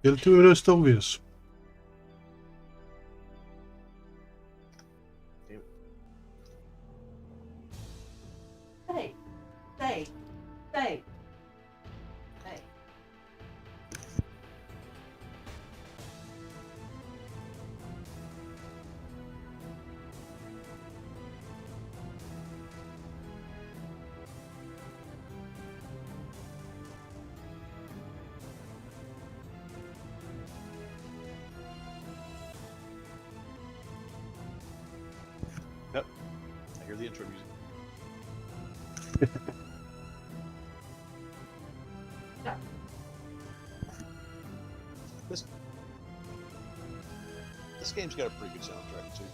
Ele terminou talvez. Stay. Stay. Stay. Stay. Yep. I hear the intro music. Yeah. This game's got a pretty good soundtrack too.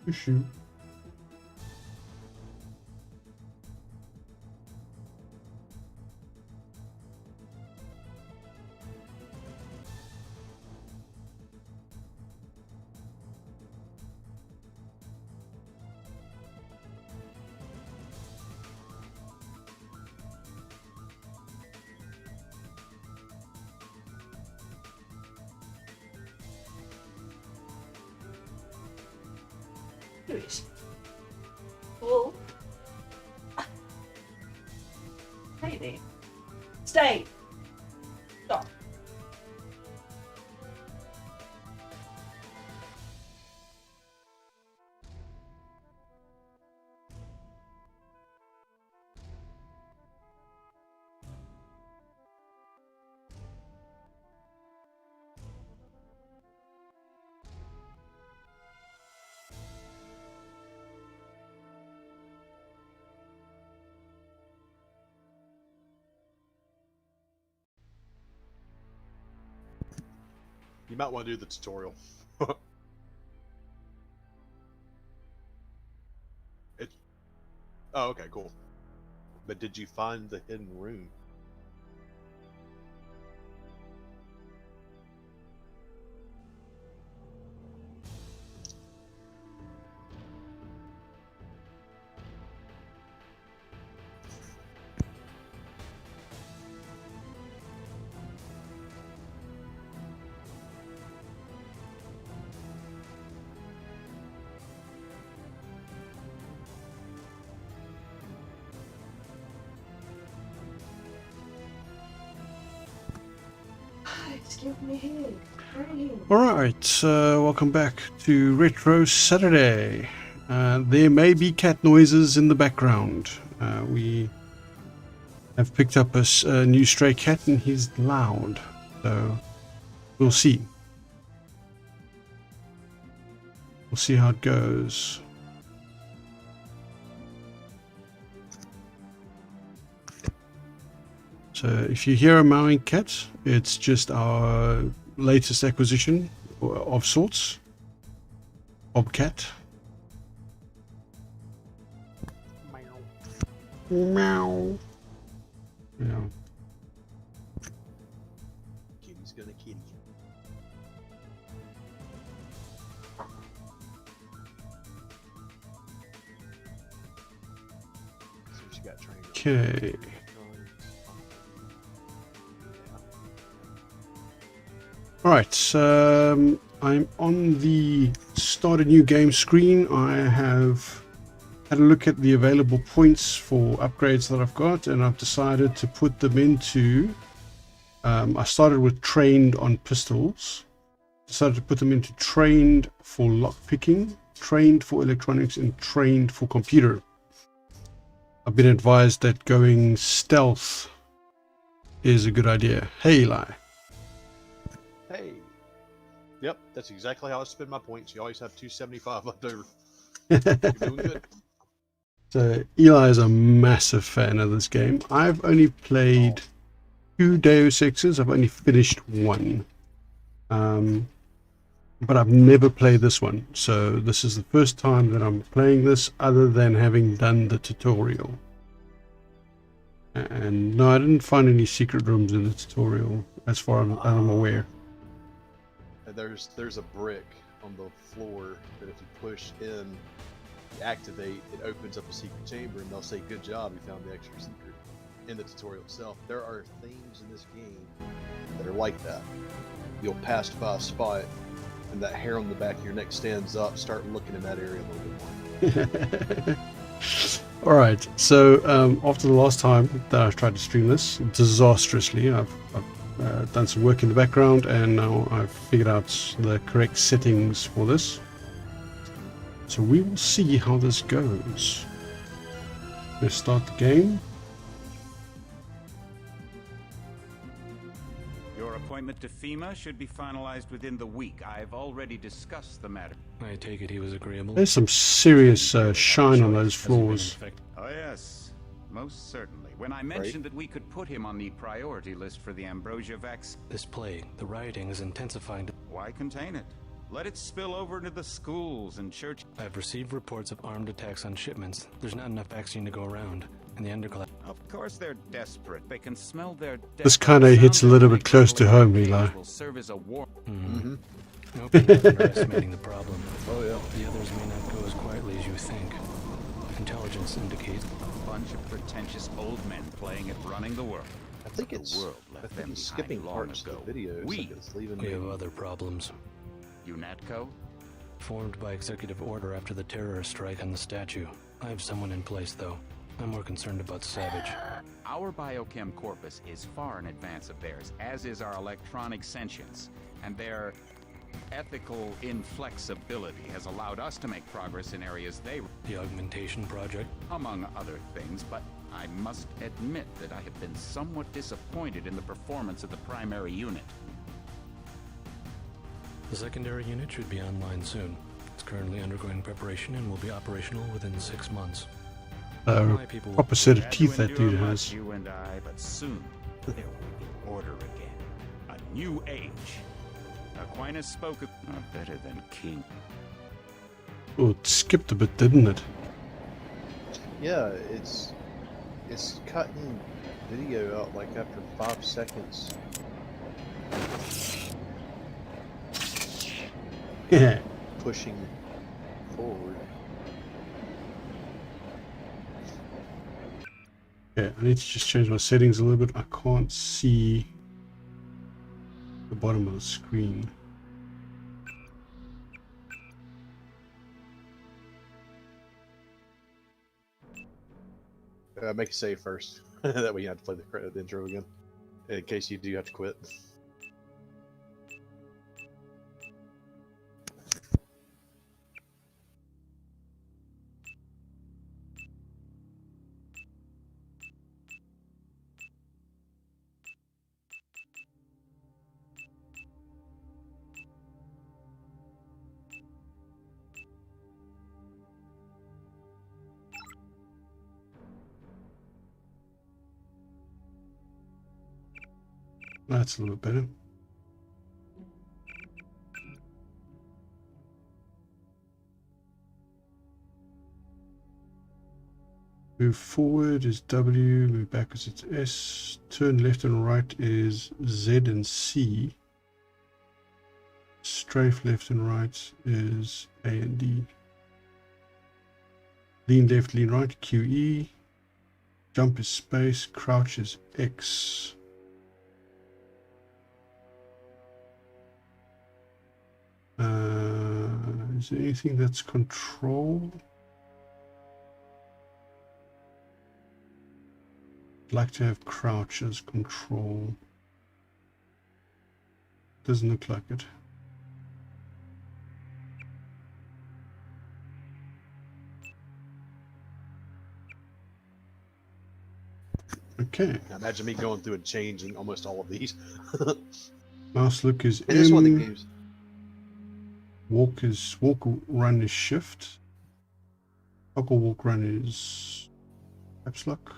Issue. Do it. Pull. Stay there. Stay. Stop. You might want to do the tutorial. Oh, okay, cool. But did you find the hidden room? It's giving me head. Alright, welcome back to Retro Saturday. There may be cat noises in the background. We have picked up a new stray cat and he's loud, so we'll see. We'll see how it goes. So if you hear a mowing cat, it's just our latest acquisition of sorts. Bobcat. Meow. Yeah. Kitty's gonna kitty. So she got trained. Okay. Alright, I'm on the start a new game screen. I have had a look at the available points for upgrades that I've got, and I've decided to put them into I started with trained on pistols, decided to put them into trained for lockpicking, trained for electronics, and trained for computer. I've been advised that going stealth is a good idea. Hey Eli. Hey. Yep, that's exactly how I spend my points. You always have 275 left over. You're doing good. So Eli is a massive fan of this game. I've only played 2 Deus Exes. I've only finished 1. But I've never played this one. So this is the first time that I'm playing this other than having done the tutorial. And no, I didn't find any secret rooms in the tutorial as far as I'm aware. there's a brick on the floor that if you push in, you activate, it opens up a secret chamber, and they'll say, "Good job, you found the extra secret." In the tutorial itself, there are things in this game that are like that. You'll pass by a spot, and that hair on the back of your neck stands up. Start looking in that area a little bit more. All right. So after the last time that I've tried to stream this disastrously, I've done some work in the background, and now I've figured out the correct settings for this. So we will see how this goes. Let's start the game. Your appointment to FEMA should be finalized within the week. I've already discussed the matter. I take it he was agreeable. There's some serious shine on those Has he been floors. infected? Oh yes, most certainly. When I mentioned that we could put him on the priority list for the Ambrosia vaccine, This plague, the rioting is intensifying. why contain it? Let it spill over into the schools and church. I've received reports of armed attacks on shipments. There's not enough vaccine to go around, and the underclass. Of course they're desperate. They can smell their death. This kinda hits a little bit close to home, Eli. Will serve as a war. No people are underestimating the problem. Oh yeah. The others may not go as quietly as you think. Intelligence indicates A bunch of pretentious old men playing at running the world. I think The it's world left I think them it's skipping behind long parts ago. of the video. We- Like it's leaving we me. have other problems. UNATCO? Formed by executive order after the terrorist strike on the statue. I have someone in place, though. I'm more concerned about Savage. Our biochem corpus is far in advance of theirs, as is our electronic sentience, and their ethical inflexibility has allowed us to make progress in areas they, The augmentation project. among other things, but I must admit that I have been somewhat disappointed in the performance of the primary unit. The secondary unit should be online soon. It's currently undergoing preparation and will be operational within 6 months. My people will Proper set of Had to teeth that endure dude much, has. You and I, but soon there will be order again. A new age. Aquinas spoke of better than king. Oh, it skipped a bit, didn't it? Yeah, it's cutting video out like after 5 seconds. Yeah. Pushing forward. Yeah, I need to just change my settings a little bit. I can't see the bottom of the screen. Make a save first. That way you have to play the intro again. In case you do have to quit. That's a little bit better. Move forward is W, move backwards it's S, turn left and right is Z and C. Strafe left and right is A and D. Lean left, lean right, QE. Jump is space, crouch is X. Is there anything that's control? I'd like to have crouch as control. Doesn't look like it. Okay. Now imagine me going through and changing almost all of these. Mouse look is And this one that M. gives Walk run is shift. Toggle walk run is caps lock.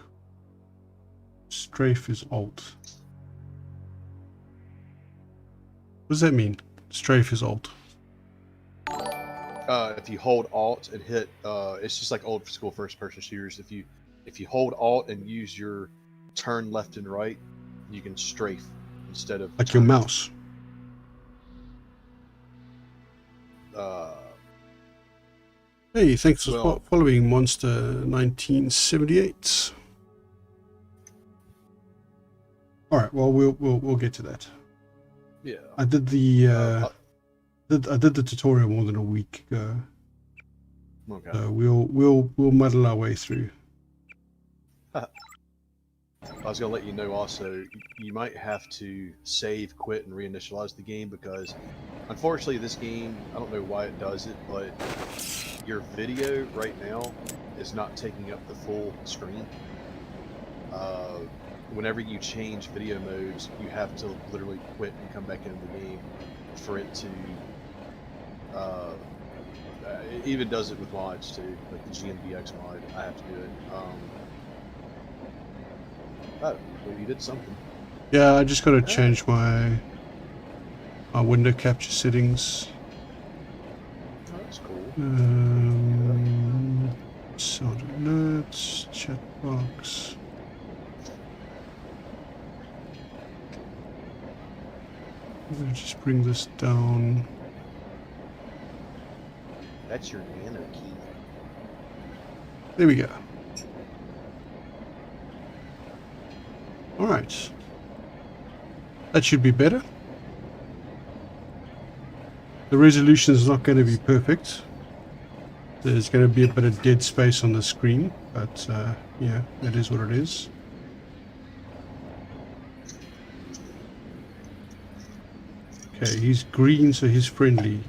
Strafe is alt. What does that mean? Strafe is alt. if you hold Alt and hit, it's just like old school first-person shooters. If you hold Alt and use your turn left and right, you can strafe instead of Like your mouse. Hey, thanks for Well- following Monster 1978. All right, well, we'll get to that. Yeah. I did the I did the tutorial more than a week ago, Okay. so we'll muddle our way through. I was gonna let you know also, you might have to save, quit, and reinitialize the game because, unfortunately, this game, I don't know why it does it, but your video right now is not taking up the full screen. Whenever you change video modes, you have to literally quit and come back into the game for it to. It even does it with mods too, like the GNBX mod. I have to do it. Oh, well, you did something. Yeah, I just got to change my window capture settings. Oh, that's cool. Sound alerts, chat box. I'm gonna just bring this down. That's your nano key. There we go. All right. That should be better. The resolution is not going to be perfect. There's going to be a bit of dead space on the screen, but yeah, that is what it is. Okay, he's green, so he's friendly.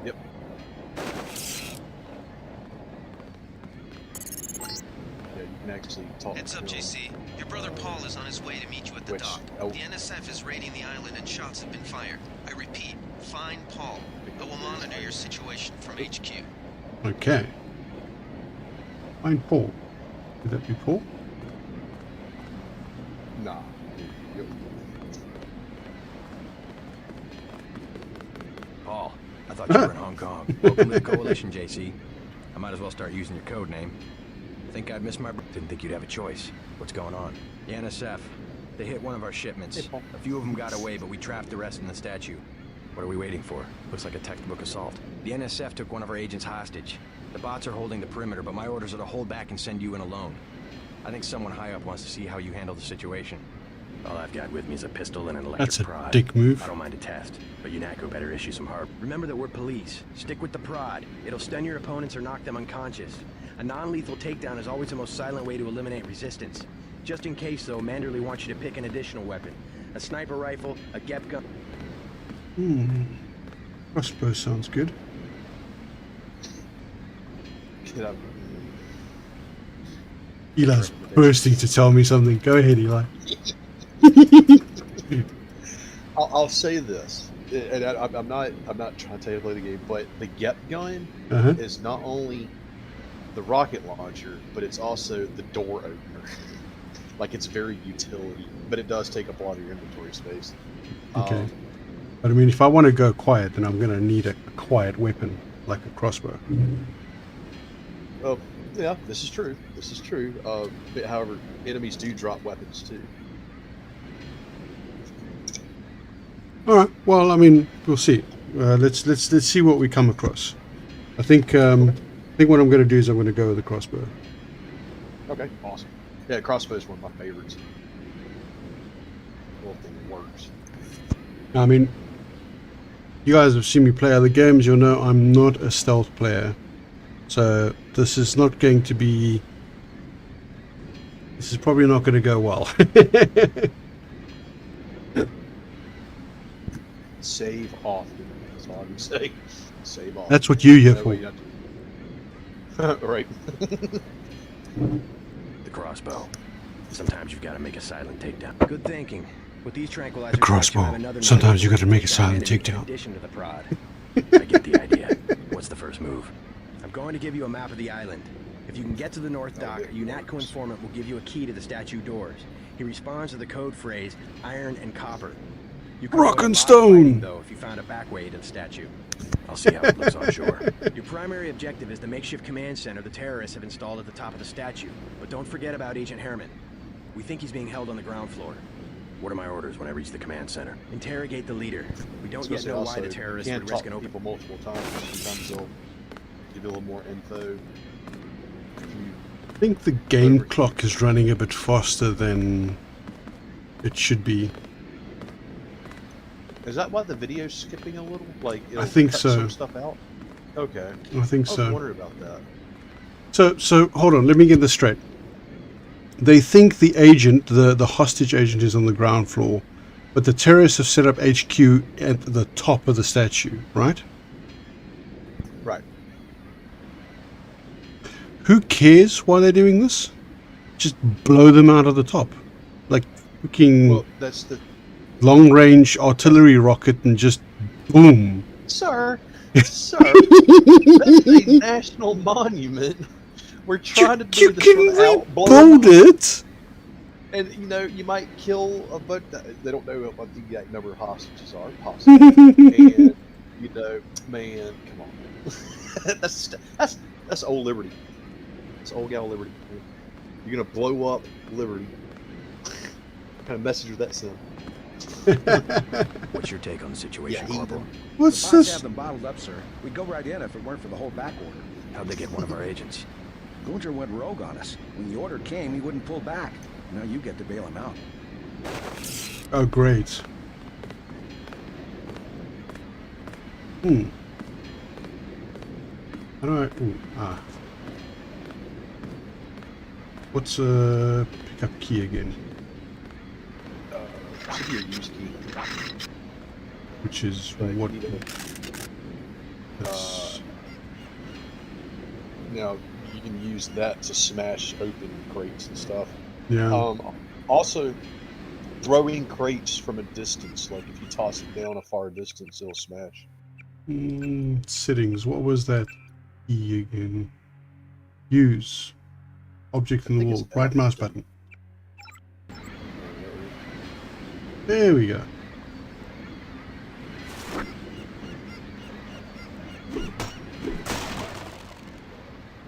Yep. Yeah, you can actually talk. Heads up, to him. JC. Your brother Paul is on his way to meet you at the Which- dock. oh. The NSF is raiding the island and shots have been fired. I repeat, find Paul. I will monitor your situation from HQ. Okay. Find Paul. Could that be Paul? Nah. You- Paul, I thought you were in Hong Kong. Welcome to the Coalition, JC. I might as well start using your code name. Think I'd miss my... Didn't think you'd have a choice. What's going on? The NSF. They hit one of our shipments. A few of them got away, but we trapped the rest in the statue. What are we waiting for? Looks like a textbook assault. The NSF took one of our agents hostage. The bots are holding the perimeter, but my orders are to hold back and send you in alone. I think someone high up wants to see how you handle the situation. All I've got with me is a pistol and an electric That's a prod. dick move. I don't mind a test, but UNATCO better issue some hard. Remember that we're police. Stick with the prod. It'll stun your opponents or knock them unconscious. A non-lethal takedown is always the most silent way to eliminate resistance. Just in case, though, Manderley wants you to pick an additional weapon. A sniper rifle, a GEP gun... Crossbow sounds good. Get up. Eli's bursting to tell me something. Go ahead, Eli. I'll say this, and I'm not trying to tell you to play the game, but the GEP gun Uh-huh. is not only the rocket launcher, but it's also the door opener. Like, it's very utility, but it does take up a lot of your inventory space. Okay. But I mean, if I want to go quiet, then I'm going to need a quiet weapon, like a crossbow. Oh, yeah, this is true. This is true. But however, enemies do drop weapons too. All right. Well, I mean, we'll see. Let's see what we come across. I think what I'm going to do is I'm going to go with the crossbow. Okay, awesome. Yeah, crossbow is one of my favorites. The whole thing works. I mean, you guys have seen me play other games. You'll know I'm not a stealth player, so this is not going to be. This is probably not going to go well. Save often. That's all I can say. Save often. That's what you're here That way for. you don't have to- right. The crossbow. Sometimes you've got to make a silent takedown. Good thinking. With these tranquilizer The crossbow. shots, you have another Sometimes you knife gotta make a to silent enemy takedown. In addition to the prod. I get the idea. What's the first move? I'm going to give you a map of the island. If you can get to the north dock, a UNATCO informant will give you a key to the statue doors. He responds to the code phrase, iron and copper. You can Rock avoid a and lot of stone! fighting, though, if you found a back way to the statue. I'll see how it looks on shore. Your primary objective is the makeshift command center the terrorists have installed at the top of the statue. But don't forget about Agent Harriman. We think he's being held on the ground floor. What are my orders when I reach the command center? Interrogate the leader. We don't yet Especially know why also, the you terrorists can't would talk risk an to open... people multiple times. Sometimes they'll give you a little more info. If you I think the game over- clock is running a bit faster than it should be. Is that why the video's skipping a little? Like, it'll think cut so. some stuff out? Okay. I think I was so. wondering about that. So hold on, let me get this straight. They think the agent, the hostage agent, is on the ground floor, but the terrorists have set up HQ at the top of the statue, right? Right. Who cares why they're doing this? Just blow them out of the top. Like fucking Well, that's the... long-range artillery rocket and just boom. Sir! Sir! That's a national monument. We're trying to do You this can without rebuild it! And, you know, you might kill a bunch... They don't know what the exact number of hostages are, possibly. And, you know, man, come on. that's old Liberty. That's old gal Liberty. You're gonna blow up Liberty. What kind of message would that send? What's your take on the situation, Yeah, Corporal? What's If I this? have them bottled up, sir, we'd go right in if it weren't for the whole back order. How'd they get one of our agents? Gunter went rogue on us. When the order came, he wouldn't pull back. Now you get to bail him out. Oh, great. How do I... Ooh, What's pickup key again? Should be a use key. Which is But what... you need That's... Now, you can use that to smash open crates and stuff. yeah. Also, throwing crates from a distance, like if you toss it down a far distance, it'll smash. Settings. What was that E again? Use. Object in the think wall. it's Right F. mouse button. There we go.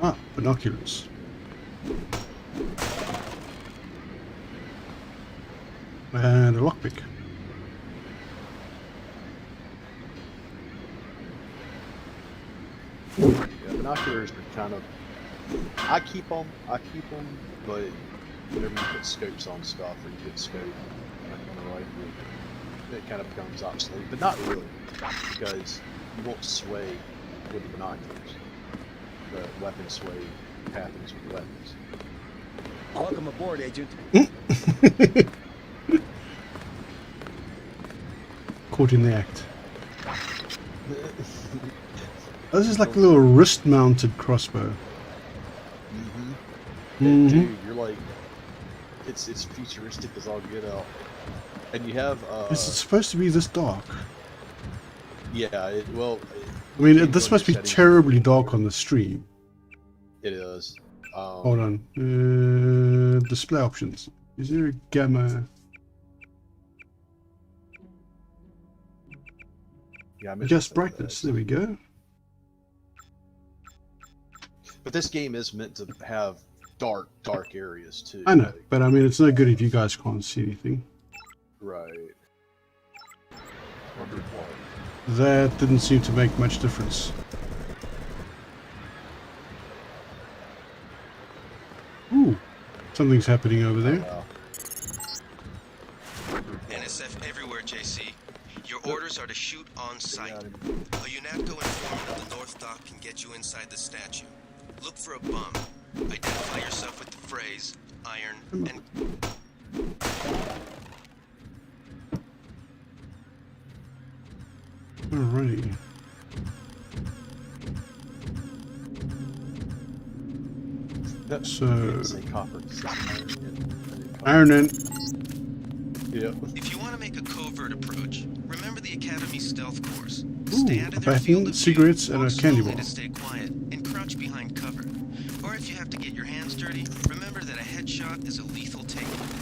Ah, binoculars. And a lockpick. Yeah, binoculars are kind of... I keep them, but whenever you put scopes on stuff, or you put scope like on the rifle, it kind of becomes obsolete. But not really, because you won't sway with the binoculars. The weapon sway happens with weapons. Welcome aboard, Agent. Caught in the act. This is like a little wrist-mounted crossbow. Dude, you're like, it's futuristic as all get out. And you have Is it supposed to be this dark? yeah, well, I mean, you can this go must be into settings. terribly dark on the stream. It is. Hold on. Display options. Is there a gamma? Yeah, I Adjust meant to say brightness. that. There we go. But this game is meant to have dark areas too. I know, like- but I mean, it's no good if you guys can't see anything. right. Wondered why. That didn't seem to make much difference. Ooh, something's happening over there. Wow. NSF everywhere, JC. Your orders are to shoot on site. Got him. A UNATCO informant of the North Dock can get you inside the statue. Look for a bum. Identify yourself with the phrase, iron, and... Alrighty. So, Didn't say copper. It says Iron In. Yeah. If you want to make a covert approach, remember the Academy stealth course. Ooh, Stay out a of their field baton, of cigarettes, view, and a walk candy slowly bar. to stay quiet, and crouch behind cover. Or if you have to get your hands dirty, remember that a headshot is a lethal takedown.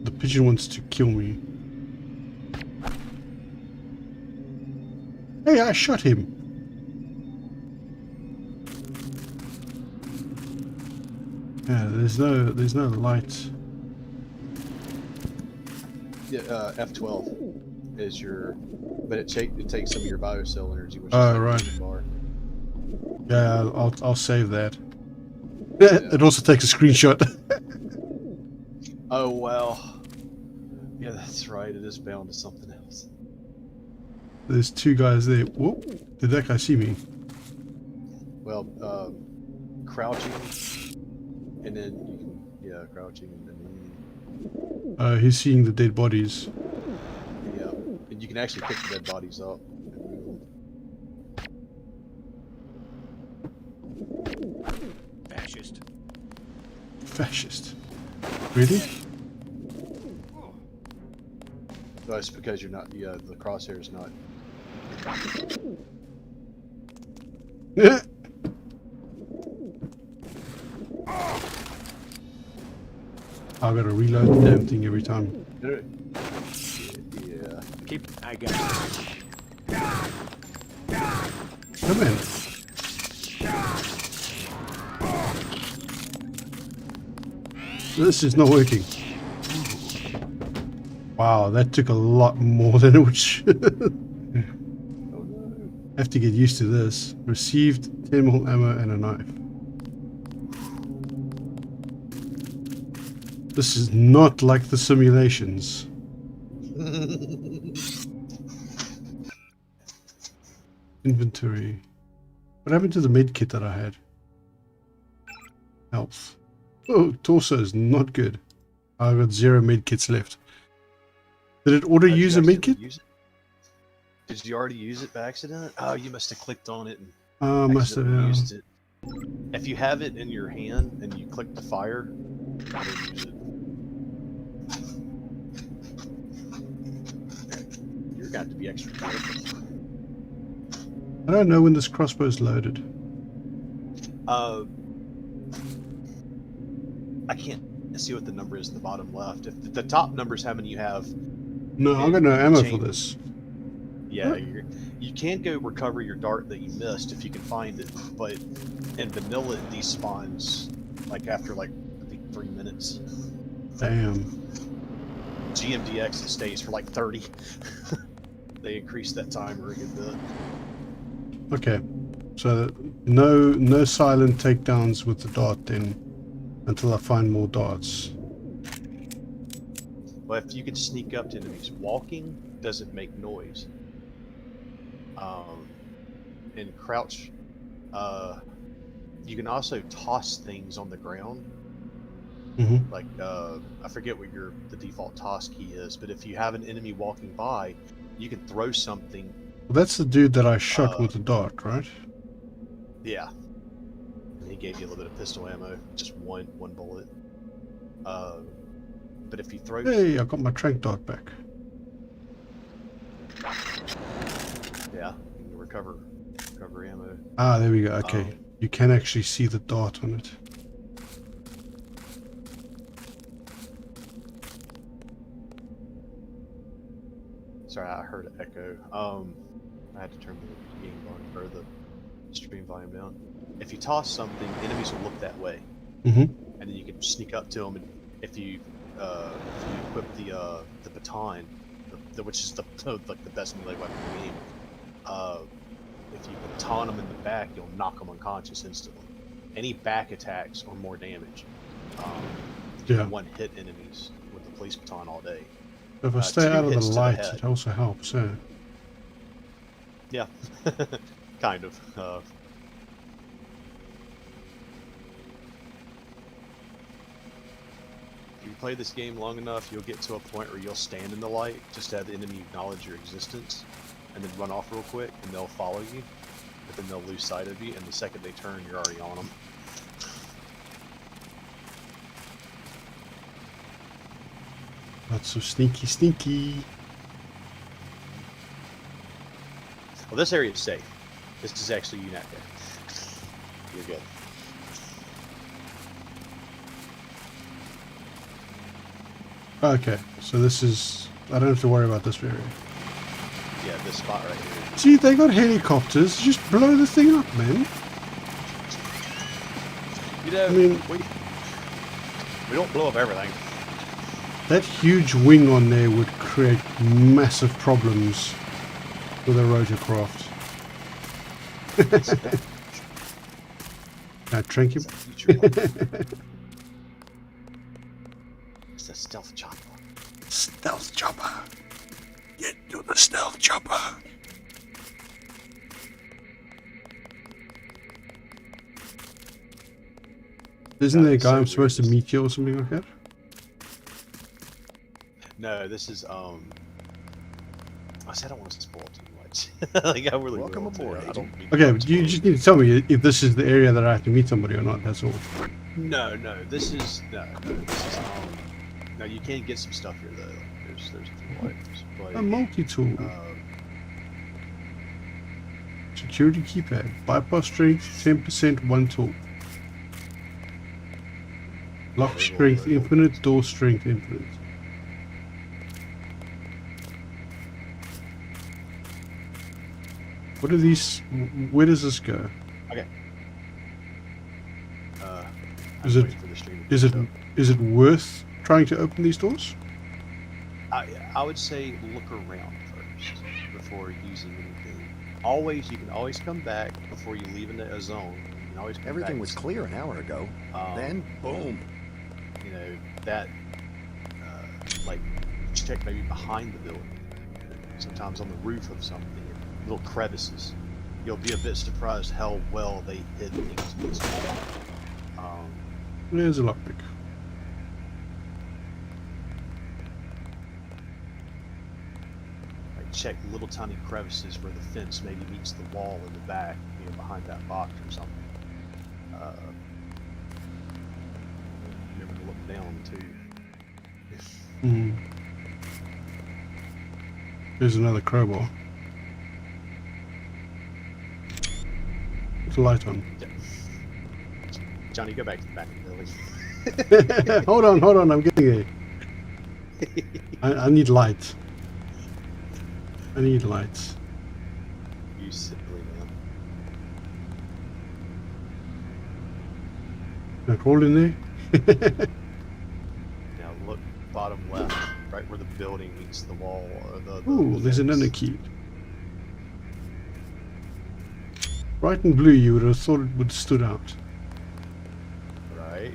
The pigeon wants to kill me. Hey, I shot him. Yeah, there's no light. Yeah, F12 is your, but it takes some of your biocell energy, which is Oh, like right. a bar. Yeah, I'll save that. Yeah. It also takes a screenshot. Oh well. Yeah, that's right. It is bound to something else. There's two guys there. Whoop! Did that guy see me? Well, crouching, and then you can, yeah, crouching, and then He's seeing the dead bodies. yeah, and you can actually pick the dead bodies up and move them. Fascist. Fascist. Really? That's because you're not. Yeah, the crosshair is not. I gotta reload the damn thing every time. Yeah. Keep. I got it. Come in. This is not working. Wow, that took a lot more than it should. Oh no. Have to get used to this. Received 10mm ammo and a knife. This is not like the simulations. Inventory. What happened to the med kit that I had? Health. Oh, torso is not good. I've got 0 med kits left. Did it auto Did you use a med actually kit? use it? Did you already use it by accident? Oh, you must have clicked on it and Must have. accidentally Yeah. used it. If you have it in your hand and you click the fire, auto use it. You're got to be extra careful. I don't know when this crossbow is loaded. I can't see what the number is in the bottom left. If the top number is how many you have, No, I got no ammo for change. this. yeah, you can go recover your dart that you missed if you can find it. But in vanilla, it despawns like after like I think 3 minutes. Damn. GMDX it stays for like 30. They increased that timer a good bit. Okay. So no silent takedowns with the dart then until I find more darts. Well, if you can sneak up to enemies, walking doesn't make noise. And crouch, you can also toss things on the ground. Mm-hmm. Like I forget what the default toss key is, but if you have an enemy walking by, you can throw something. Well, that's the dude that I shot with the dart, right? Yeah. And he gave you a little bit of pistol ammo, just one bullet. But if you throw, Hey, I got my trank dart back. yeah, you can recover ammo. Ah, there we go. Okay. You can actually see the dart on it. Sorry, I heard an echo. I had to turn the game volume or the stream volume down. If you toss something, enemies will look that way, Mm-hmm. and then you can sneak up to them. And if you equip the baton, which is like the best melee weapon in the game, if you baton them in the back, you'll knock them unconscious instantly. Any back attacks or more damage. You Yeah. can one-hit enemies with the police baton all day. If I 2 stay out of the hits to the light, head. it also helps. Yeah. Yeah, kind of. If you play this game long enough, you'll get to a point where you'll stand in the light just to have the enemy acknowledge your existence, and then run off real quick, and they'll follow you, but then they'll lose sight of you, and the second they turn, you're already on them. Not so sneaky. Well, this area is safe. This is actually you not there. You're good. Okay, so this is... I don't have to worry about this area. Yeah, this spot right here. See, they got helicopters. Just blow the thing up, man. You know, I mean- We don't blow up everything. That huge wing on there would create massive problems with a rotorcraft. Now, drink him. It's a stealth chopper. Stealth chopper. Get to the stealth chopper. Isn't there a guy I'm supposed to meet you or something like that? No, this is I said I don't want to spoil too much. Like I really Welcome will, too. aboard, I don't mean to Okay, but spoil you just need to tell me if this is the area that I have to meet somebody or not, that's all. No, this is no, you can get some stuff here though. There's a few items, but A multi-tool. Security keypad. Bypass strength, 10%, one tool. Lock strength infinite, door strength infinite. What are these? Where does this go? okay. Is I'm it- waiting for the stream to Is catch it up. is it worth trying to open these doors? I would say look around first before using anything. You can always come back before you leave in a zone. You can always come Everything back was and clear an hour ago. Then, boom. you know that like check maybe behind the building, sometimes on the roof of something, little crevices. You'll be a bit surprised how well they hid things in this game. There's a lockpick. Like check little tiny crevices where the fence maybe meets the wall in the back, behind that box or something. Remember to look down too. There's another crowbar. Put the light on. Johnny, go back to the back of the building. hold on, I'm getting there. I need light. I need lights. You silly man. Can I crawl in there? Now look bottom left, right where the building meets the wall. Or the Ooh, there's fence. another key. Bright and blue, you would have thought it would have stood out. Right?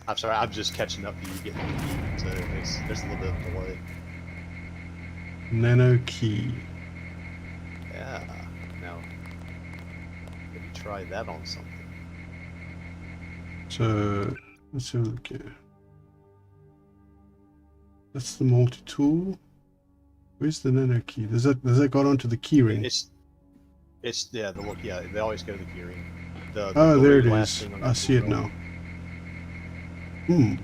I'm sorry, I'm just catching up to you getting the key, so there's a little bit of delay. Nano key. Yeah. Now, maybe try that on something. So let's have a look here. That's the multi-tool. Where's the nano key? Does that got onto the key ring? It's yeah. They always go to the key ring. The Oh, there it very last is. thing on I the see it building. now.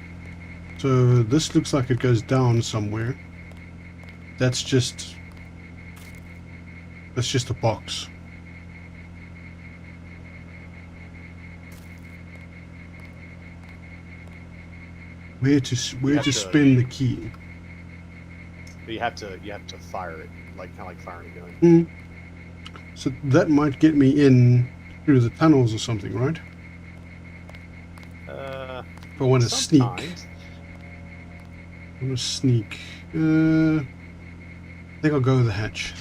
So this looks like it goes down somewhere. That's just a box. Where to have to- spin the key? But you have to fire it, kind of like firing a gun. So that might get me in through the tunnels or something, right? If I want to sneak. Sometimes. I want to sneak. I think I'll go with the hatch.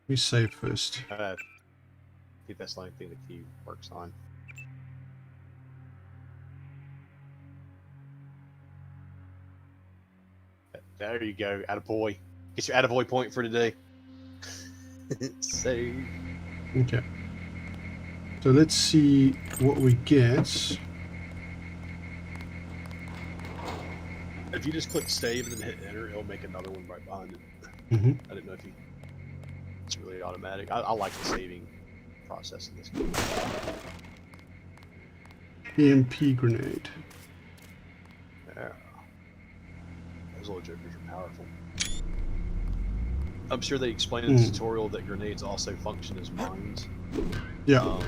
Let me save first. I think that's the only thing the key works on. There you go, attaboy. Get your attaboy point for today. Save. Okay. So let's see what we get. If you just click save and then hit enter, it'll make another one right behind it. Mhm. I didn't know if it's really automatic. I like the saving process in this game. EMP grenade. Yeah. Those little jokers are powerful. I'm sure they explain in the tutorial that grenades also function as mines. Yeah.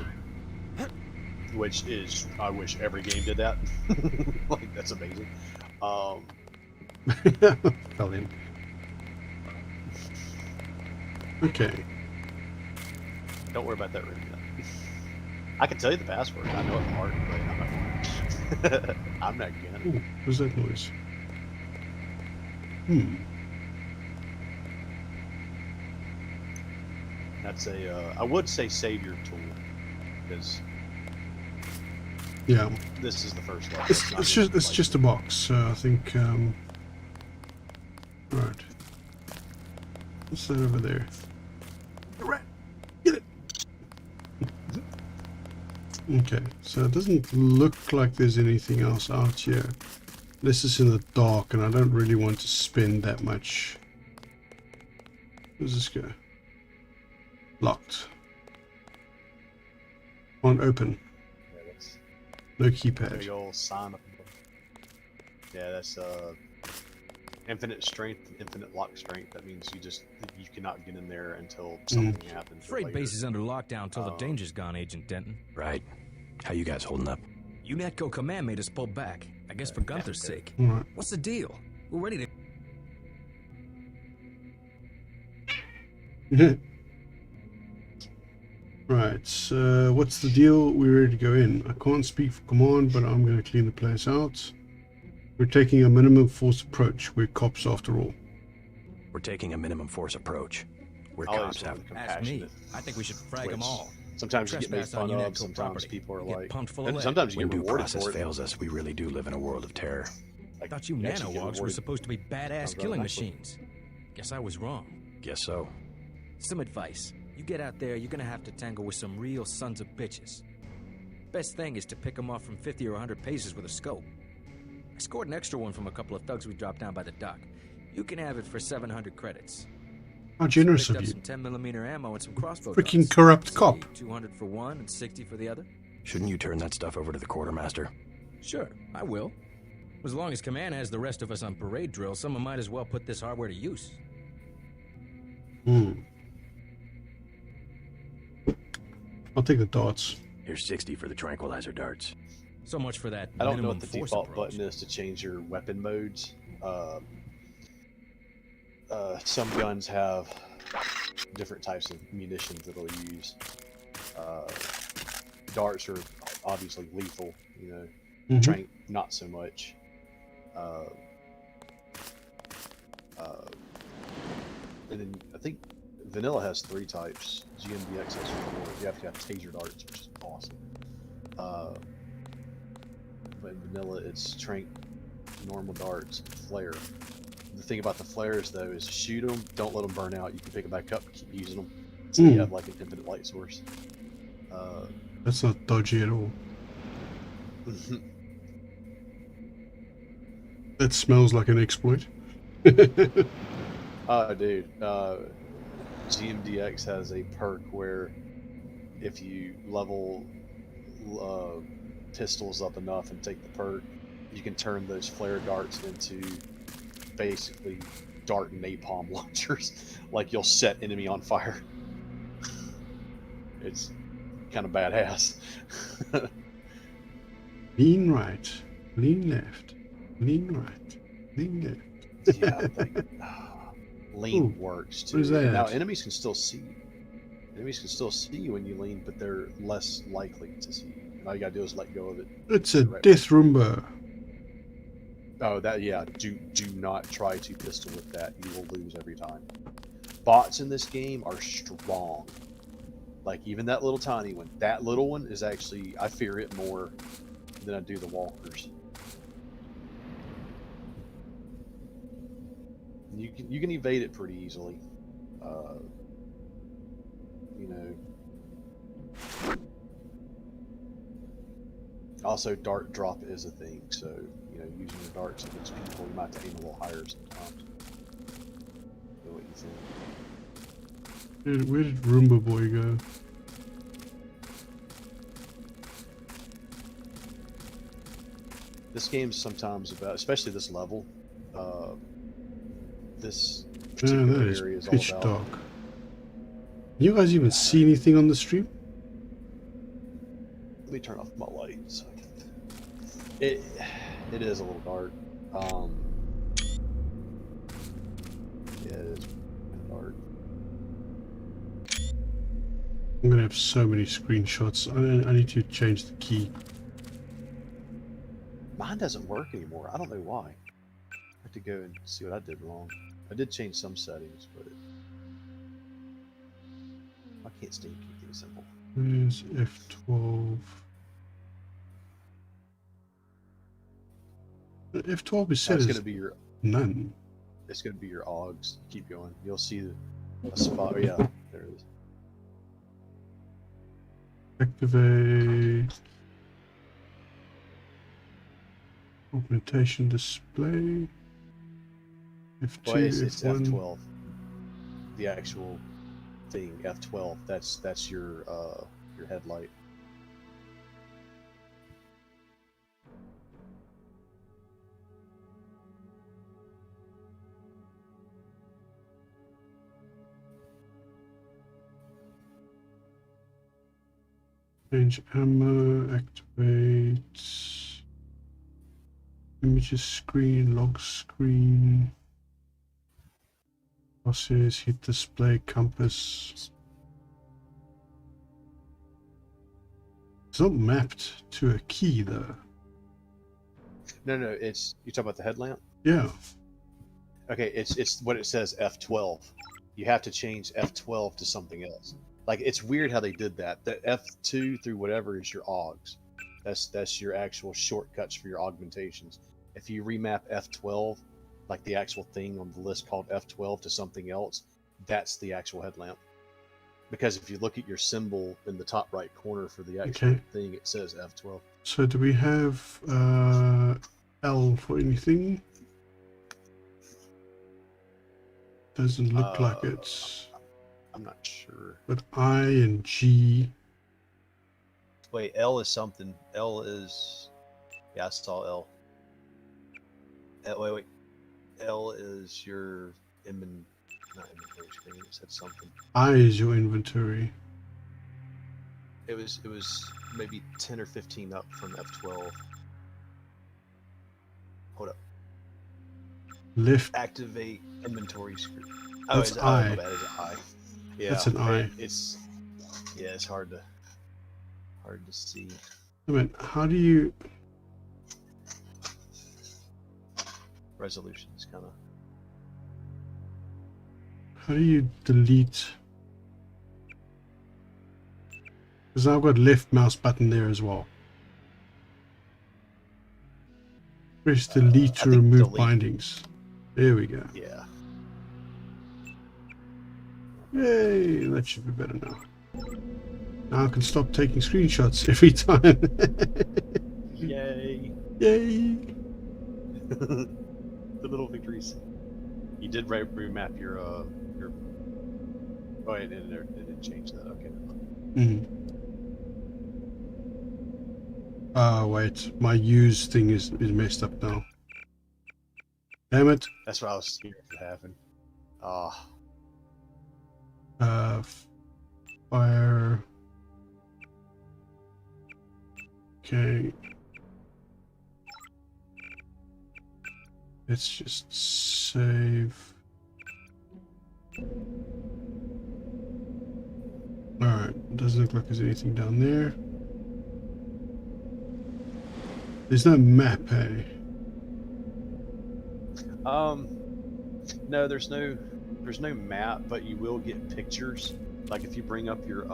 Which is, I wish every game did that. Like, that's amazing. Fell in. Okay. Don't worry about that room yet. I can tell you the password. I know it hard, but I'm not going. I'm not gonna. Ooh, what's that noise? That's a. I would say savior tool, because Yeah, this is the first level. it's just a box. So I think. Right. What's that over there? The rat. Get it. Okay, so it doesn't look like there's anything else out here. This is in the dark, and I don't really want to spend that much. Where's this go? Locked. On open. Yeah, that's No big keypad. old sign up. Yeah, that's infinite strength, infinite lock strength. That means you cannot get in there until something happens. Freight later. base is under lockdown till the danger's gone, Agent Denton. Right. How you guys holding up? UNATCO command made us pull back. I guess for Gunther's sake. Alright. What's the deal? We're ready to... Right, so what's the deal? We're ready to go in. I can't speak for command, but I'm going to clean the place out. We're taking a minimum force approach. We're cops after all. We're taking a minimum force approach. We're I cops always have. want Ask me. compassionate. I think we should frag them Which all. Sometimes you get made Trespass on fun of. UNATCO Sometimes property. people are You get like, pumped full of and lead. sometimes you When get due rewarded process for it. fails us, we really do live in a world of terror. Like, Thought you actually get nanowogs were rewarded. supposed to be badass Sounds killing like one. machines. Guess I was wrong. Guess so. Some advice. You get out there, you're gonna have to tangle with some real sons of bitches. Best thing is to pick them off from 50 or 100 paces with a scope. I scored an extra one from a couple of thugs we dropped down by the dock. You can have it for 700 credits. How generous Picked of up you. some 10mm ammo and some crossbow Freaking darts. corrupt Say cop. 200 for one and 60 for the other? Shouldn't you turn that stuff over to the quartermaster? Sure, I will. As long as Command has the rest of us on parade drill, someone might as well put this hardware to use. I'll take the darts. Here's 60 for the tranquilizer darts. So much for that I don't know minimum what the force default approach. button is to change your weapon modes. Some guns have different types of munitions that they'll use. Darts are obviously lethal, you know. Trank, not so much. And then I think vanilla has 3 types. GMDX has 4. You have to have taser darts, which is awesome. But in vanilla, it's trank, normal darts, flare. The thing about the flares, though, is shoot them, don't let them burn out. You can pick them back up, keep using them. So you have like an infinite light source. That's not dodgy at all. That smells like an exploit. Oh, dude. GMDX has a perk where if you level pistols up enough and take the perk, you can turn those flare darts into basically dart and napalm launchers. Like you'll set enemy on fire. It's kind of badass. Lean right, lean left, lean right, lean left. Yeah, like, lean Ooh, works too. what is that? Now enemies can still see you. Enemies can still see you when you lean, but they're less likely to see you. And all you gotta do is let go of it. It's a death Roomba. Oh, that, yeah. Do not try to pistol with that. You will lose every time. Bots in this game are strong. Like even that little tiny one. That little one is actually, I fear it more than I do the walkers. You can evade it pretty easily. You know. Also, dart drop is a thing, so you know, using your darts against people, you might have to aim a little higher sometimes. So what you think? Where did Roomba Boy go? This game's sometimes about, especially this level. This Yeah, particular that area is is pitch all about. dark. You guys even see anything on the stream? Let me turn off my lights. It is a little dark. Yeah, it is dark. I'm gonna have so many screenshots. I need to change the key. Mine doesn't work anymore. I don't know why. I have to go and see what I did wrong. I did change some settings, but I can't stand keep things simple. Where's F12? F12 is set It's as going to be your. none. It's going to be your AUGs. Keep going. You'll see a spot. Oh, yeah, there it is. Activate augmentation display. F2, Well, it's F1. F12. The actual thing, F12. That's your headlight. Change ammo, activate images screen, log screen, crosshairs, hit display, compass. It's not mapped to a key though. No, it's you talking about the headlamp? Yeah. Okay, it's what it says F12. You have to change F12 to something else. Like it's weird how they did that. The F2 through whatever is your AUGs. That's your actual shortcuts for your augmentations. If you remap F12, like the actual thing on the list called F12 to something else, that's the actual headlamp. Because if you look at your symbol in the top right corner for the actual thing, it says F12. So do we have L for anything? Doesn't look like it's. I'm not sure. But I and G. Wait, L is something. L is. Yeah, I saw L. Wait. L is your not inventory screen. It said something. I is your inventory. It was maybe 10 or 15 up from F12. Hold up. Left. Activate inventory screen. That's it's I. my bad, it's I. Yeah, That's an I. It's hard to see. I mean, how do you? Resolution is kind of. How do you delete? Because I've got left mouse button there as well. Press delete to remove delete. bindings. There we go. Yeah. Yay! That should be better now. Now I can stop taking screenshots every time. Yay! Yay! The little victories. You did remap your Oh, it didn't change that. Okay. Oh wait, my use thing is messed up now. Damn it. That's what I was scared would happen. Fire. Okay. Let's just save. Alright, doesn't look like there's anything down there. There's no map, hey? No, there's no map, but you will get pictures. Like if you bring up your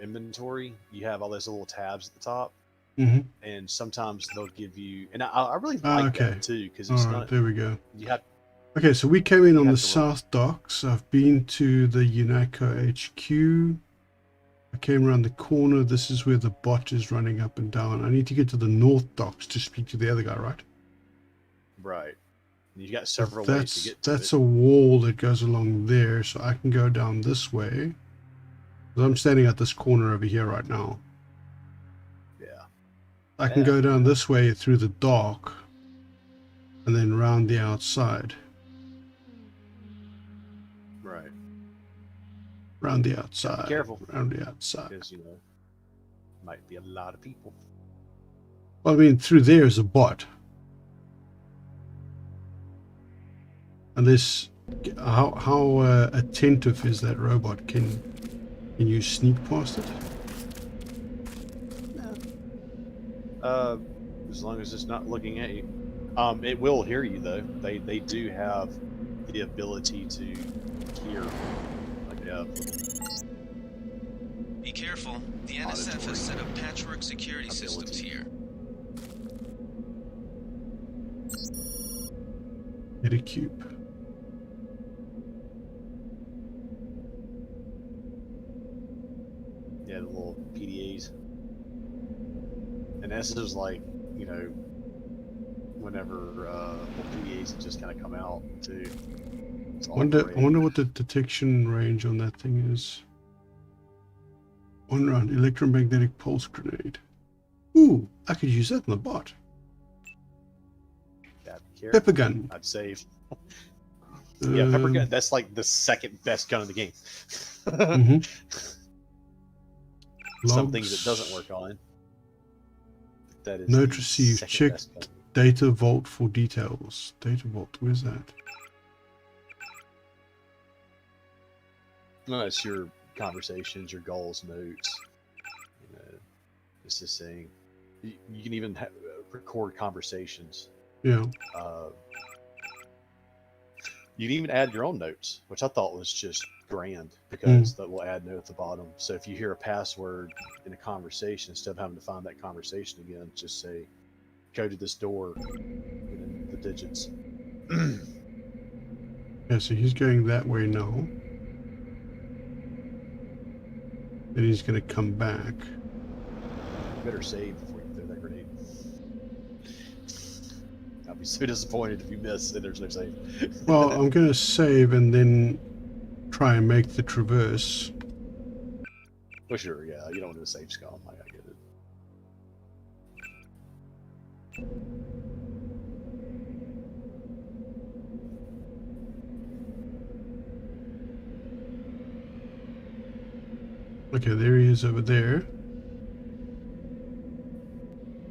inventory, you have all those little tabs at the top. Mm-hmm. And sometimes they'll give you, and I really like that too, because it's not. There we go. You have. Okay, so we came in on the south docks. I've been to the UNACO HQ. I came around the corner. This is where the bot is running up and down. I need to get to the north docks to speak to the other guy, right? Right. You got several ways to get to That's a wall that goes along there, so I can go down this way. I'm standing at this corner over here right now. Yeah. I can go down this way through the dock and then round the outside. Right. Round the outside. Be careful. Round the outside. Because, might be a lot of people. Well, I mean, through there is a bot. And this, how attentive is that robot? Can you sneak past it? As long as it's not looking at you. It will hear you though. They do have the ability to hear. Like Be careful. The NSF has set up patchwork security systems here. Get a cube. Yeah, the little PDAs. And this is like, you know, whenever little PDAs just kind of come out too. I wonder what the detection range on that thing is. 1 round electromagnetic pulse grenade. Ooh, I could use that in the bot. Pepper gun. I'd save. Yeah, pepper gun. That's like the second best gun in the game. Some things it doesn't work on. That is note received. Check data vault for details. Data vault. Where's that? No, it's your conversations, your goals, notes. You know, it's just saying. You can even record conversations. Yeah. You can even add your own notes, which I thought was just grand because that will add note at the bottom. So if you hear a password in a conversation, instead of having to find that conversation again, just say, "Go to this door," and then the digits. Yeah, so he's going that way now. Then he's going to come back. You better save before you throw that grenade. I'll be so disappointed if you miss and there's no save. Well, I'm going to save and then try and make the traverse. Well, sure, yeah. You don't want to save scum. I get it. Okay, there he is over there.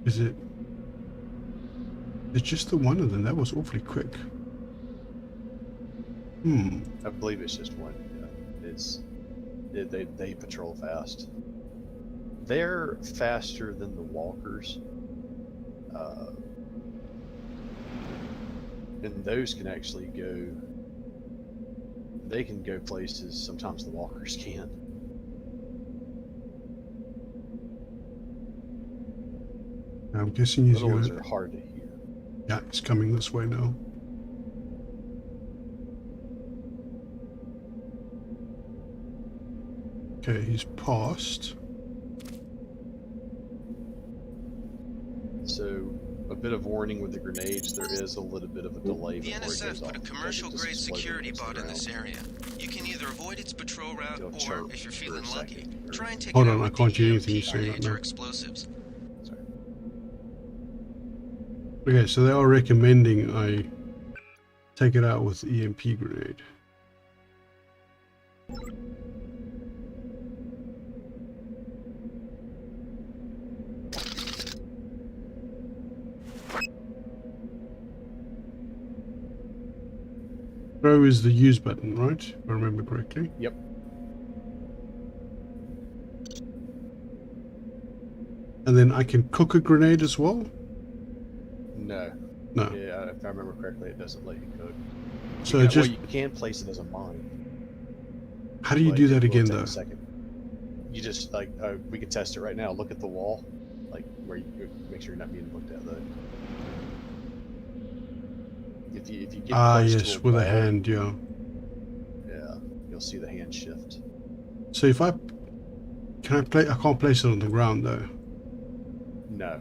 Is it? It's just the one of them. That was awfully quick. I believe it's just one. Yeah. They patrol fast. They're faster than the walkers. And those can actually go. They can go places sometimes the walkers can't. I'm guessing he's Little going ones to... are hard to hear. Yeah, he's coming this way now. Okay, he's passed. So, a bit of warning with the grenades, there is a little bit of a delay The before it goes NSF put a off. commercial-grade security bot in this area. You can either avoid its patrol route, or, if you're feeling lucky, try and take Hold it on, out I with can't do the anything EMP you're saying right grenades or now. explosives. Sorry. Okay, so they are recommending I take it out with the EMP grenade. Throw is the use button, right? If I remember correctly. Yep. And then I can cook a grenade as well? No. No. Yeah, if I remember correctly, it doesn't let you cook. So you just... Well, you can place it as a mine. How do you do that again, though? A second. You just, like, we could test it right now. Look at the wall. Like, where you make sure you're not being looked at, though. If you get close yes, to with wall, a hand, yeah. Yeah, you'll see the hand shift. So if I... I can't place it on the ground, though. No.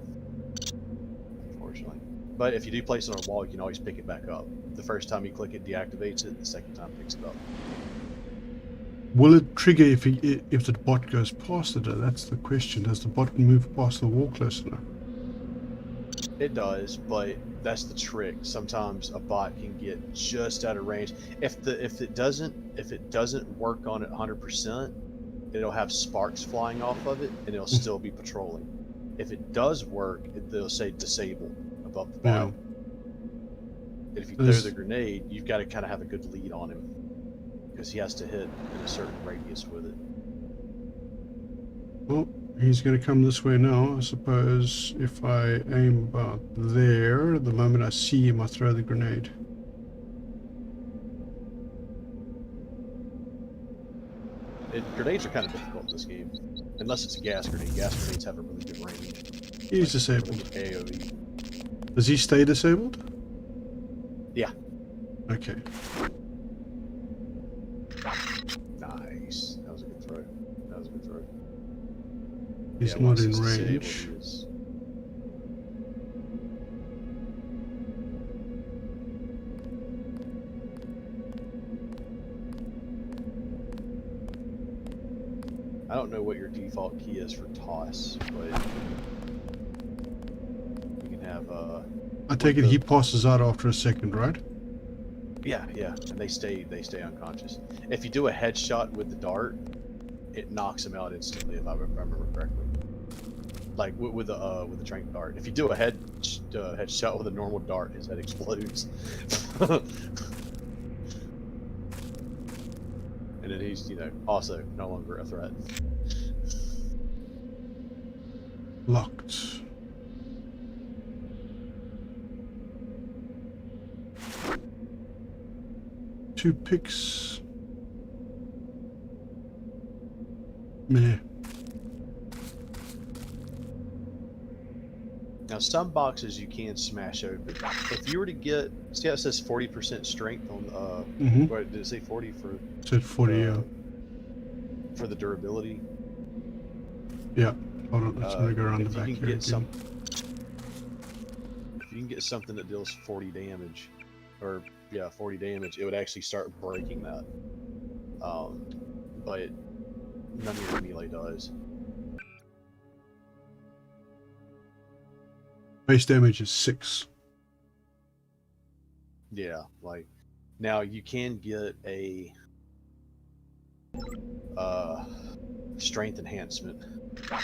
Unfortunately. But if you do place it on a wall, you can always pick it back up. The first time you click it, deactivates it. The second time, picks it up. Will it trigger if the bot goes past it? That's the question. Does the bot move past the wall close enough? It does, but that's the trick. Sometimes a bot can get just out of range. If it doesn't work on it 100%, it'll have sparks flying off of it, and it'll still be patrolling. If it does work, they'll say disable above the bot. And if you throw the grenade, you've got to kind of have a good lead on him, because he has to hit in a certain radius with it. Well, he's going to come this way now. I suppose if I aim about there, the moment I see him, I throw the grenade. Grenades are kind of difficult in this game. Unless it's a gas grenade. Gas grenades have a really good range. He's disabled. AoE. Does he stay disabled? Yeah. Okay. Nice. That was a good throw. That was a good throw. He's Yeah, not once in he's disabled, range. he is- I don't know what your default key is for toss, but you can have I take it he passes out after a second, right? yeah, and they stay unconscious. If you do a headshot with the dart, it knocks him out instantly. If I remember correctly, like with the trank dart. If you do a headshot with a normal dart, his head explodes. And then he's, also no longer a threat. Locked. Two picks. Meh. Now, some boxes you can smash open. If you were to get, see how it says 40% strength on, what did it say 40 for? Said 40, yeah. For the durability. Yeah. Hold on, let's go around the if back you here can get again. if you can get something that deals 40 damage, or yeah, 40 damage, it would actually start breaking that. But none of your melee does. Base damage is 6. Yeah, like now you can get a strength enhancement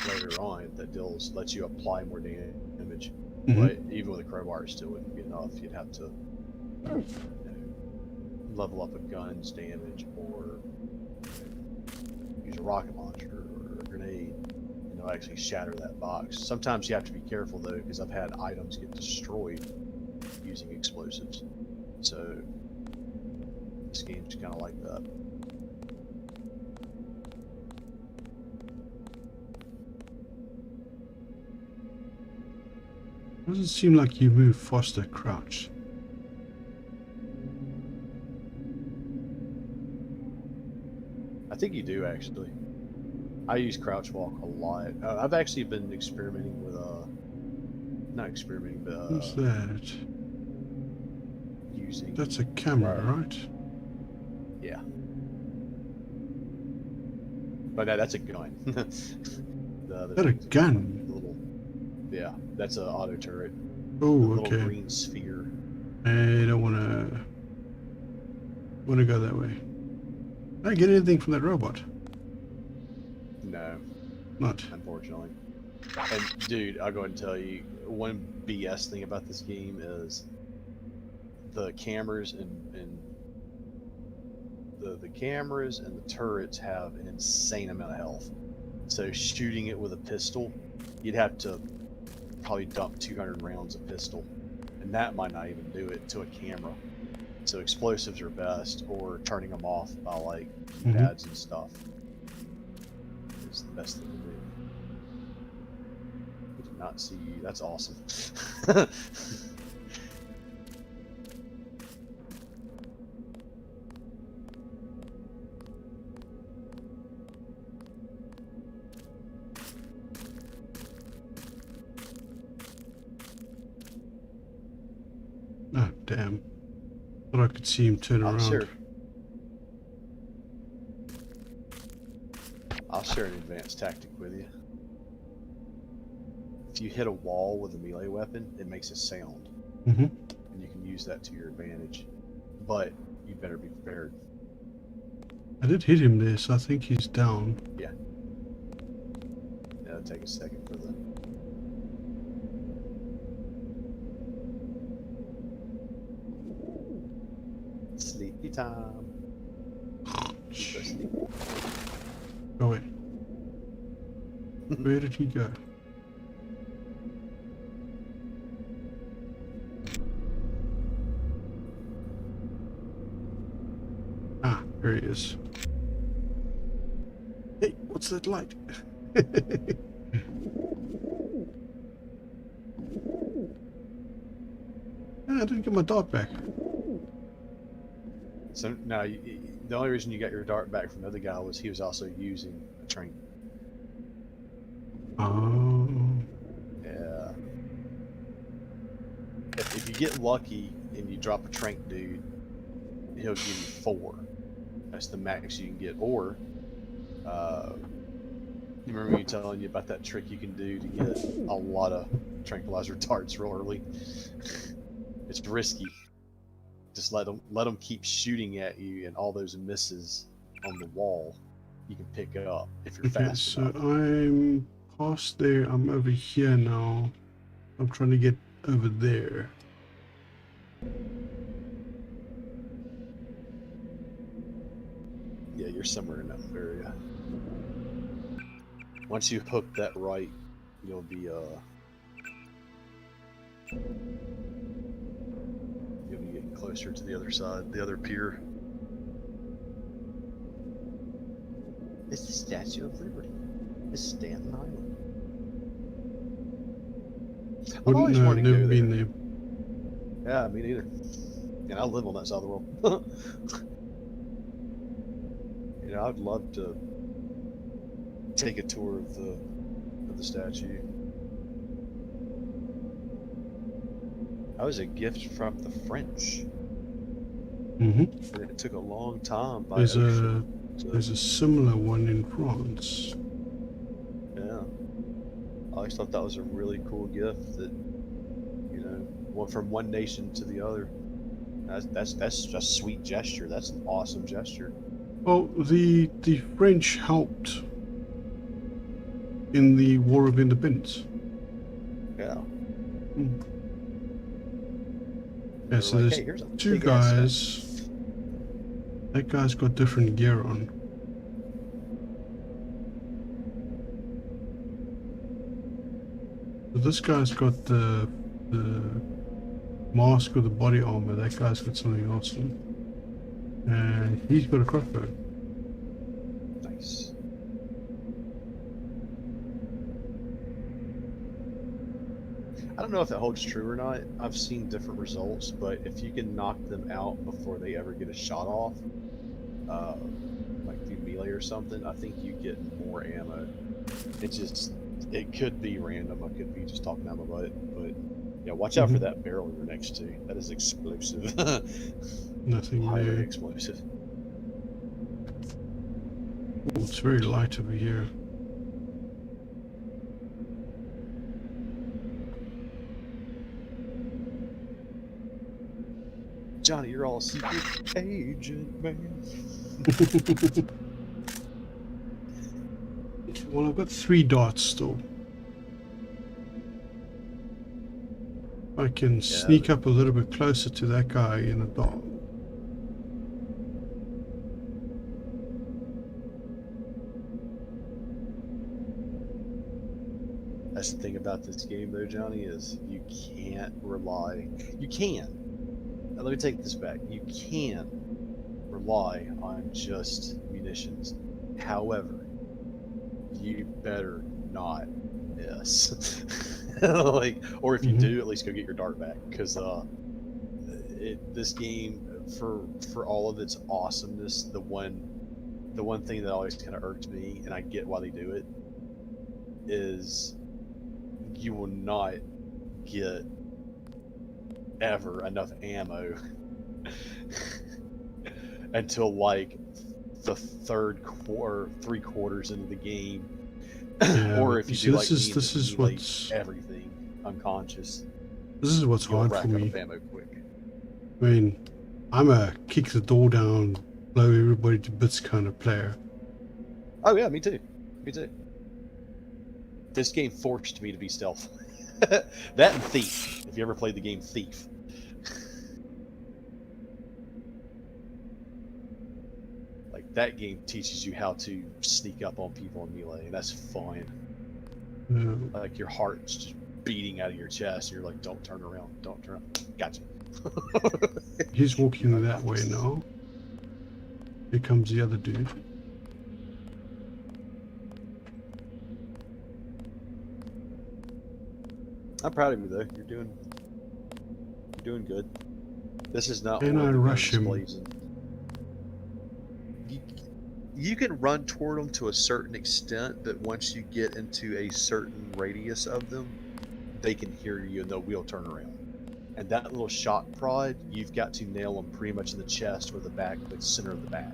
later on that lets you apply more damage. But even with a crowbar, it still wouldn't be enough. You'd have to level up a gun's damage, or use a rocket launcher or a grenade, and they'll actually shatter that box. Sometimes you have to be careful though, because I've had items get destroyed using explosives. So this game's kind of like that. Doesn't seem like you move faster crouch. I think you do actually. I use crouch walk a lot. I've actually been experimenting with not experimenting, but What's that? using. That's a camera, right? Yeah. But that's a gun. The other Is that a thing's gun? Yeah, that's an auto turret. Oh, The little okay. green sphere. I don't want to go that way. Did I get anything from that robot? No, Not. unfortunately. And dude, I'll go ahead and tell you, one BS thing about this game is the cameras and the cameras and the turrets have an insane amount of health. So shooting it with a pistol, you'd have to probably dump 200 rounds of pistol, and that might not even do it to a camera. So explosives are best, or turning them off by like pads and stuff is the best thing to do. We did not see you. That's awesome. Oh, damn. Thought I could see him turn around. I'll share an advanced tactic with you. If you hit a wall with a melee weapon, it makes a sound. And you can use that to your advantage. But you better be prepared. I did hit him there, so I think he's down. Yeah. It'll take a second for the... Sleepy time. Go away. Where did he go? Ah, there he is. Hey, what's that light? Ah, I didn't get my dart back. So no, the only reason you got your dart back from the other guy was he was also using a train. Oh. Yeah. If you get lucky and you drop a trank dude, he'll give you 4. That's the max you can get. Or, you remember me telling you about that trick you can do to get a lot of tranquilizer darts real early? It's risky. Just let them keep shooting at you, and all those misses on the wall you can pick up if you're Okay, fast so enough. I'm past there. I'm over here now. I'm trying to get over there. Yeah, you're somewhere in that area. Once you hook that right, you'll be getting closer to the other side, the other pier. It's the Statue of Liberty. It's Stanton Island. I've always wanted to Never go been there. there. Yeah, me neither. And I live on that side of the world. You know, I'd love to take a tour of the statue. That was a gift from the French. Mm-hmm. And it took a long time by There's ocean. there's a similar one in France. Yeah. I always thought that was a really cool gift that, you know, went from one nation to the other. That's a sweet gesture. That's an awesome gesture. Well, the French helped in the War of Independence. Yeah. Mm. Yeah, so like, there's hey, here's a 2 big-ass guys. That guy's got different gear on. So this guy's got the mask with the body armor. That guy's got something else on. And he's got a crossbow. Nice. I don't know if that holds true or not. I've seen different results, but if you can knock them out before they ever get a shot off, like through melee or something, I think you get more ammo. It could be random. I could be just talking out my butt, but yeah, watch out for that barrel you're next to. That is explosive. Nothing Highly there. explosive. Oh, it's very light over here. Johnny, you're all secret agent, man. Well, I've got 3 darts still. I can sneak up a little bit closer to that guy in the dark. That's the thing about this game, though, Johnny, is you can't rely. You can. Now, let me take this back. You can rely on just munitions. However, you better not miss. Like, or if you do, at least go get your dart back, because this game, for all of its awesomeness, the one thing that always kind of irked me, and I get why they do it, is you will not get ever enough ammo until like the third quarter, 3/4 into the game. Yeah, or if you do like this me, is what's everything unconscious. This is what's You'll hard rack for me. up ammo quick. I mean, I'm a kick the door down, blow everybody to bits kind of player. Oh yeah, me too. Me too. This game forced me to be stealth. That and Thief. If you ever played the game Thief. Like, that game teaches you how to sneak up on people in melee, and that's fun. Like your heart's just beating out of your chest. You're like, don't turn around, don't turn around. Gotcha. He's walking that way now. Here comes the other dude. I'm proud of you though. You're doing good. This is not Can one I of the rush guns him? blazing. You can run toward them to a certain extent, but once you get into a certain radius of them, they can hear you and they'll wheel turn around. And that little shot prod, you've got to nail them pretty much in the chest or the back, the center of the back.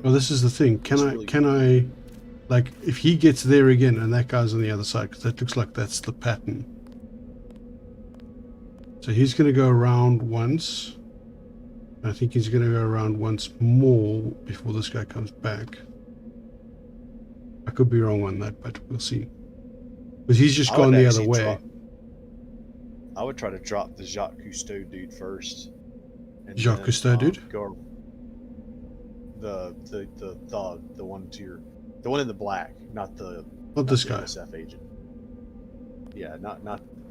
Well, this is the thing. Can I, like, if he gets there again and that guy's on the other side, because that looks like that's the pattern. So he's going to go around once. I think he's going to go around once more before this guy comes back. I could be wrong on that, but we'll see. Because he's just gone the other way. I would try to drop the Jacques Cousteau dude first. And Jacques Cousteau dude? Go the thug, the one in the black, not this guy. NSF agent. Yeah, not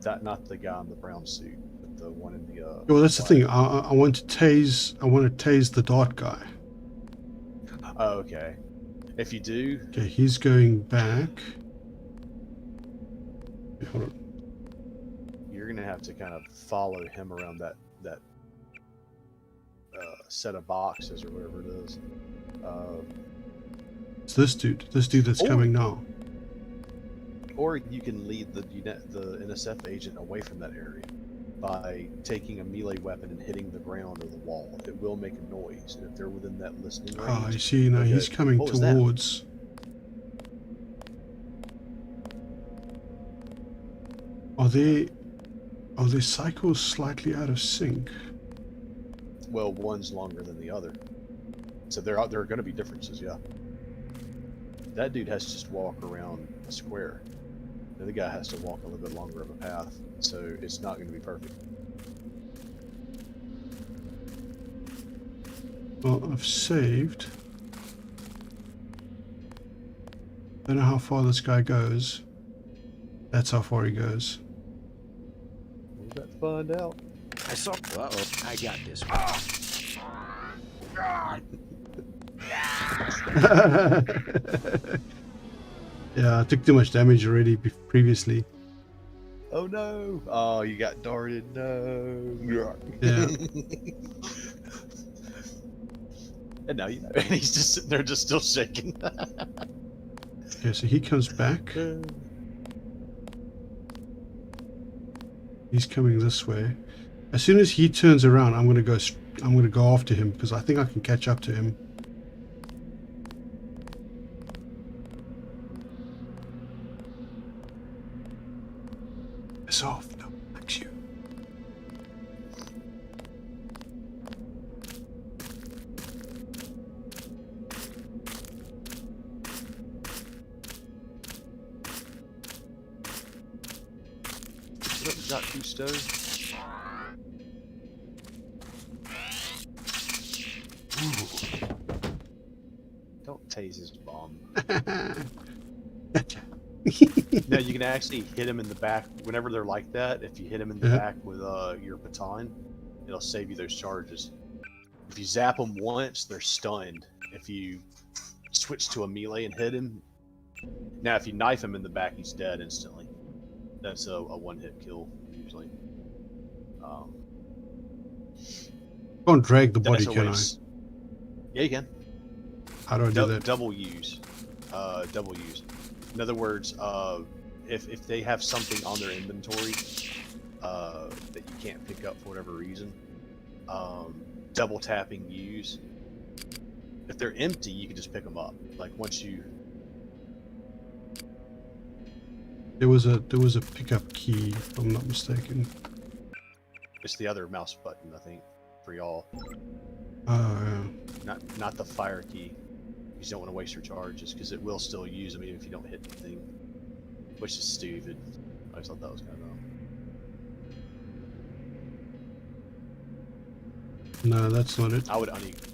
the guy in the brown suit, but the one in the. Well, that's the thing. I want to tase the dart guy. Oh, okay. If you do. Okay, he's going back. Hold on. You're gonna have to kind of follow him around that set of boxes or whatever it is. It's this dude that's coming now. Or you can lead the NSF agent away from that area by taking a melee weapon and hitting the ground or the wall. It will make a noise, and if they're within that listening range. Oh, I see. Now he's coming towards. Are their cycles slightly out of sync? Well, one's longer than the other, so there are going to be differences. Yeah. That dude has to just walk around a square. The other guy has to walk a little bit longer of a path, so it's not going to be perfect. Well, I've saved. Don't know how far this guy goes. That's how far he goes. We've got to find out. I saw. Uh-oh, I got this. Yeah, I took too much damage already previously. Oh no! Oh, you got darted. No. Yeah. And now you know. And he's just sitting there, just still shaking. Okay, so he comes back. He's coming this way. As soon as he turns around, I'm gonna go after him because I think I can catch up to him. It's off. No, thanks you. What up, Jacques Cousteau? Don't tase his bomb. Gotcha. No, you can actually hit him in the back whenever they're like that. If you hit him in the back with your baton, it'll save you those charges. If you zap them once, they're stunned. If you switch to a melee and hit him, now if you knife him in the back, he's dead instantly. That's a one-hit kill usually. Can't drag the body, can I? Yeah, you can. How do I do that? Double use. Double use. In other words, if they have something on their inventory that you can't pick up for whatever reason, double tapping use. If they're empty, you can just pick them up. Like once you. There was a pickup key, if I'm not mistaken. It's the other mouse button, I think, for y'all. Oh yeah. Not the fire key. You just don't want to waste your charges because it will still use them even if you don't hit anything, which is stupid. I just thought that was kind of dumb. No, that's not it. I would unequal.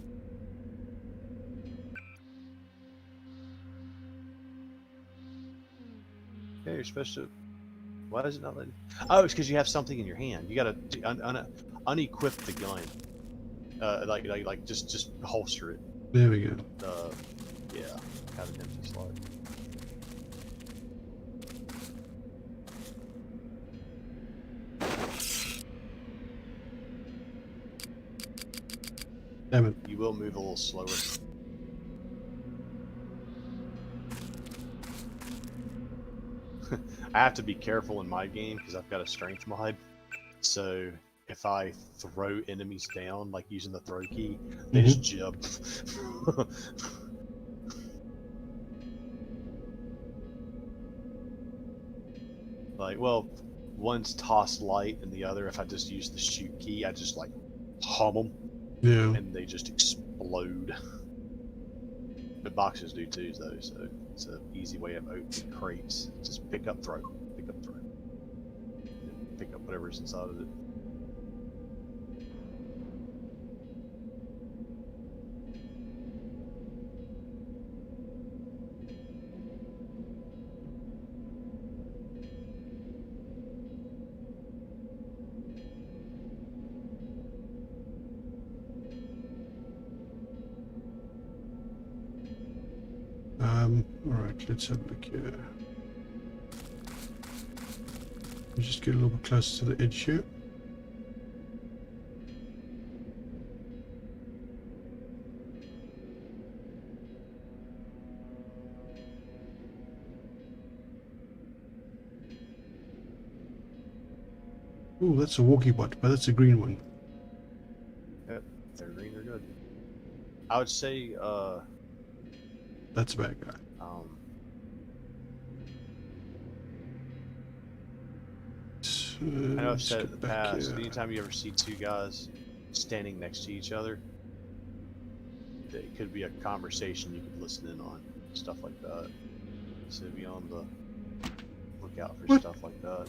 Yeah, you're supposed to. Why is it not letting? Oh, it's because you have something in your hand. You gotta unequip the gun. Like just holster it. There we go. Yeah, have an empty slot. Damn it. You will move a little slower. I have to be careful in my game because I've got a strength mod. So if I throw enemies down, like using the throw key, they just jump. Like, well, one's toss light, and the other, if I just use the shoot key, I just like hum them, Yeah. and they just explode. But boxes do too, though, so it's an easy way of opening crates. Just pick up, throw, pick up, throw, and pick up whatever's inside of it. Alright, let's have a look here. Let me just get a little bit closer to the edge here. Ooh, that's a walkie bot, but that's a green one. Yep, they're green, they're good. I would say, That's a bad guy. I know I've said it in the back past, here. anytime you ever see two guys standing next to each other, it could be a conversation you could listen in on, stuff like that. So be on the lookout for stuff like that.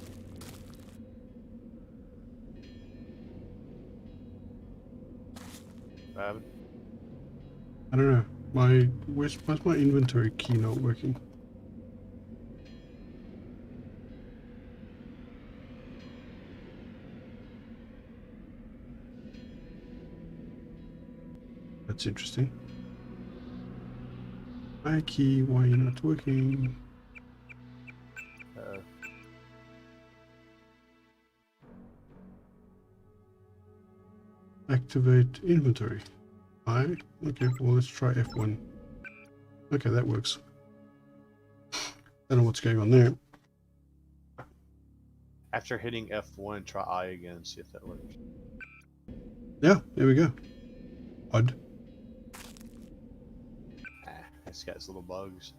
What happened? I don't know. Where's my inventory key not working? That's interesting. My key, why are you not working? Activate inventory. Okay, well let's try F1. Okay, that works. Don't know what's going on there. After hitting F1, try I again, see if that works. Yeah, there we go. Odd. It's got its little bugs.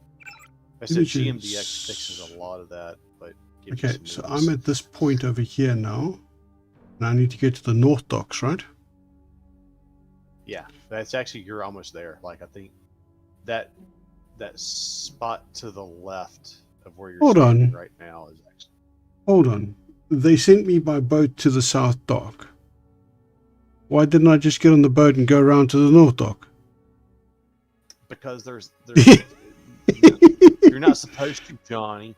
I said Images. GMDX fixes a lot of that, but gives you Okay, some so moves. I'm at this point over here now. And I need to get to the North Docks, right? Yeah, that's actually, you're almost there. Like, I think that spot to the left of where you're Hold standing on. right now is actually. Hold on. They sent me by boat to the South Dock. Why didn't I just get on the boat and go around to the North Dock? Because there's you're not supposed to, Johnny.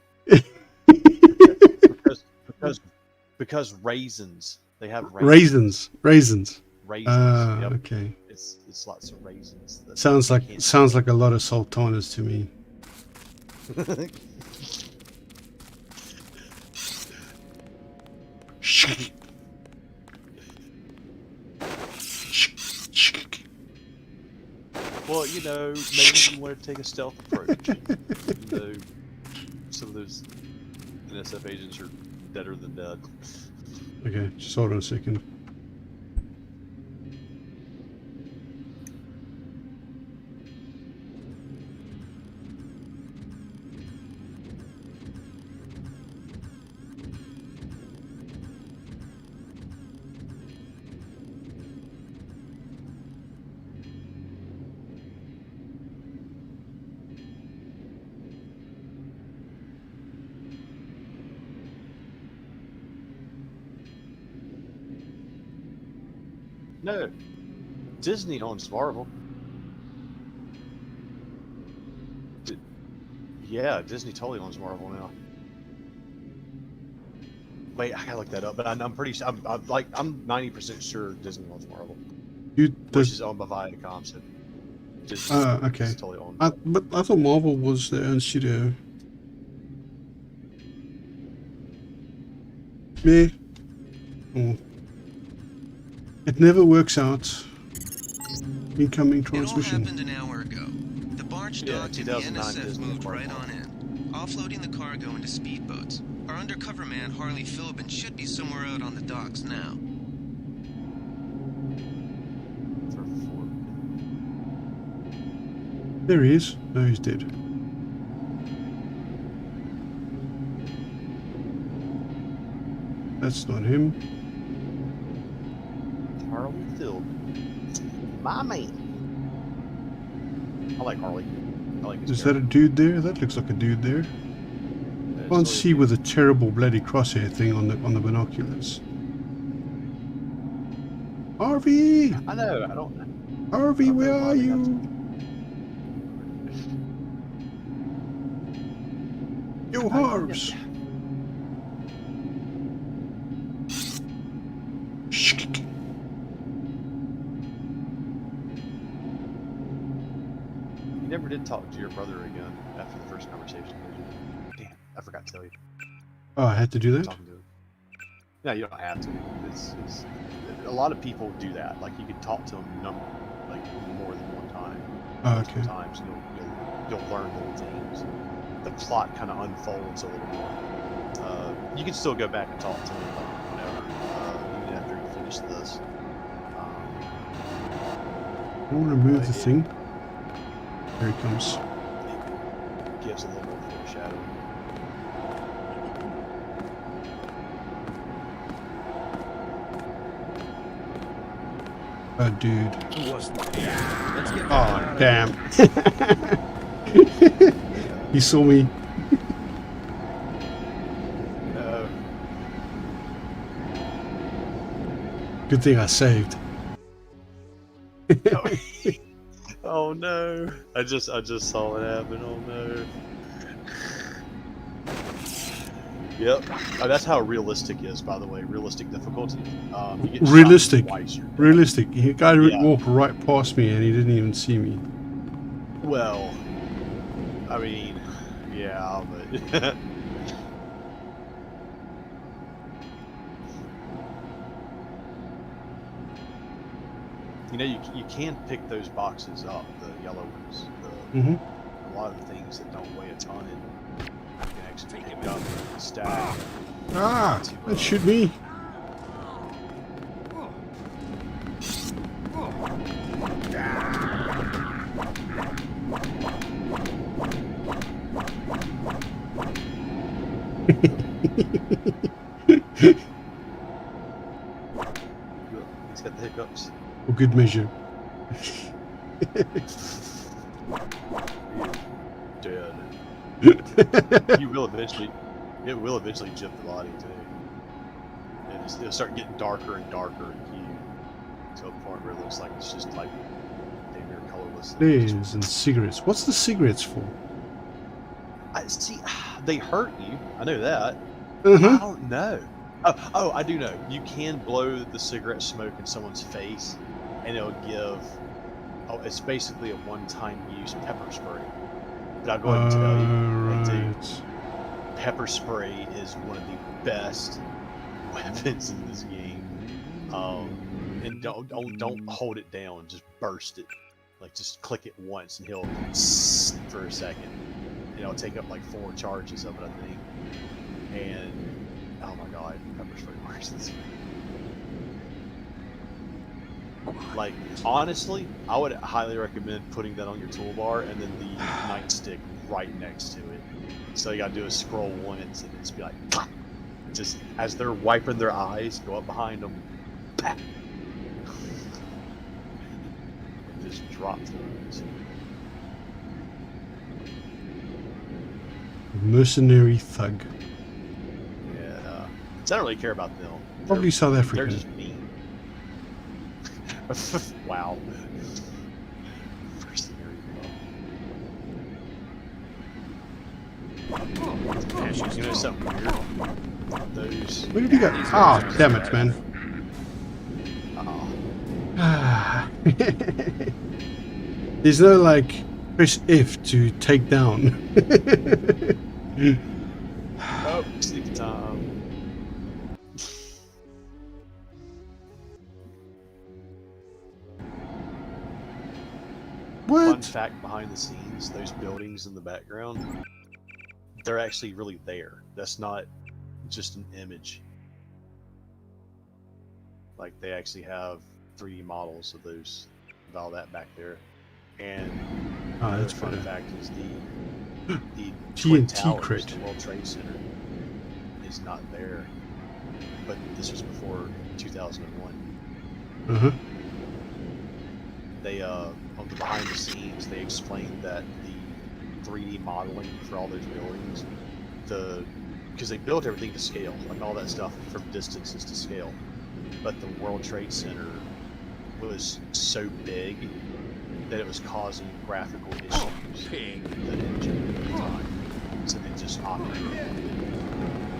because raisins. They have Raisins. Raisins. Yep. Okay. It's lots of raisins. That Sounds you like a lot of sultanas to me. can't- Well, you know, maybe you want to take a stealth approach. You know, some of those NSF agents are deader than dead. Okay, just hold on a second. No, Disney owns Marvel. Yeah, Disney totally owns Marvel now. Wait, I gotta look that up, but I'm pretty sure. I'm 90% sure Disney owns Marvel, Dude, which is owned by Viacom. So just okay. it's totally owned. But I thought Marvel was their own studio. Yeah. Oh. It never works out. Incoming It all transmission. happened an hour ago. The barge Yeah, docked and the 2009 NSF Disney moved Marvel. right on in, offloading the cargo into speedboats. Our undercover man, Harley Philbin, should be somewhere out on the docks now. There he is. No, he's dead. That's not him. Harley Philbin, my man. I like Harley. I like his Is that a dude there? That looks like a dude there. character. Can't see with a terrible bloody crosshair thing on the binoculars. Harvey! I know. I don't. Harvey, where know why are they got you? Yo, Harves! You never did talk to your brother again after the first conversation, did you? Damn, I forgot to tell you. Oh, I had to do that? Talking to him. No, you don't have to. It's a lot of people do that. Like you can talk to him like more than one time. Oh, okay. Sometimes you'll learn little things. The plot kind of unfolds a little more. You can still go back and talk to him whenever, even after you finish this. I want to move the thing. There he comes. It gives a little more foreshadowing. Oh, dude. Who was that? Let's get Oh, damn. He saw me. Good thing I saved. Oh no! I just saw it happen. Oh no! Yep. Oh, that's how realistic is, by the way. Realistic difficulty. You get Realistic. shot twice, you're dead. Realistic. The guy Yeah. walked right past me and he didn't even see me. Well, I mean, yeah, but you know, you can pick those boxes up, the yellow ones. A lot of the things that don't weigh a ton, you can actually pick up and stack. Ah! That shoot me. He's got the hiccups. For good measure. Dead. You will eventually. It will eventually jip the body too. And it'll start getting darker and darker in hue, to a point where it looks like it's just like damn near colorless. Days and cigarettes. What's the cigarettes for? I see. They hurt you. I know that. Uh-huh. I don't know. Oh, I do know. You can blow the cigarette smoke in someone's face, and it'll give. Oh, it's basically a one-time use pepper spray. But I'll go ahead and tell you, hey, dude, pepper spray is one of the best weapons in this game. And don't hold it down. Just burst it. Like just click it once, and he'll for a second. And it'll take up like 4 charges of it, I think. And oh my god, pepper spray works. Like honestly, I would highly recommend putting that on your toolbar and then the nightstick right next to it. So you gotta do a scroll once and just be like, pop! Just as they're wiping their eyes, go up behind them, pop! And just drop those. Mercenary thug. Yeah, so I don't really care about them. Probably South They're African. just mean. Wow. You know something weird? those. Where did he go? Ah, damn it, man. Oh, There's no like press F to take down. oh, sneak time. Fun What? fact behind the scenes, those buildings in the background, they're actually really there. That's not just an image. Like they actually have 3D models of those, of all that back there. And Oh, another that's fun better. fact is the Twin TNT Towers, crit. the World Trade Center, is not there. But this was before 2001. Uh-huh. They on the behind the scenes they explained that the 3D modeling for all those buildings, because they built everything to scale, like all that stuff from distances to scale, but the World Trade Center was so big that it was causing graphical issues Pig. with the engine at the time, so they just opted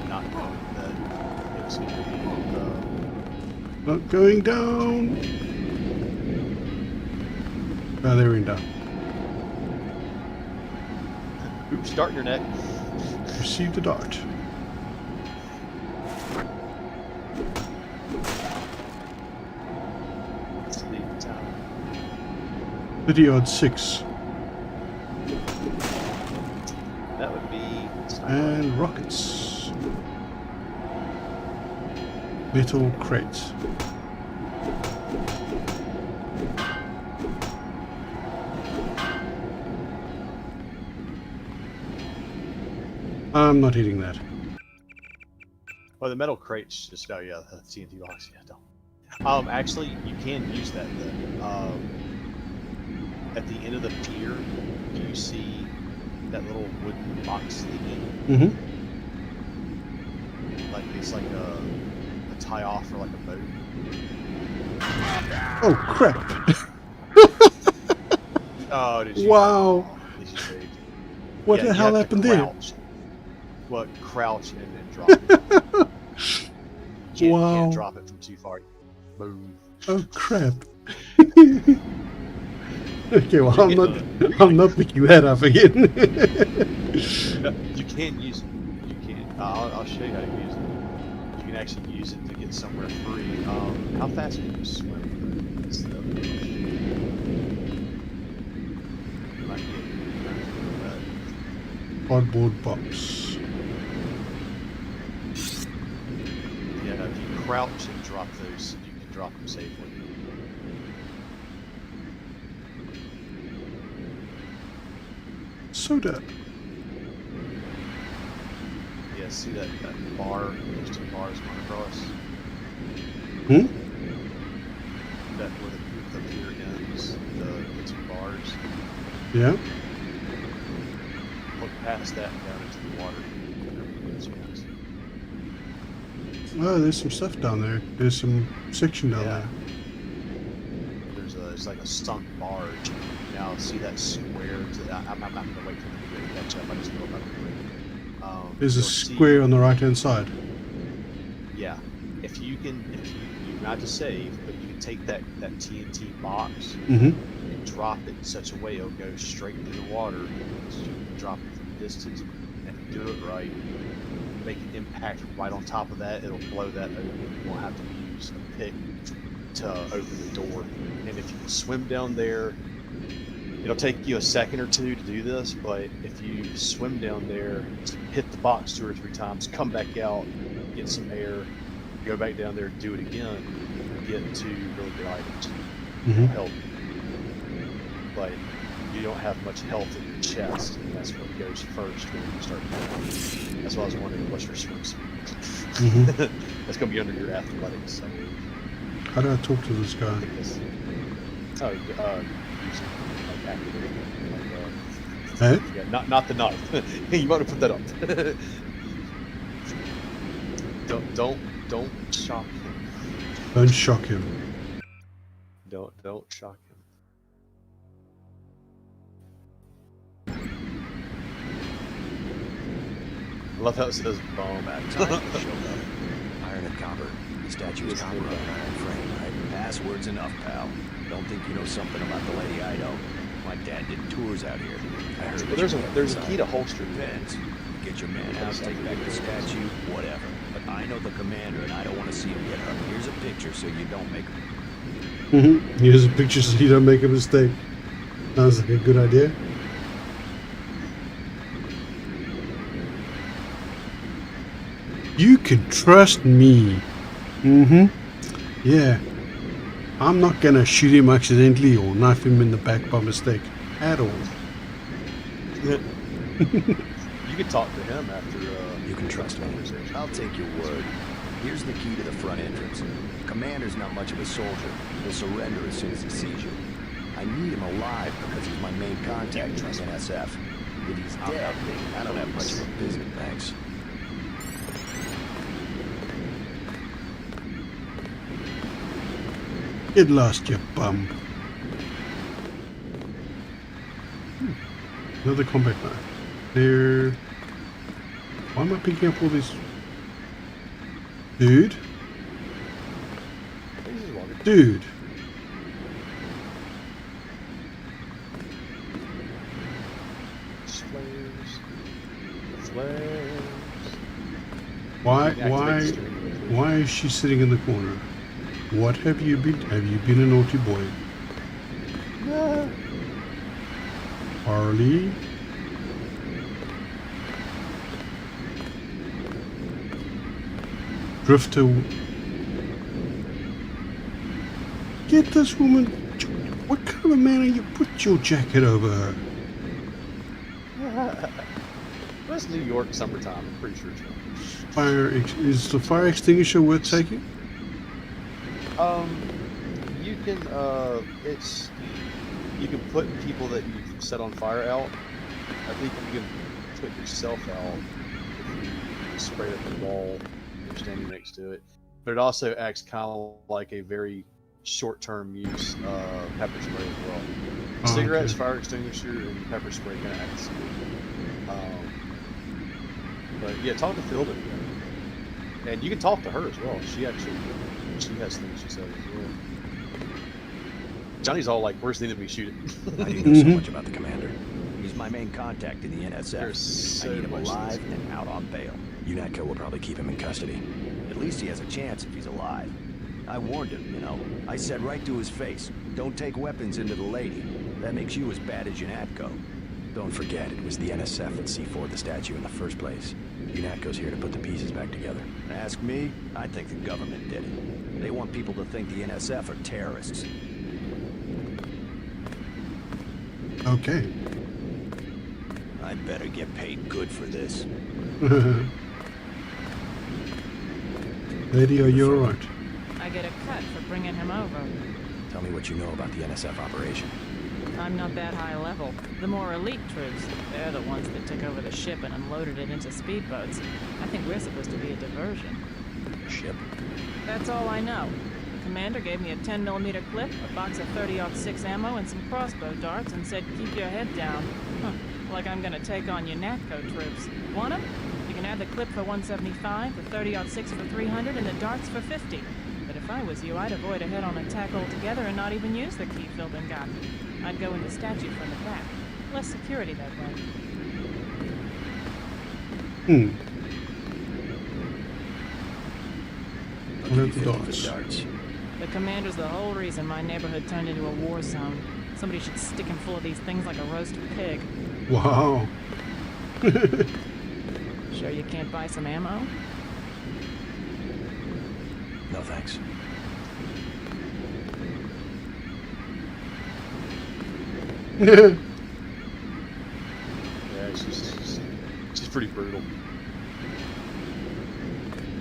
not knowing that it was going to be Not going down. Oh, they're in down. oops, dart in your neck. Received a dart. Sneak time. 30-6. That would be And rockets. Metal crate. I'm not hitting that. Well, the metal crates just yeah, the TNT box. Yeah, don't. Actually, you can use that though. At the end of the pier, do you see that little wooden box thingy? Mm-hmm. Like it's like a tie off for like a boat. Oh crap! Oh, did you? Wow. Oh, at least you saved. What Yeah, the you hell have to happened there? crouch. Well, crouch and then drop it. You Wow. can't drop it from too far. Boom. Oh crap! Okay, well I'm not picking that up again. You can use it. You can. I'll show you how to use it. You can actually use it to get somewhere free. How fast can you swim? That's the other question. You might get Cardboard box. yeah, if you crouch and drop those, you can drop them safely. Soda. Yeah, see that bar? Those two bars going across? Hmm? That where the pier ends, the two bars. Yeah. Look past that and down into the water. Whenever you get a chance. Oh, there's some stuff down there. There's some section down Yeah. It's like a sunk barge. Now see that square? I'm gonna wait for the video to catch up. I just know about the rig. there. There's a You'll see- square on the right hand side. Yeah. If you not to save, but you can take that TNT box Mm-hmm. and drop it in such a way it'll go straight into the water. So you can drop it from a distance, and if you do it right, make an impact right on top of that. It'll blow that open. You won't have to use a pick to open the door. And if you can swim down there, it'll take you a second or two to do this, but if you swim down there, hit the box 2 or 3 times, come back out, get some air, go back down there, do it again, get 2 really good items. Mm-hmm. It'll help. But you don't have much health in your chest, and that's what goes first when you start playing. That's why I was wondering what's your swim speed. Mm-hmm. That's going to be under your athletics, I believe. How do I talk to this guy? Because, use it, like activate it, like, Hey? yeah, not the knife. You might have put that up. Don't shock him. Don't shock him. Don't shock him. I love how it says bomb. About time you showed up. Iron and copper. The statue is copper on an iron frame, right? Password's enough, pal. Don't think you know something about the lady I know. My dad did tours out here. I heard Well, there's a key to holster. Depends. Get your man out, take back the statue, whatever. But I know the commander, and I don't want to see him get hurt. Here's a picture so you don't make a... Here's a picture so you don't make a mistake. Sounds like a good idea. You can trust me. Yeah. I'm not gonna shoot him accidentally or knife him in the back by mistake. At all. You can talk to him after You can trust me. I'll take your word. Here's the key to the front entrance. Commander's not much of a soldier. He'll surrender as soon as he sees you. I need him alive because he's my main contact in NSF. If he's dead, I don't have much of a business. Thanks. Get lost, you bum. Another combat knife. There. Why am I picking up all these? Dude. Dude. flares. Why is she sitting in the corner? What have you been? Have you been a naughty boy? No. Harley? Drifter. Get this woman. What kind of a man are you? Put your jacket over her. Well, it's New York summertime. I'm pretty sure it's fine. Is the fire extinguisher worth taking? You can you can put people that you've set on fire out. I think you can put yourself out if you spray it up the wall and you're standing next to it. But it also acts kind of like a very short-term use pepper spray as well. Cigarettes, okay. Fire extinguisher, and pepper spray kind of acts. But yeah, talk to Philda, and you can talk to her as well. She has things she says as well. Johnny's all like, "Where's the enemy shooting?" I do know so much about the commander. He's my main contact in the NSF. So I need him alive and out on bail. UNATCO will probably keep him in custody. At least he has a chance if he's alive. I warned him, you know. I said right to his face, "Don't take weapons into the lady. That makes you as bad as UNATCO." Don't forget, it was the NSF that C4'd the statue in the first place. UNATCO's here to put the pieces back together. Ask me, I think the government did it. They want people to think the NSF are terrorists. Okay. I better get paid good for this. Lady, are you alright? I get a cut for bringing him over. Tell me what you know about the NSF operation. I'm not that high level. The more elite troops, they're the ones that took over the ship and unloaded it into speedboats. I think we're supposed to be a diversion. A ship? That's all I know. The commander gave me a 10mm clip, a box of 30-06 ammo, and some crossbow darts, and said, "Keep your head down." Huh. Like I'm gonna take on UNATCO troops. Want 'em? You can have the clip for 175, the 30-06 for 300, and the darts for 50. But if I was you, I'd avoid a head-on attack altogether and not even use the key Philbin got. I'd go in the statue from the back. Less security that way. What are the darts? The commander's the whole reason my neighborhood turned into a war zone. Somebody should stick him full of these things like a roast pig. Wow. Sure you can't buy some ammo? No thanks. Yeah, she's pretty brutal.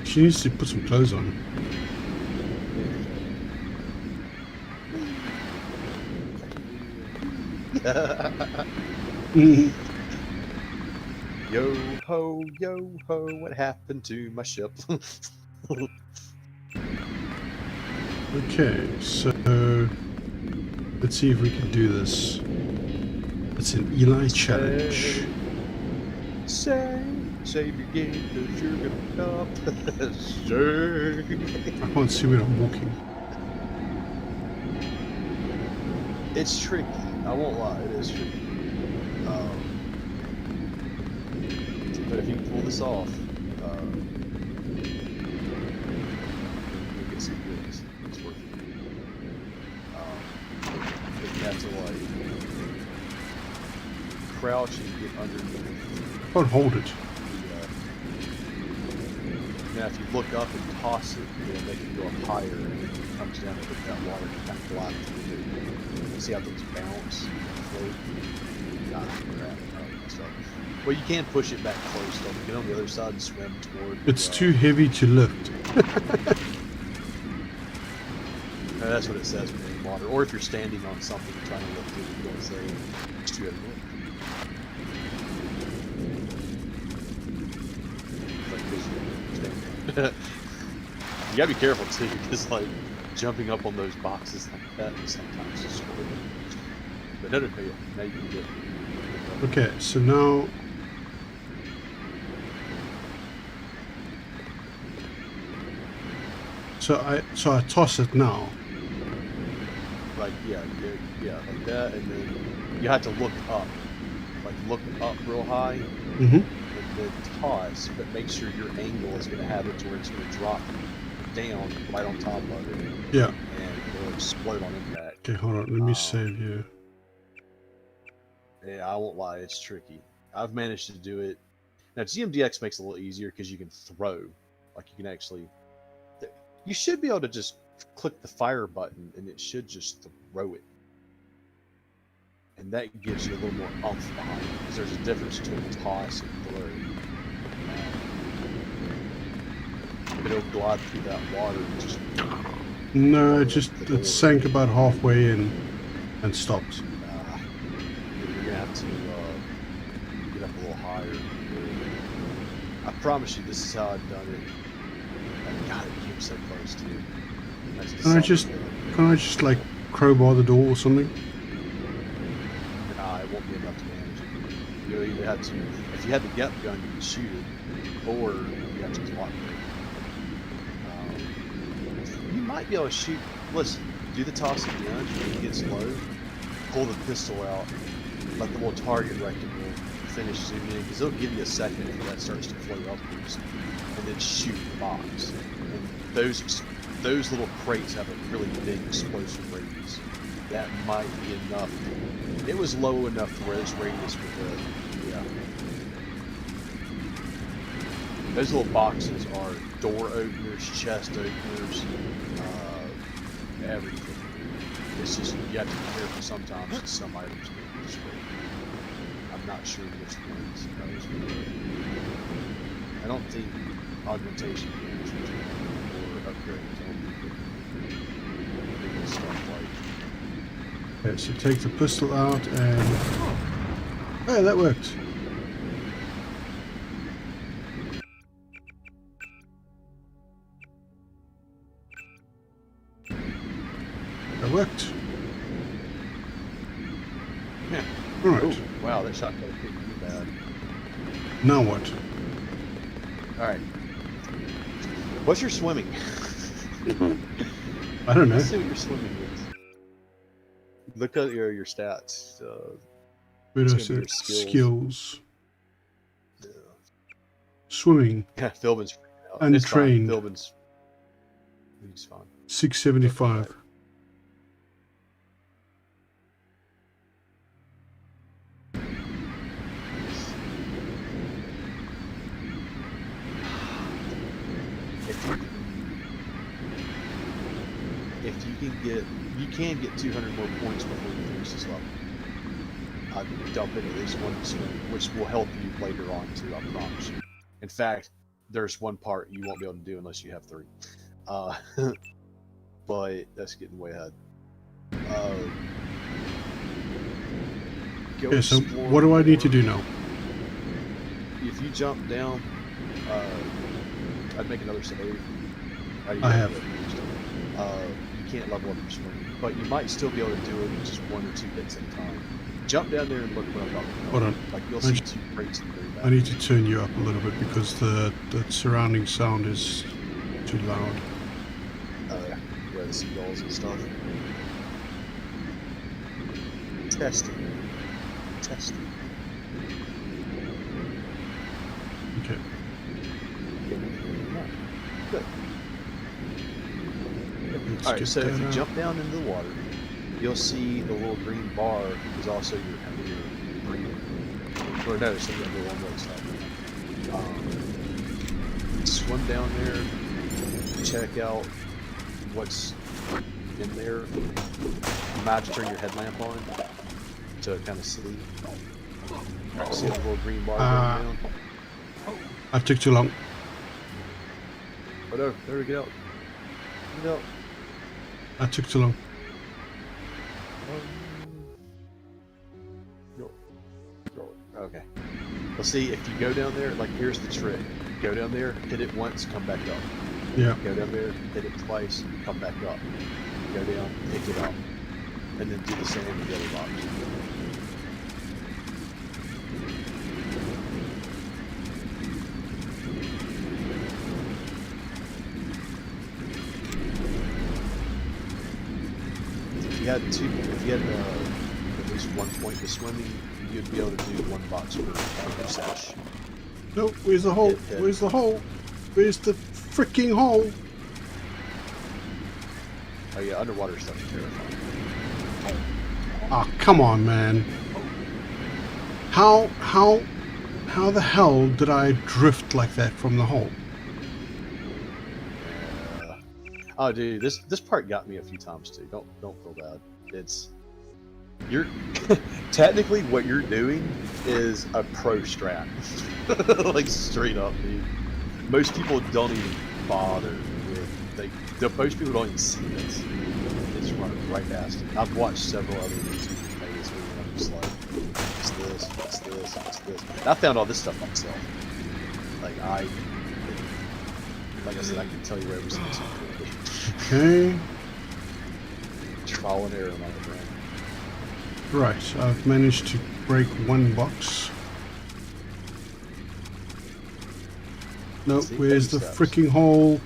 She needs to put some clothes on. Yo ho, what happened to my ship? Okay, so let's see if we can do this. It's an Eli challenge. Say Save your game, cause you're gonna stop. Sure. I can't see where I'm walking. It's tricky. I won't lie, it is tricky. But if you can pull this off, you'll get some goods. It's worth it. But you have to like crouch and get underneath. I can't hold it. Now, if you look up and toss it, it'll make it go up higher, and then it comes down and hit that water and kind of fly through it. See how things bounce and float? God, messed up. Well, you can push it back close, though. You get on the other side and swim toward. It's too heavy to lift. That's what it says when you're in water. Or if you're standing on something and trying to lift it, it'll say it's too heavy to lift. You gotta be careful too, because like jumping up on those boxes like that is sometimes just horrible. But no, now you can get. Okay, so now. So I toss it now. Like yeah, like that, and then you have to look up, real high. Mm-hmm. The toss, but make sure your angle is going to have it to where it's going to drop down right on top of it. Yeah. And it'll explode on impact. Okay, hold on. Let me save here. Yeah, I won't lie, it's tricky. I've managed to do it. Now, GMDX makes it a little easier because you can throw. Like, you can actually... You should be able to just click the fire button, and it should just throw it. And that gives you a little more oomph behind it, because there's a difference between toss and throw. But it'll glide through that water and just... No, it sank about halfway and stopped. You're gonna have to get up a little higher. I promise you, this is how I've done it. God, it came so close to you. Can I just like crowbar the door or something? It won't be enough to manage it. You'll either have to, if you had the gut gun, you can shoot it, or you have to block it. You might be able to shoot. Listen, do the toss again. When it gets low, pull the pistol out, let the little target rectangle finish zooming in, because it'll give you a second before that starts to float upwards, and then shoot the box. And those little crates have a really big explosive radius. That might be enough. It was low enough to where this radius would yeah. Those little boxes are door openers, chest openers, everything. It's just, you have to be careful sometimes that some items get destroyed. I'm not sure which ones those were. I don't think augmentation games or upgrades only stuff like. Okay, so take the pistol out and... Hey, that worked. That worked. Yeah. Alright. Ooh, wow, that shot got hit you bad. Now what? Alright. What's your swimming? I don't know. Let's see what your swimming is. Look at your stats. Where do I say skills? Yeah. Swimming. Yeah, Philbin's freaking out. Untrained. Philbin's. He's fine. 675. If you can get 200 more points before you finish this level. I'd dump in at least one swim, which will help you later on too, I promise you. In fact, there's one part you won't be able to do unless you have 3. But that's getting way ahead. Okay, so what do I need to do now? If you jump down, I'd make another save. I have. You can't level up your swimming, but you might still be able to do it with just 1 or 2 hits at a time. Jump down there and look what I'm talking about. Hold on. Like you'll see two crates in the very back. I need to turn you up a little bit because the surrounding sound is too loud. Yeah, the seagulls and stuff. Testing. Okay. Good. Let's Alright, get so that if you out. jump down into the water, you'll see the little green bar is also your breathing. Or no, it's the one website. Swim down there, check out what's in there. You might have to turn your headlamp on to kind of see. Alright, see the little green bar going down? I took too long. Oh no, there we go. No. I took too long. Okay. Well, see, if you go down there, like, here's the trick. Go down there, hit it once, come back up. Yeah. Go down there, hit it twice, come back up. Go down, pick it up. And then do the same with the other box. If you had at least 1 point to swimming, you'd be able to do 1 box per sesh. No, where's the hole? Hit. Where's the hole? Where's the freaking hole? Oh yeah, underwater stuff is terrifying. Ah, come on, man. How the hell did I drift like that from the hole? Oh, dude, this part got me a few times too. Don't feel bad. You're technically what you're doing is a pro strat, like straight up, dude. Most people don't even bother with most people don't even see this. It's running right past it. I've watched several other YouTubers play this game, and I'm just like, what's this? And I found all this stuff myself. Like I said, I can tell you where every single secret. Okay. Trial and error, my friend. Right, I've managed to break 1 box. Nope, See, where's the baby steps. freaking hole?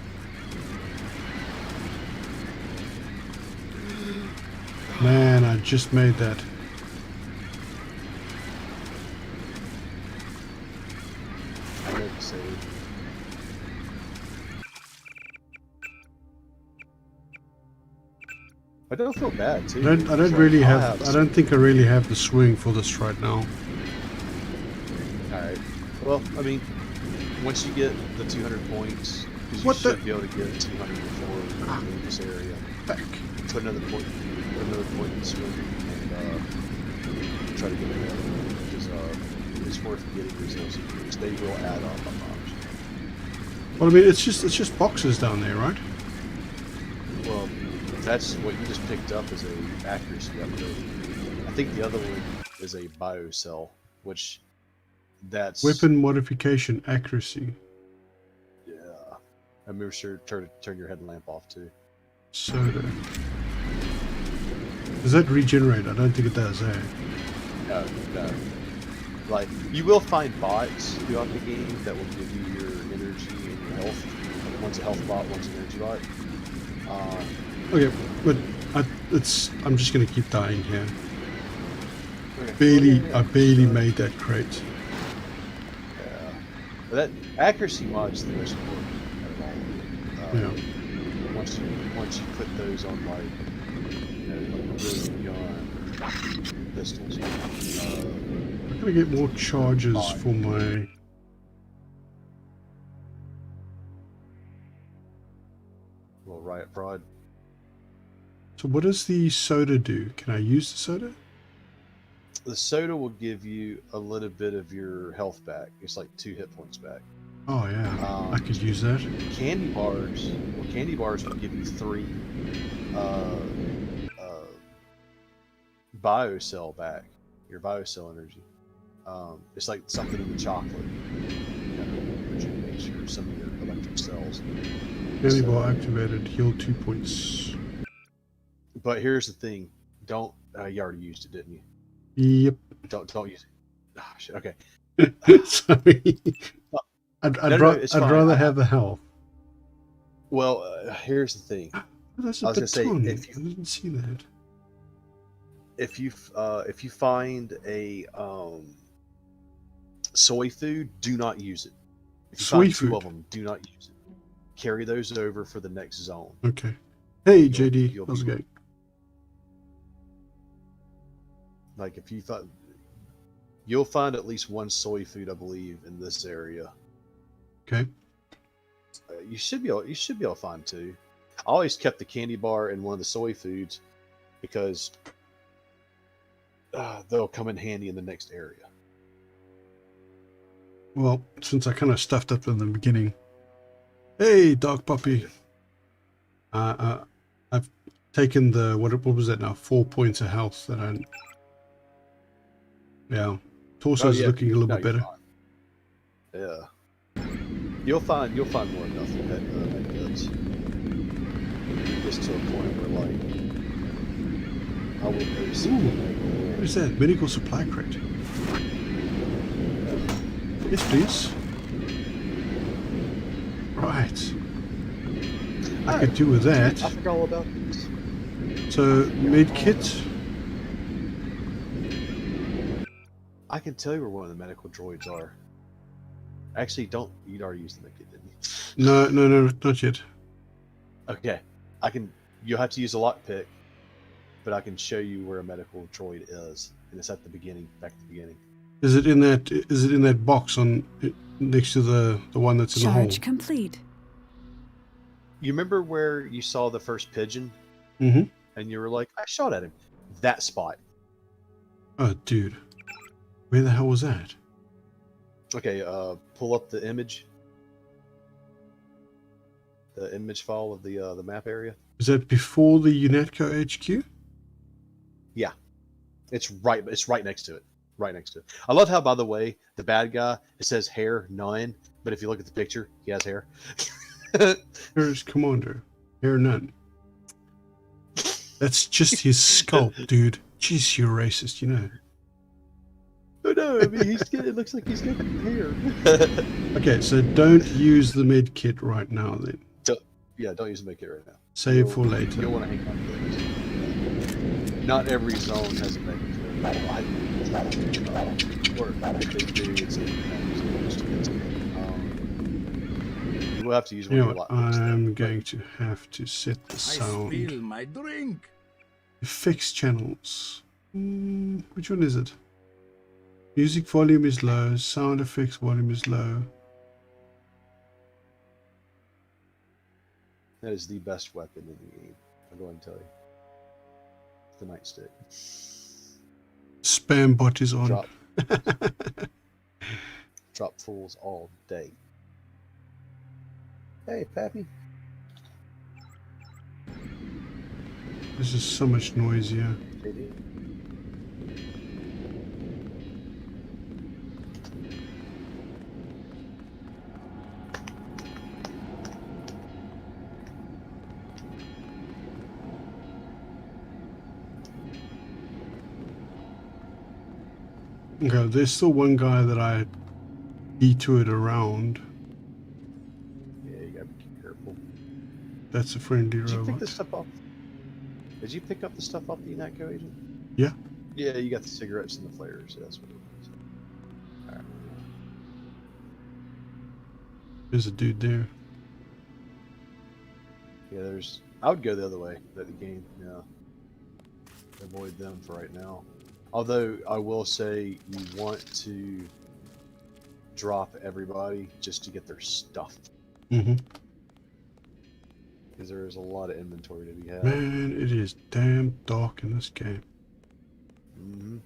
Man, I just made that. I know you say. I don't feel bad too. I don't think I really have the swing for this right now. Alright. Well, I mean, once you get the 200 points, because you What should the- be able to get 200 before you leave this area. Back. Put another point in the swim and try to get the other one, because it's worth getting resources, because they will add up, I promise. Well, I mean, it's just boxes down there, right? Well, that's what you just picked up as a accuracy upgrade. I think the other one is a bio cell, which that's Weapon modification accuracy. Yeah, I'm sure turn your headlamp off too. Soda. Does that regenerate? I don't think it does, eh? No. Like, you will find bots throughout the game that will give you your energy and your health. Like, one's a health bot, one's an energy bot. Okay, but I'm just gonna keep dying here. Okay. I barely made that crate. Yeah. But that accuracy mod is the most important out of all of it. Once you put those on like really beyond pistols. I'm gonna get more charges for my. Well, riot prod. So what does the soda do? Can I use the soda? The soda will give you a little bit of your health back. It's like 2 hit points back. Oh yeah, I could use that. Candy bars will give you 3 biocell back. Your biocell energy. It's like something in the chocolate. Rejuvenates some of your electric cells. Candy bar activated. Heal 2 points. But here's the thing. Don't you already used it, didn't you? Yep. Don't use it. Oh, shit. Okay. Sorry. I'd It's fine. rather have the health. Well, here's the thing. That's I a was gonna say, baton. if you I didn't see that. if you find a soy food, do not use it. If you Soy find two food? of them, do not use it. Carry those over for the next zone. Okay. Hey, You'll- JD. you'll How's it be- going? Like if you thought, you'll find at least one soy food, I believe, in this area. Okay. You should be able to find two. I always kept the candy bar and one of the soy foods because they'll come in handy in the next area. Well, since I kind of stuffed up in the beginning. Hey, dog puppy. I've taken the what was that now? 4 points of health that I. Yeah, torso's looking a little bit better. Fine. Yeah, you'll find more enough to pet goods. Just to a point where like I will notice. What is that? Medical supply crate. Yes, please. Right. I could do with that. I forgot all about this. So, med kit. I can tell you where one of the medical droids are. Actually, you'd already used the med kit, didn't you? No, not yet. Okay, you'll have to use a lockpick, but I can show you where a medical droid is, and it's at the beginning, back at the beginning. Is it in that box on next to the one that's in the hole? Charge complete. You remember where you saw the first pigeon? Mm-hmm. And you were like, I shot at him. That spot. Oh, dude. Where the hell was that? Okay, pull up the image. The image file of the map area. Is that before the UNATCO HQ? Yeah. It's right next to it. Right next to it. I love how, by the way, the bad guy, it says hair, none, but if you look at the picture, he has hair. Here's Commander. Hair none. That's just his sculpt, dude. Jeez, you're racist, you know. Oh no, I mean, it looks like he's got hair. Okay, so don't use the med kit right now then. Don't use the med kit right now. Save for later. You'll want to hang on to those. Not every zone has a med kit. Or if they do, it's you will have to use one You know of your what? lockpicks. I'm going to have to set the sound. I spill my drink. Effects channels. Which one is it? Music volume is low. Sound effects volume is low. That is the best weapon in the game. I'll go ahead and tell you. The nightstick. Spam bot is on. Drop fools all day. Hey, Pappy. This is so much noisier. Okay, there's still one guy that I detoured around. Yeah, you gotta be careful. That's a friendly Did you robot. pick this stuff up? Did you pick up the stuff off the UNATCO agent? Yeah. Yeah, you got the cigarettes and the flares. That's what it was. All right. There's a dude there. Yeah, I would go the other way. The game, yeah. Avoid them for right now. Although I will say you want to drop everybody just to get their stuff. Mm-hmm. Because there is a lot of inventory to be had. Man, it is damn dark in this game. Mm-hmm.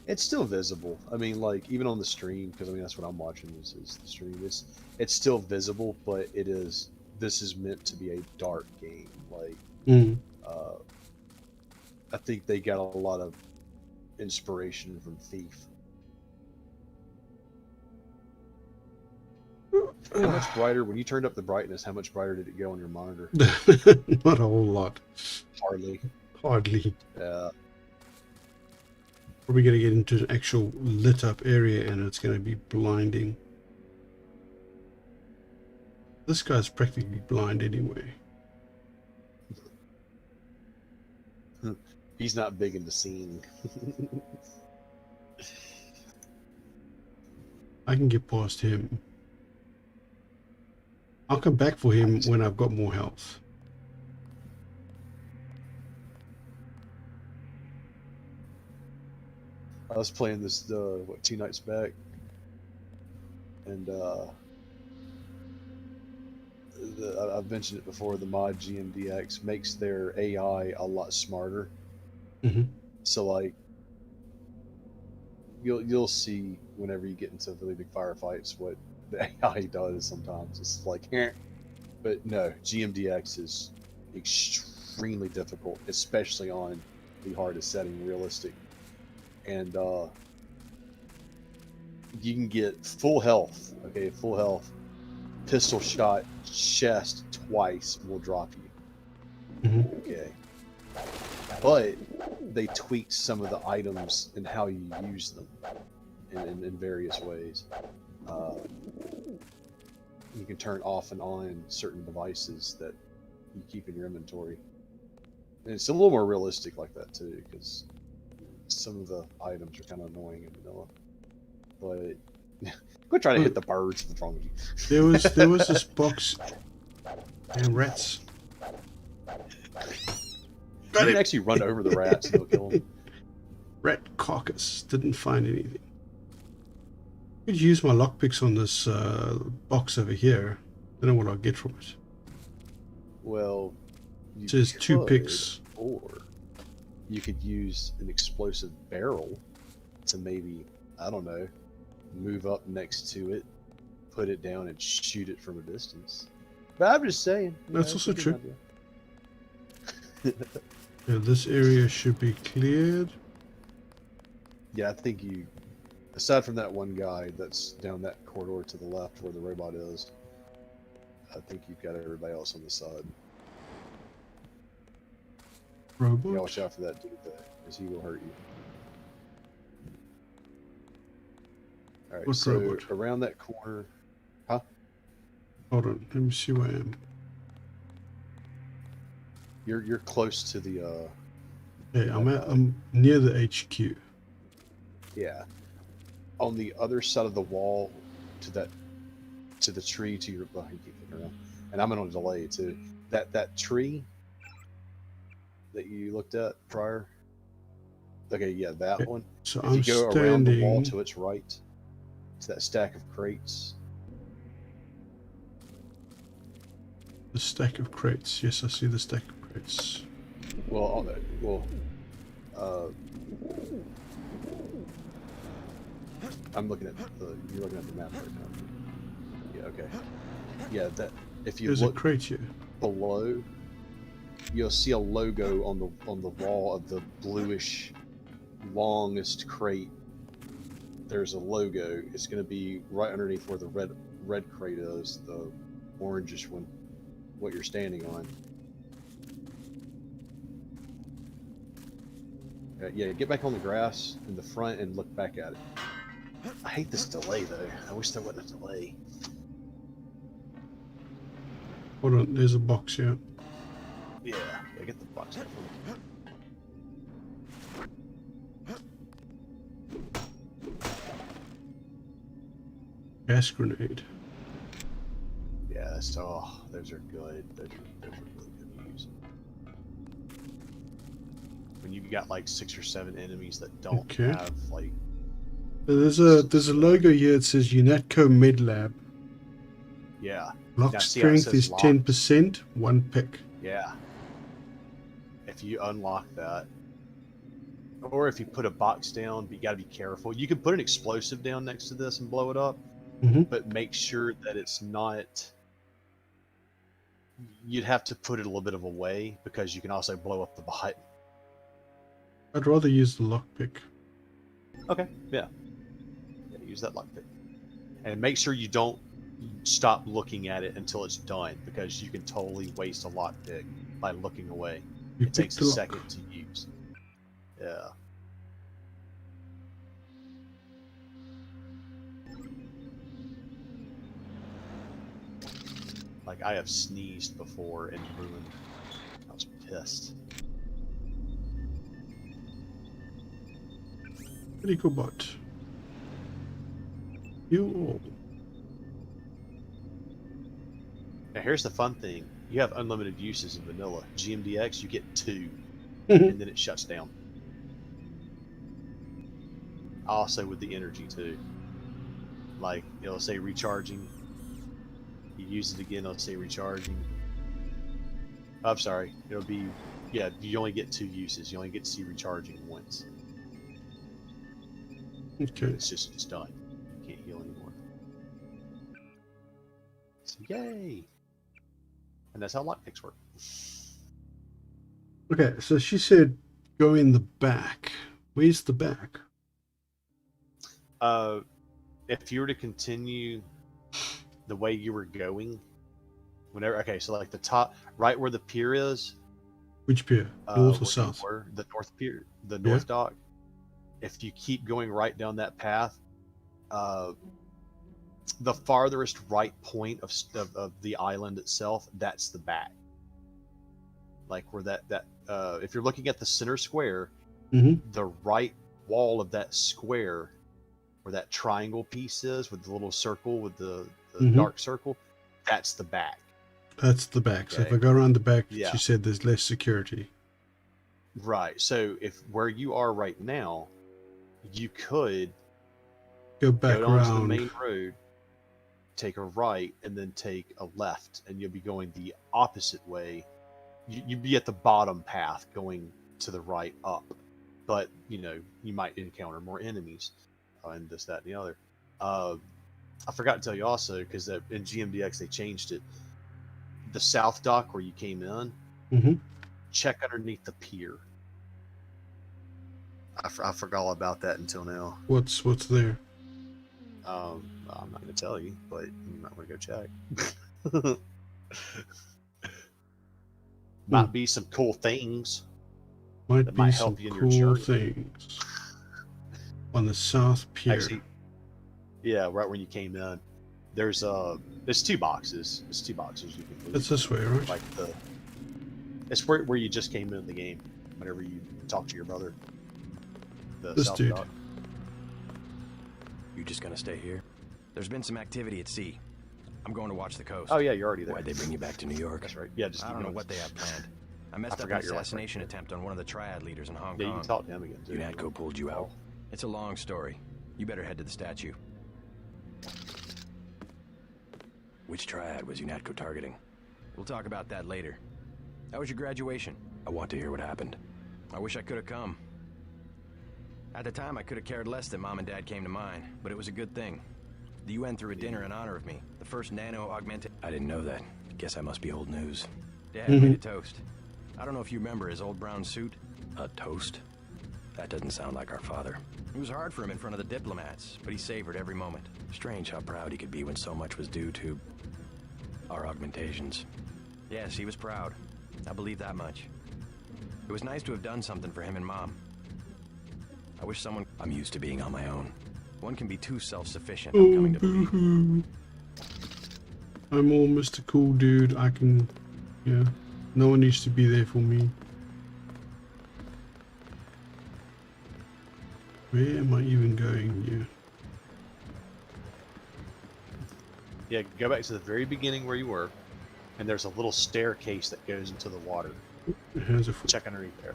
It's still visible. I mean, like, even on the stream, because I mean that's what I'm watching is the stream. It's still visible, but this is meant to be a dark game. Like, I think they got a lot of inspiration from Thief. How much brighter, when you turned up the brightness, how much brighter did it go on your monitor? Not a whole lot. Hardly. Hardly. Yeah. Probably going to get into an actual lit up area and it's going to be blinding. This guy's practically blind anyway. He's not big into seeing. I can get past him. I'll come back for him when I've got more health. I was playing this 2 nights back, and I've mentioned it before. The mod GMDX makes their AI a lot smarter. Mm-hmm. So like, you'll see whenever you get into really big firefights what the AI does. Sometimes it's like, eh. But no, GMDX is extremely difficult, especially on the hardest setting, realistic. And you can get full health, okay, full health, pistol shot, chest twice will drop you. Mm-hmm. Okay. But they tweaked some of the items and how you use them in various ways. You can turn off and on certain devices that you keep in your inventory. And it's a little more realistic like that too, because some of the items are kind of annoying in vanilla. But quit trying to hit the birds. What's wrong with you? There was this box and rats. You can actually run over the rats and they'll kill them. Rat carcass. Didn't find anything. I could use my lockpicks on this box over here. Don't know what I'll get from it. Well, it says 2 picks. Or you could use an explosive barrel to maybe, I don't know, move up next to it, put it down, and shoot it from a distance. But I'm just saying. That's also true. Yeah, this area should be cleared. Yeah, I think you, aside from that one guy that's down that corridor to the left where the robot is, I think you've got everybody else on the side. Robot? Yeah, watch out for that dude, because he will hurt you. Alright, What so robot? around that corner... Huh? Hold on, let me see where I am. You're close to the... Hey, I'm near the HQ. Yeah. On the other side of the wall, to the tree to your... Oh, you keep looking around. And I'm on a delay, too. That tree that you looked at prior. Okay, yeah, that one. So if you go around the wall to its right, to that stack of crates. The stack of crates. Yes, I see the stack of crates. Well, I'm looking at you're looking at the map right now. Yeah, okay. Yeah, that if you There's look a crate here. below, you'll see a logo on the wall of the bluish longest crate. There's a logo. It's going to be right underneath where the red crate is, the orangish one, what you're standing on. Yeah, get back on the grass in the front and look back at it. I hate this delay though. I wish there wasn't a delay. Hold on, there's a box here. Yeah, get the box out from me. Gas grenade. Yeah, those are good. Those are really good to use. When you've got like 6 or 7 enemies that don't have like. There's a logo here. It says UNATCO Med Lab. Yeah. Lock strength is 10%. 1 pick. Yeah. If you unlock that, or if you put a box down, but you got to be careful. You can put an explosive down next to this and blow it up, but make sure that it's not. You'd have to put it a little bit of a way because you can also blow up the bot. I'd rather use the lockpick. Okay. Yeah. Use that lockpick, and make sure you don't stop looking at it until it's done, because you can totally waste a lockpick by looking away. You It takes picked a the lock. second to use. Yeah. Like, I have sneezed before and ruined. I was pissed. Medical bot. You all. Now, here's the fun thing. You have unlimited uses in vanilla. GMDX, you get 2, and then it shuts down. Also with the energy, too. Like, it'll say recharging. You use it again, it'll say recharging. I'm sorry. It'll be... Yeah, you only get 2 uses. You only get to see recharging once. Okay. It's done. You can't heal anymore. So, yay! And that's how lockpicks work. Okay, so she said go in the back. Where's the back? If you were to continue the way you were going, whenever... Okay, so like the top... Right where the pier is... Which pier? North or where south? you were, the north pier, the north dock. If you keep going right down that path, the farthest right point of the island itself, that's the back. Like where that if you're looking at the center square, the right wall of that square, where that triangle piece is with the little circle with the dark circle, that's the back. That's the back. So if Okay. I go around the back, Yeah. she said there's less security. Right. So if where you are right now, you could Go back go down to the around. main road, take a right, and then take a left, and you'll be going the opposite way. You'd be at the bottom path going to the right up, but you know you might encounter more enemies and this, that, and the other. I forgot to tell you also, because in GMDX they changed it. The south dock where you came in, check underneath the pier. I forgot all about that until now. What's there? I'm not going to tell you, but you might want to go check. Might be some cool things Might that be might some help you in cool your journey. things on the south pier. Actually, yeah, right when you came in, there's 2 boxes. There's 2 boxes you can move. It's this way, right? Like it's where you just came in the game. Whenever you talk to your brother. The This south dude. dock. You just gonna stay here? There's been some activity at sea. I'm going to watch the coast. Oh yeah, you're already there. Why'd they bring you back to New York? That's right. Yeah, just I keep don't know going. what they have planned. I messed up an forgot you're right assassination there. attempt on one of the triad leaders in Hong Yeah, you Kong. can talk to him again too. UNATCO pulled you out. It's a long story. You better head to the statue. Which triad was UNATCO targeting? We'll talk about that later. How was your graduation? I want to hear what happened. I wish I could have come. At the time, I could have cared less that Mom and Dad came to mine, but it was a good thing. The UN threw a dinner in honor of me. The first nano-augmented... I didn't know that. Guess I must be old news. Dad made a toast. I don't know if you remember his old brown suit. A toast? That doesn't sound like our father. It was hard for him in front of the diplomats, but he savored every moment. Strange how proud he could be when so much was due to... our augmentations. Yes, he was proud. I believe that much. It was nice to have done something for him and Mom. I wish someone... I'm used to being on my own. One can be too self-sufficient, I'm coming to believe. Boo-hoo. I'm all Mr. Cool Dude. I can... Yeah. No one needs to be there for me. Where am I even going here? Yeah, go back to the very beginning where you were, and there's a little staircase that goes into the water. It has a Check underneath there.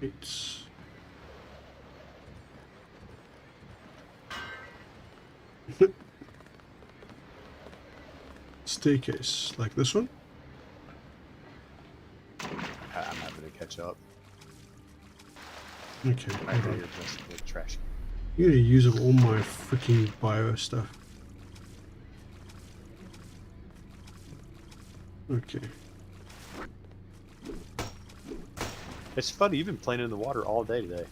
It's... Staircase, like this one? I'm not going to catch up. Okay, My hold on. area is just like trash. You're gonna use up all my freaking bio stuff. Okay. It's funny, you've been playing in the water all day today.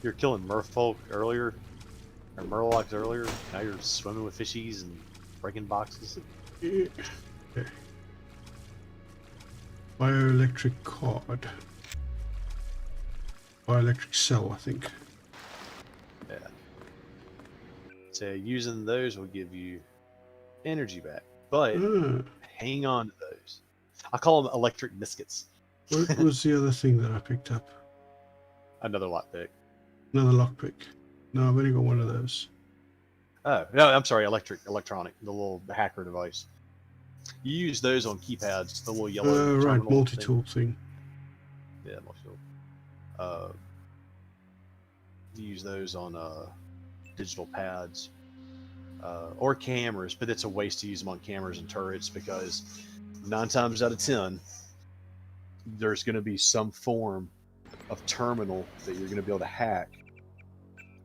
You're killing merfolk earlier, or murlocs earlier. Now you're swimming with fishies and breaking boxes. Okay. Bioelectric card. Bioelectric cell, I think. Yeah. So using those will give you energy back, but hang on to those. I call them electric biscuits. What was the other thing that I picked up? Another lockpick. Another lockpick. No, I've only got one of those. Oh no, I'm sorry, electronic, the little hacker device. You use those on keypads, the little yellow. Right, terminal multi-tool thing. Yeah, multi-tool. You use those on digital pads or cameras, but it's a waste to use them on cameras and turrets because 9 times out of 10, there's going to be some form of terminal that you're going to be able to hack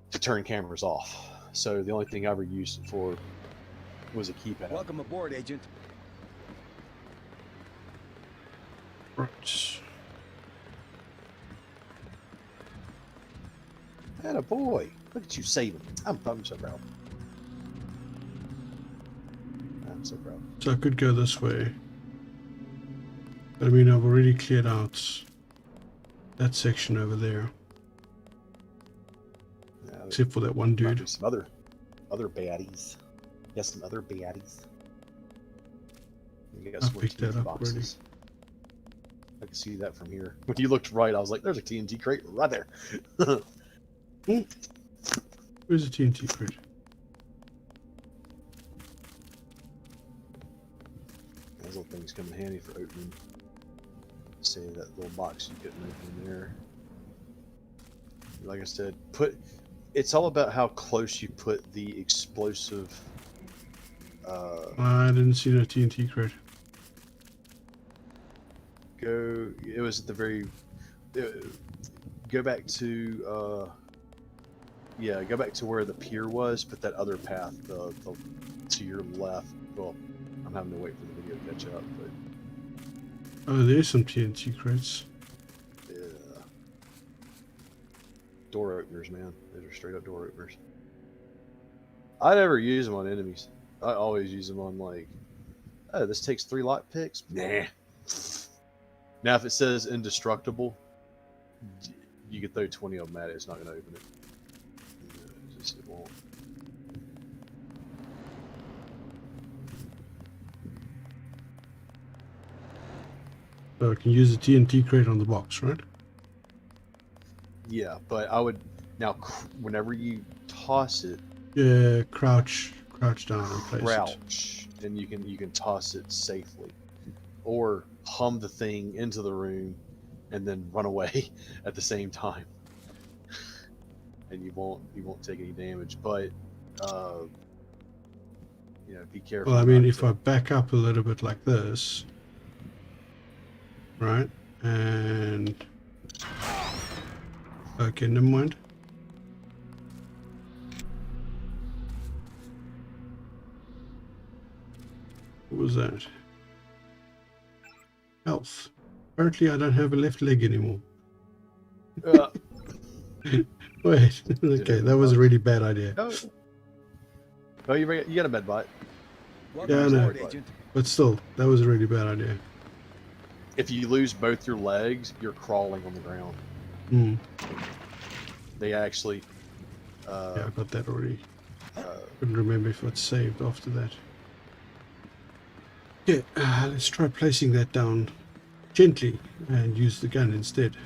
to turn cameras off. So the only thing I ever used it for was a keypad. Welcome aboard, Agent. Right. Atta boy, look at you saving. I'm so proud. I'm so proud. So I could go this way. But I mean, I've already cleared out that section over there. Except for that one dude. Some other baddies. Yes, some other baddies. You got I some picked that TNT up boxes. I can see that from here. When you looked right, I was like, "There's a TNT crate right there." Where's the TNT crate? Those little things come in handy for opening. Say that little box you couldn't open in there. Like I said, it's all about how close you put the explosive. I didn't see no TNT crate. It was at the very. Go back to. Yeah, go back to where the pier was, but that other path, the to your left. Well, I'm having to wait for the video to catch up, but. Oh, there's some TNT crates. Yeah. Door openers, man. Those are straight up door openers. I never use them on enemies. I always use them on like, oh, this takes 3 lock picks? Nah. Now, if it says indestructible, you could throw 20 of them at it. It's not going to open it. It won't. So I can use the TNT crate on the box, right? Yeah, but I would now whenever you toss it, Yeah, crouch down and place it. crouch, and you can toss it safely, or hum the thing into the room, and then run away at the same time, and you won't take any damage. But be careful. Well, I mean, if I back up a little bit like this, right, and okay, never mind. What was that? Health. Apparently, I don't have a left leg anymore. Wait, okay, that was a really bad idea. Oh, you got a med bot. Yeah, I know. But still, that was a really bad idea. If you lose both your legs, you're crawling on the ground. Hmm. They actually. Yeah, I got that already. Couldn't remember if it's saved after that. Yeah, let's try placing that down gently and use the gun instead.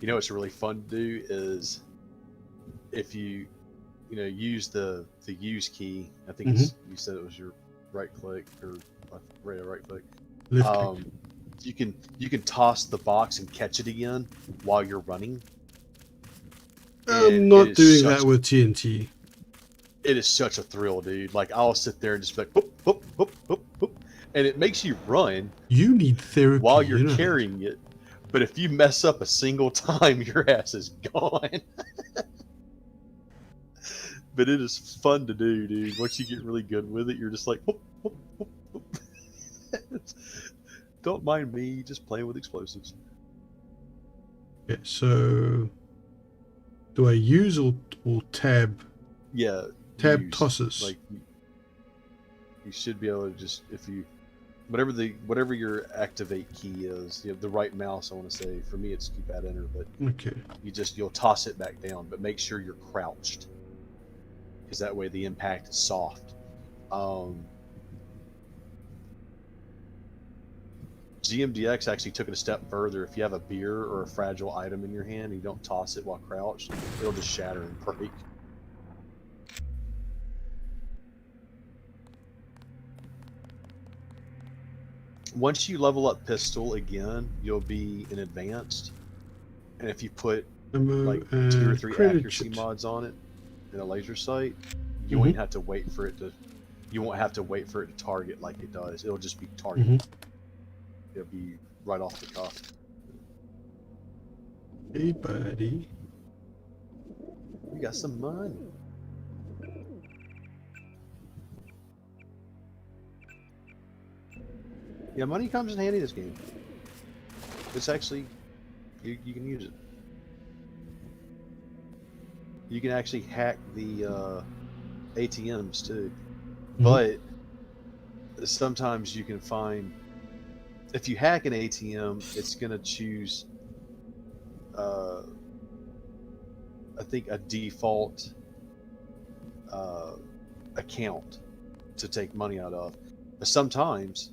You know what's really fun to do is if you use the use key. I think it's, you said it was your right click or right click. Left click. You can toss the box and catch it again while you're running. I'm not doing that with TNT. It is such a thrill, dude. Like, I'll sit there and just be like, boop, boop, boop, boop, boop, and it makes you run. You need therapy while you're carrying it. But if you mess up a single time, your ass is gone. But it is fun to do, dude. Once you get really good with it, you're just like, whoop, whoop, whoop, whoop. Don't mind me, just playing with explosives. Okay, so do I use or tab? Yeah. Tab tosses. Like you should be able to just, if you, whatever your activate key is, you have the right mouse. I want to say for me it's keypad enter, but Okay. you'll toss it back down, but make sure you're crouched, because that way the impact is soft. GMDX actually took it a step further. If you have a beer or a fragile item in your hand and you don't toss it while crouched, it'll just shatter and break. Once you level up pistol again, you'll be in advanced. And if you put like 2 or 3 accuracy mods on it and a laser sight, you won't have to wait for it to. You won't have to wait for it to target like it does. It'll just be targeted. It'll be right off the cuff. Hey, buddy. We got some money. Yeah, money comes in handy this game. It's actually, you can use it. You can actually hack the ATMs too. But sometimes you can find, if you hack an ATM, it's going to choose, I think, a default account to take money out of. But sometimes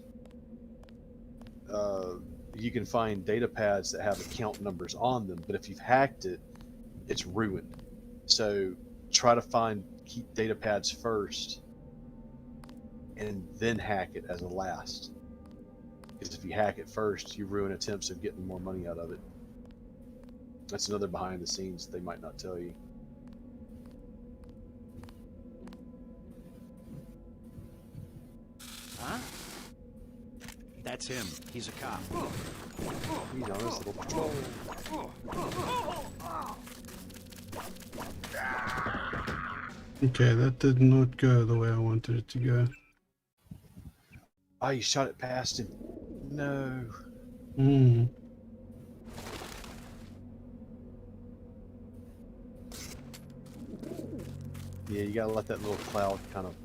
you can find data pads that have account numbers on them, but if you've hacked it, it's ruined. So try to keep data pads first and then hack it as a last. Because if you hack it first, you ruin attempts of getting more money out of it. That's another behind the scenes they might not tell you. Huh? That's him. He's a cop. He's on his little patrol. Okay, that did not go the way I wanted it to go. Oh, you shot it past him. No. Yeah, you gotta let that little cloud kind of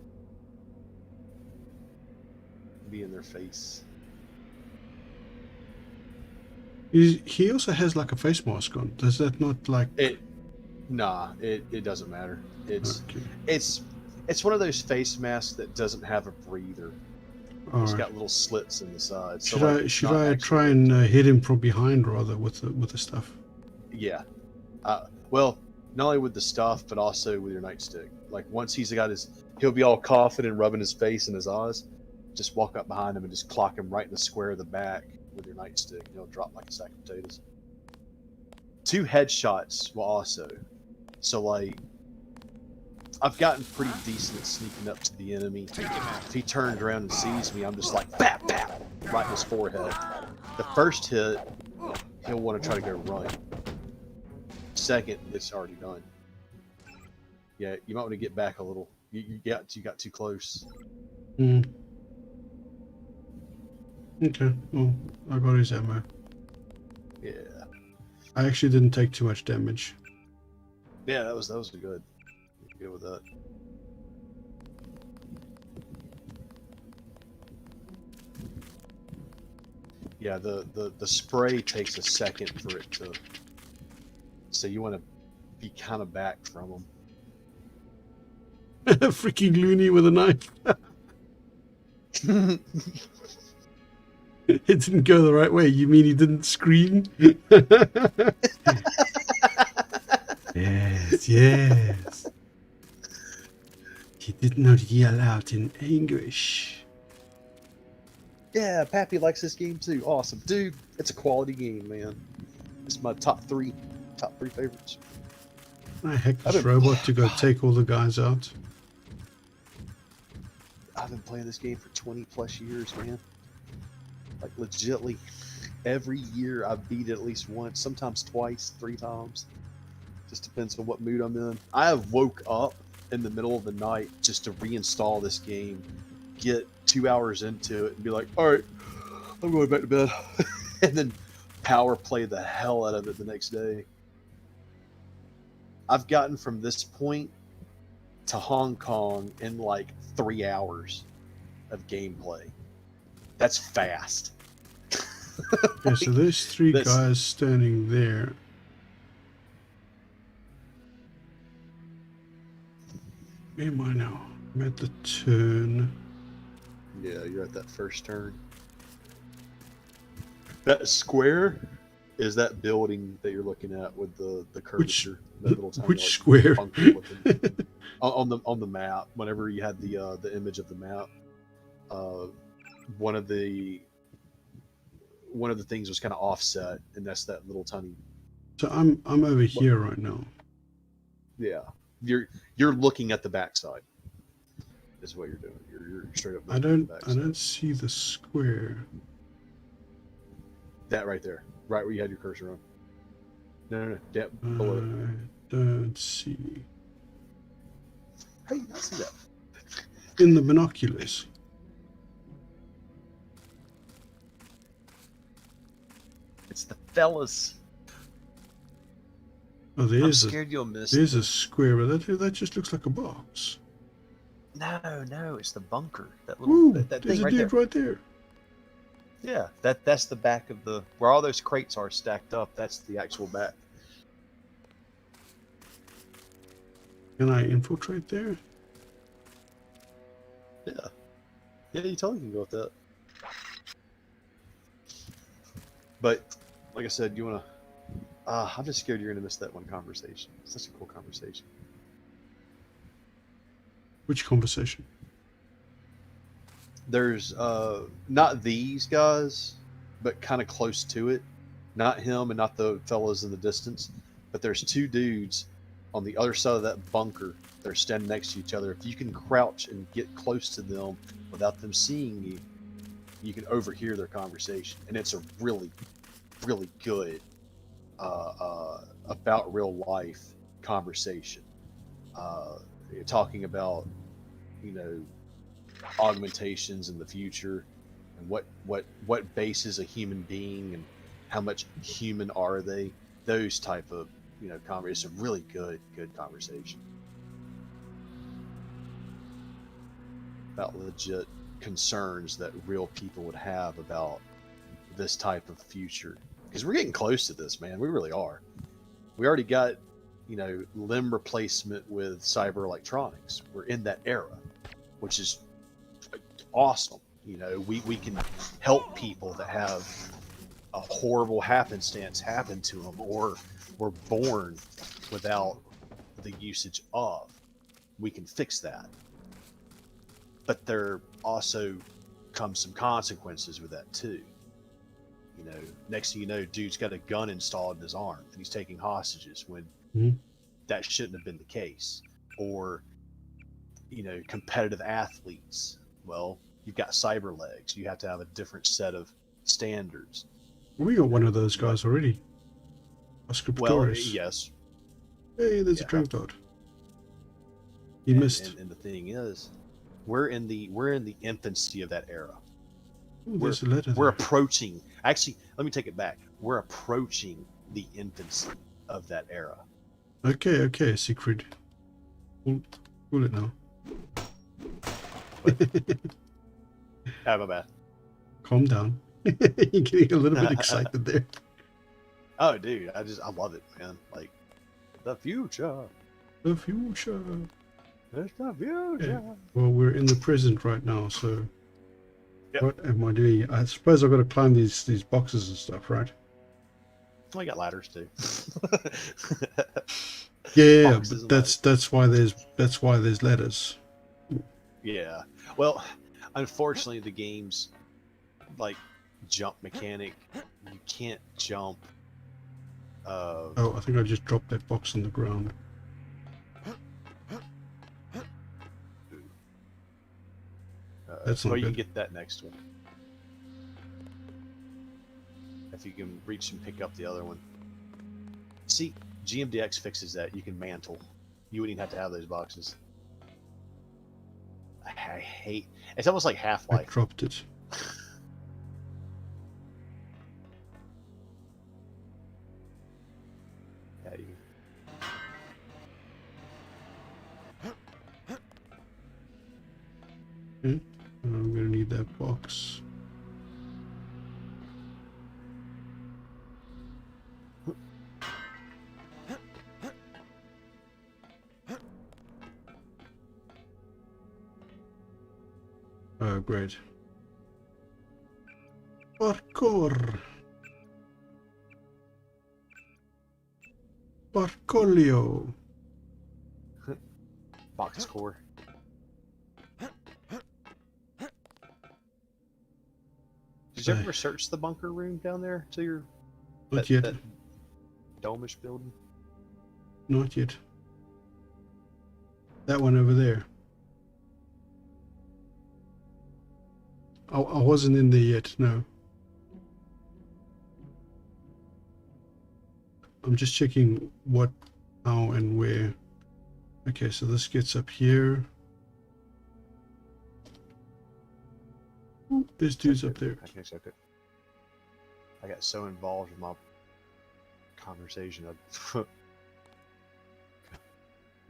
be in their face. He also has like a face mask on. Does that not like it? Nah, it doesn't matter. It's okay. It's one of those face masks that doesn't have a breather. It's got little slits in the side. Should I try and hit him from behind rather with the stuff? Yeah. Well, not only with the stuff, but also with your nightstick. Like once he'll be all coughing and rubbing his face and his eyes. Just walk up behind him and just clock him right in the square of the back with your nightstick. He'll drop like a sack of potatoes. 2 headshots will also. So like, I've gotten pretty decent at sneaking up to the enemy. If he turned around and sees me, I'm just like, bap, bap, right in his forehead. The first hit, he'll want to try to go run. Second, it's already done. Yeah, you might want to get back a little. You got too close. Okay, well, I got his ammo. Yeah. I actually didn't take too much damage. Yeah, that was good. Good with that. Yeah, the spray takes a second for it to. So you want to be kind of back from them. Freaking loony with a knife. It didn't go the right way. You mean he didn't scream? Yes. He did not yell out in anguish. Yeah, Pappy likes this game too. Awesome. Dude, it's a quality game, man. It's my top three favorites. I hacked this robot to go take all the guys out. I've been playing this game for 20 plus years, man. Like legitly, every year I beat it at least once, sometimes twice, 3 times. Just depends on what mood I'm in. I have woke up in the middle of the night just to reinstall this game, get 2 hours into it, and be like, all right, I'm going back to bed, and then power play the hell out of it the next day. I've gotten from this point to Hong Kong in like 3 hours of gameplay. That's fast. Okay, so there's three guys standing there. Where am I now? I'm at the turn. Yeah, you're at that first turn. That square is that building that you're looking at with the curvature. That little tiny, which like, square? bunker looking. on the map. Whenever you had the image of the map, one of the things was kind of offset, and that's that little tiny. So I'm over here right now. Yeah, you're looking at the backside. Is what you're doing. You're straight up. I don't see the square. That right there, right where you had your cursor on. No, down below it. Don't see. How do you not see that? In the binoculars. It's the fellas. Oh, I'm scared you'll miss. There's a square, but that just looks like a box. No, it's the bunker. That little Ooh, that there's thing a right dude there. right there. Yeah, that's the back of the where all those crates are stacked up. That's the actual back. Can I infiltrate there? Yeah, you totally can go with that. But like I said, you wanna. I'm just scared you're gonna miss that one conversation. It's such a cool conversation. Which conversation? There's not these guys, but kind of close to it. Not him and not the fellas in the distance, but there's two dudes on the other side of that bunker. They're standing next to each other. If you can crouch and get close to them without them seeing you, you can overhear their conversation, and it's a really, really good about real life conversation. Talking about, augmentations in the future, and what base is a human being, and how much human are they? Those type of it's a really good conversation about legit concerns that real people would have about this type of future. Because we're getting close to this, man. We really are. We already got limb replacement with cyber electronics. We're in that era, which is awesome. We can help people that have a horrible happenstance happen to them, or were born without the usage of. We can fix that. But there also comes some consequences with that too. Next thing you know, dude's got a gun installed in his arm and he's taking hostages when that shouldn't have been the case. Or competitive athletes. Well, you've got cyber legs. You have to have a different set of standards. We got one of those guys already. Oscar Pistorius. Yes. Hey, there's a drink dot. You missed. And the thing is, we're in the infancy of that era. Ooh, there's a letter We're there. approaching. Actually, let me take it back. We're approaching the infancy of that era. Okay, Siegfried. Pull it now. My bad. Calm down. You're getting a little bit excited there. Oh, dude, I love it, man. Like, the future. The future. It's the future. Yeah. Well, we're in the present right now, so Yep. what am I doing? I suppose I've got to climb these boxes and stuff, right? Well, I got ladders too. Yeah, Boxes but and that's why there's ladders. Yeah. Well, unfortunately, the game's like jump mechanic. You can't jump. Oh, I think I just dropped that box on the ground. That's not well, you can good. get that next one if you can reach and pick up the other one. See, GMDX fixes that. You can mantle. You wouldn't even have to have those boxes. I hate. It's almost like I Half-Life. dropped it. Yeah, you- Okay. I'm gonna need that box. Oh, great. Parkour. Parkolio. box core. Did you ever search the bunker room down there to your Not yet. that domish building? Not yet. That one over there. I wasn't in there yet, no. I'm just checking what, how, and where. Okay, so this gets up here. This dude's up there. I can't check it. I got so involved in my conversation.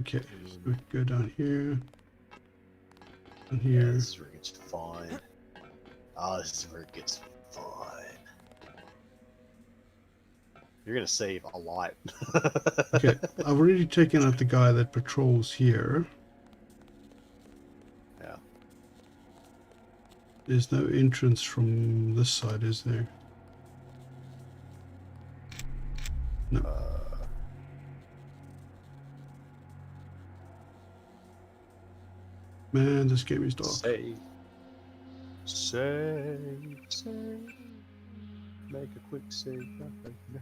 Okay, so we go down here. Down Yeah, here. this is where it gets fun. Oh, this is where it gets fun. You're gonna save a lot. Okay, I've already taken out the guy that patrols here. Yeah. There's no entrance from this side, is there? No. Man, this game is dark. Save. Make a quick save. Right now.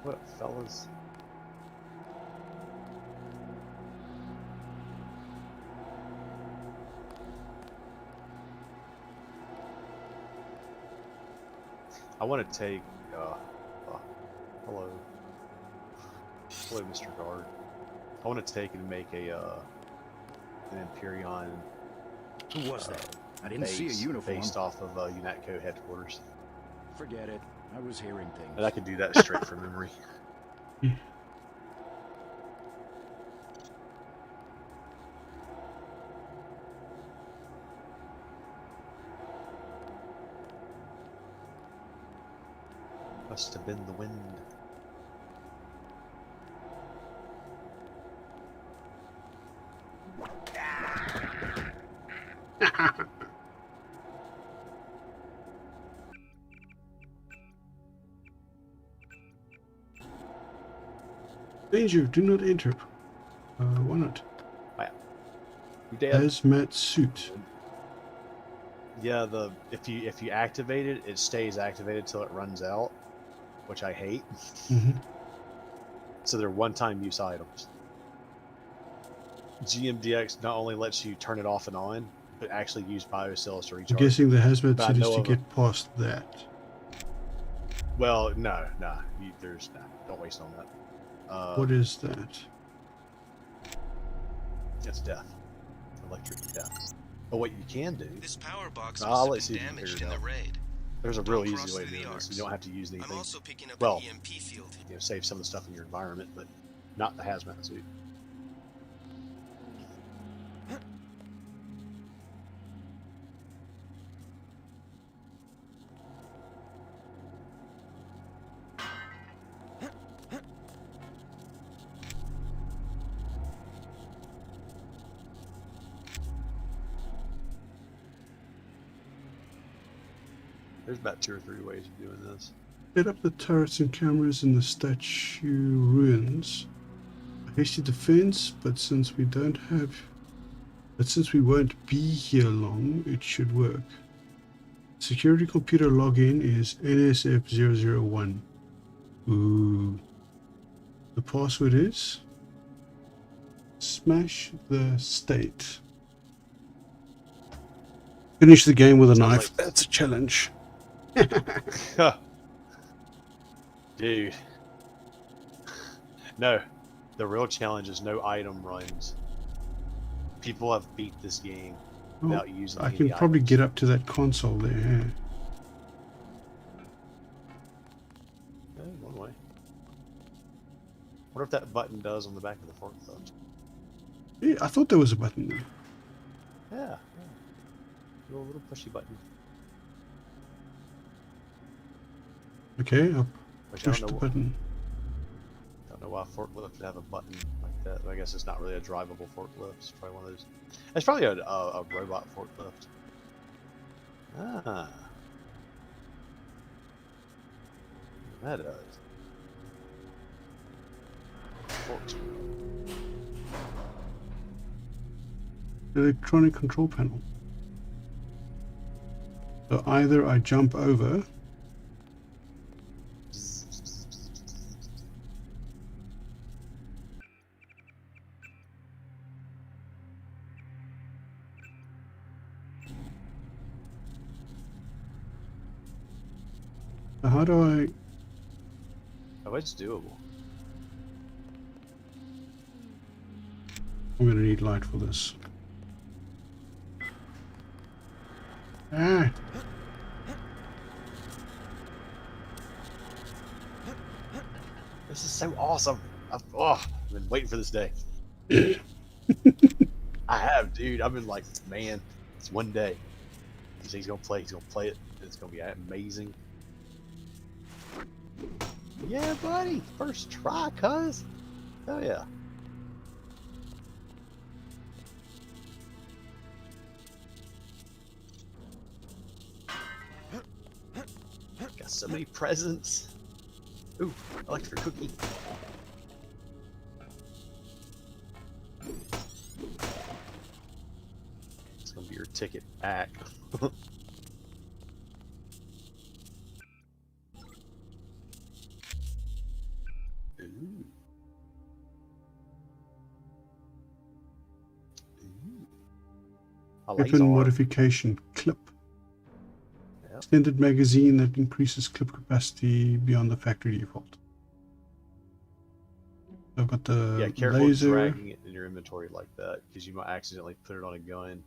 What up, fellas? I want to take, hello, Mr. Guard. I want to take and make an Empyrean. Who was that? I didn't see a uniform. Based off of UNATCO headquarters. Forget it. I was hearing things. And I could do that straight from memory. Must have been the wind. Danger, do not enter. Why not? You dead? Hazmat suit. Yeah, if you activate it, it stays activated till it runs out, which I hate. So they're one-time use items. GMDX not only lets you turn it off and on, but actually use biocells to recharge. I'm guessing the hazmat But I suit is know to of get past that. Well, no, don't waste on that. What is that? It's death, electric death. But what you can do, This power box I'll must let have you been figure damaged it in the out. raid. There's a Don't real cross easy way to through do the this. arcs. You don't have to use anything. I'm also picking up Well, an EMP field. save some of the stuff in your environment, but not the hazmat suit. There's about 2 or 3 ways of doing this. Set up the turrets and cameras in the statue ruins. A hasty defense, but since we won't be here long, it should work. Security computer login is NSF001. Ooh. The password is Smash the state. Finish the game with a Sounds knife. like- That's a challenge. Dude. No. The real challenge is no item runs. People have beat this game without using I any can probably items. get up to that console there. Yeah. Okay, one way. What if that button does on the back of the forklift? Yeah, I thought there was a button there. Yeah. Little pushy button. Okay, I'll Which push the button. I don't know why a forklift would have a button like that. But I guess it's not really a drivable forklift. It's probably one of those. It's probably a robot forklift. Ah. That does. Forks. Electronic control panel. So either I jump over. How do I? Oh, it's doable. I'm gonna need light for this. Ah. This is so awesome. I've been waiting for this day. I have, dude. I've been like, man, it's one day. He's gonna play it. It's gonna be amazing. Yeah, buddy. First try, cuz. Oh yeah. Got so many presents. Ooh, electric cookie. It's gonna be your ticket back. Ooh. A laser Weapon arm. modification clip. Yep. Extended magazine that increases clip capacity beyond the factory default. I've got the Yeah, careful laser. dragging it in your inventory like that, because you might accidentally put it on a gun.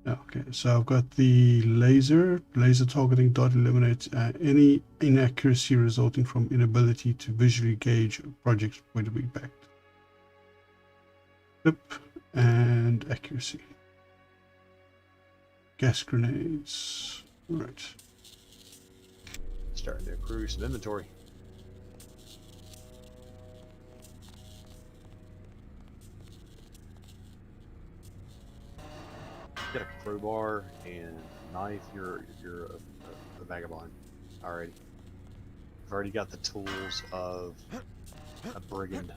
Okay, so I've got the laser targeting dot eliminates any inaccuracy resulting from inability to visually gauge a project's point of impact. Clip and accuracy. Gas grenades. Right. Starting to accrue some inventory. Get a crowbar and knife. You're a vagabond already. You've already got the tools of a brigand.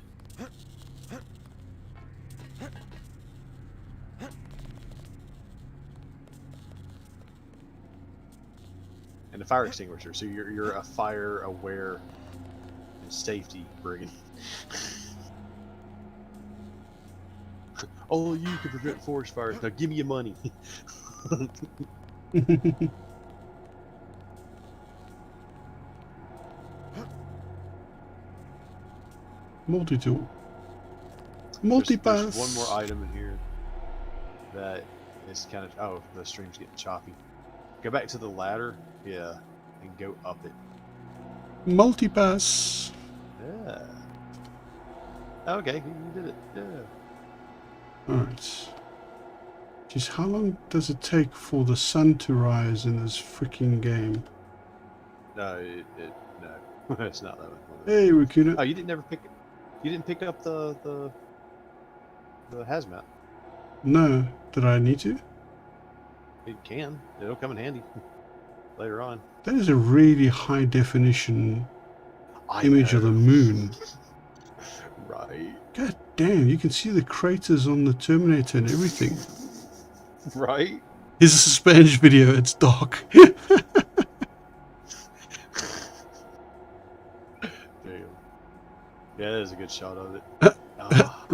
And a fire extinguisher, so you're a fire aware and safety brigand. Only you can prevent forest fires. Now give me your money. Multi-tool. Multi-pass. There's one more item in here that is kind of... Oh, the stream's getting choppy. Go back to the ladder. Yeah. And go up it. Multi-pass. Yeah. Okay, you did it. Yeah. Alright. Jeez, how long does it take for the sun to rise in this freaking game? No, no. It's not that one. Hey, Raccoon. Oh, you didn't pick up the hazmat. No. Did I need to? You can. It'll come in handy later on. That is a really high definition image of the moon. Right. God damn, you can see the craters on the Terminator and everything. Right? Here's a Spanish video, it's dark. Damn. Yeah, that is a good shot of it.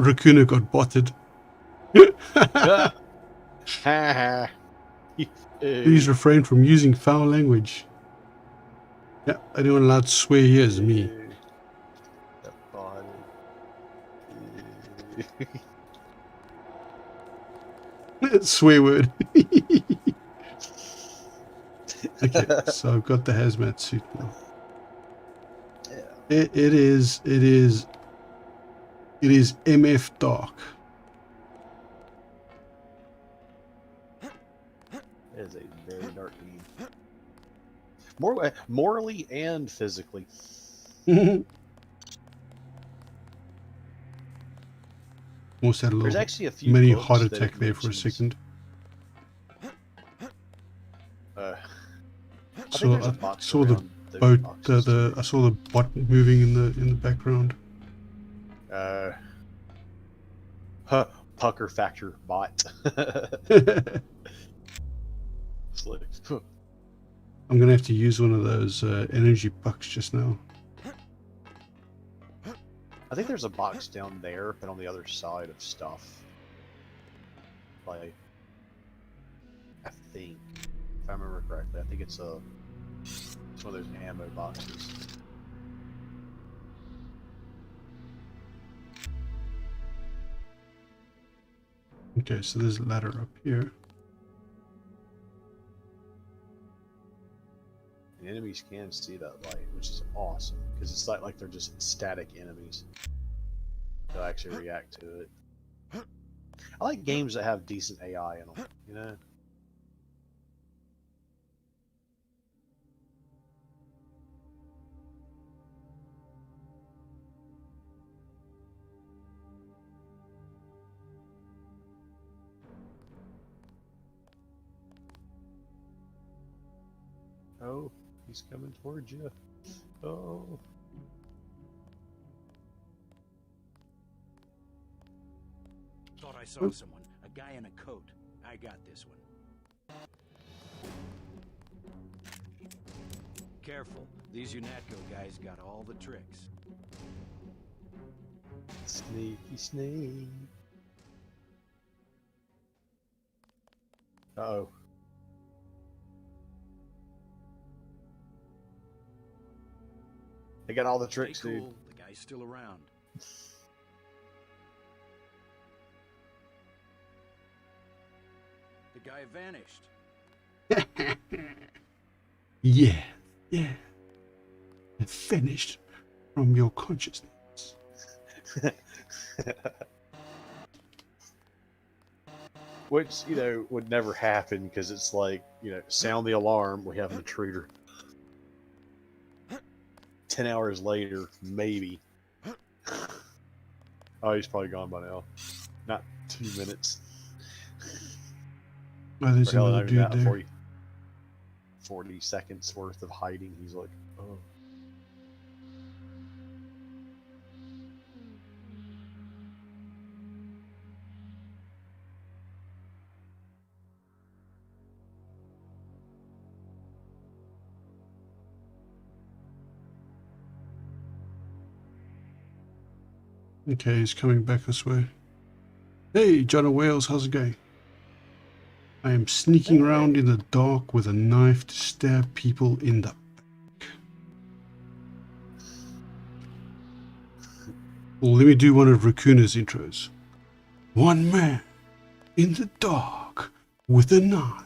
Raccoon got botted. Ha ha. Please refrain from using foul language. Yeah, anyone allowed to swear here is me. Swear word. Okay, so I've got the hazmat suit now. It is MF dark. It is a very dark game. Morally and physically. Almost had a There's little actually a few mini books heart that attack it there for a mentions. second. I think there's a box Saw the around those boat. boxes, I saw the bot moving in the background. Pucker factor bot. It's like, I'm gonna have to use one of those energy pucks just now. I think there's a box down there, but on the other side of stuff. Like, I think, if I remember correctly, I think it's one of those ammo boxes. Okay, so there's a ladder up here. And enemies can see that light, which is awesome, because it's like they're just static enemies. They'll actually react to it. I like games that have decent AI in them, you know? Oh, he's coming towards you. Oh. Thought I saw someone. A guy in a coat. I got this one. Careful. These UNATCO guys got all the tricks. Sneaky snake. Uh-oh. They got all the tricks, Stay cool. dude. The guy's still around. The guy vanished. Yeah. Finished from your consciousness. Which, you know, would never happen because it's like, you know, sound the alarm, we have an intruder. 10 hours later, maybe. Oh, he's probably gone by now. Not 2 minutes. Oh, there's Or hell, another not even dude that, there. 40 seconds worth of hiding. He's like, oh. Okay, he's coming back this way. Hey, John of Wales, how's it going? I am sneaking around in the dark with a knife to stab people in the back. Well, let me do one of Raccoon's intros. One man in the dark with a knife.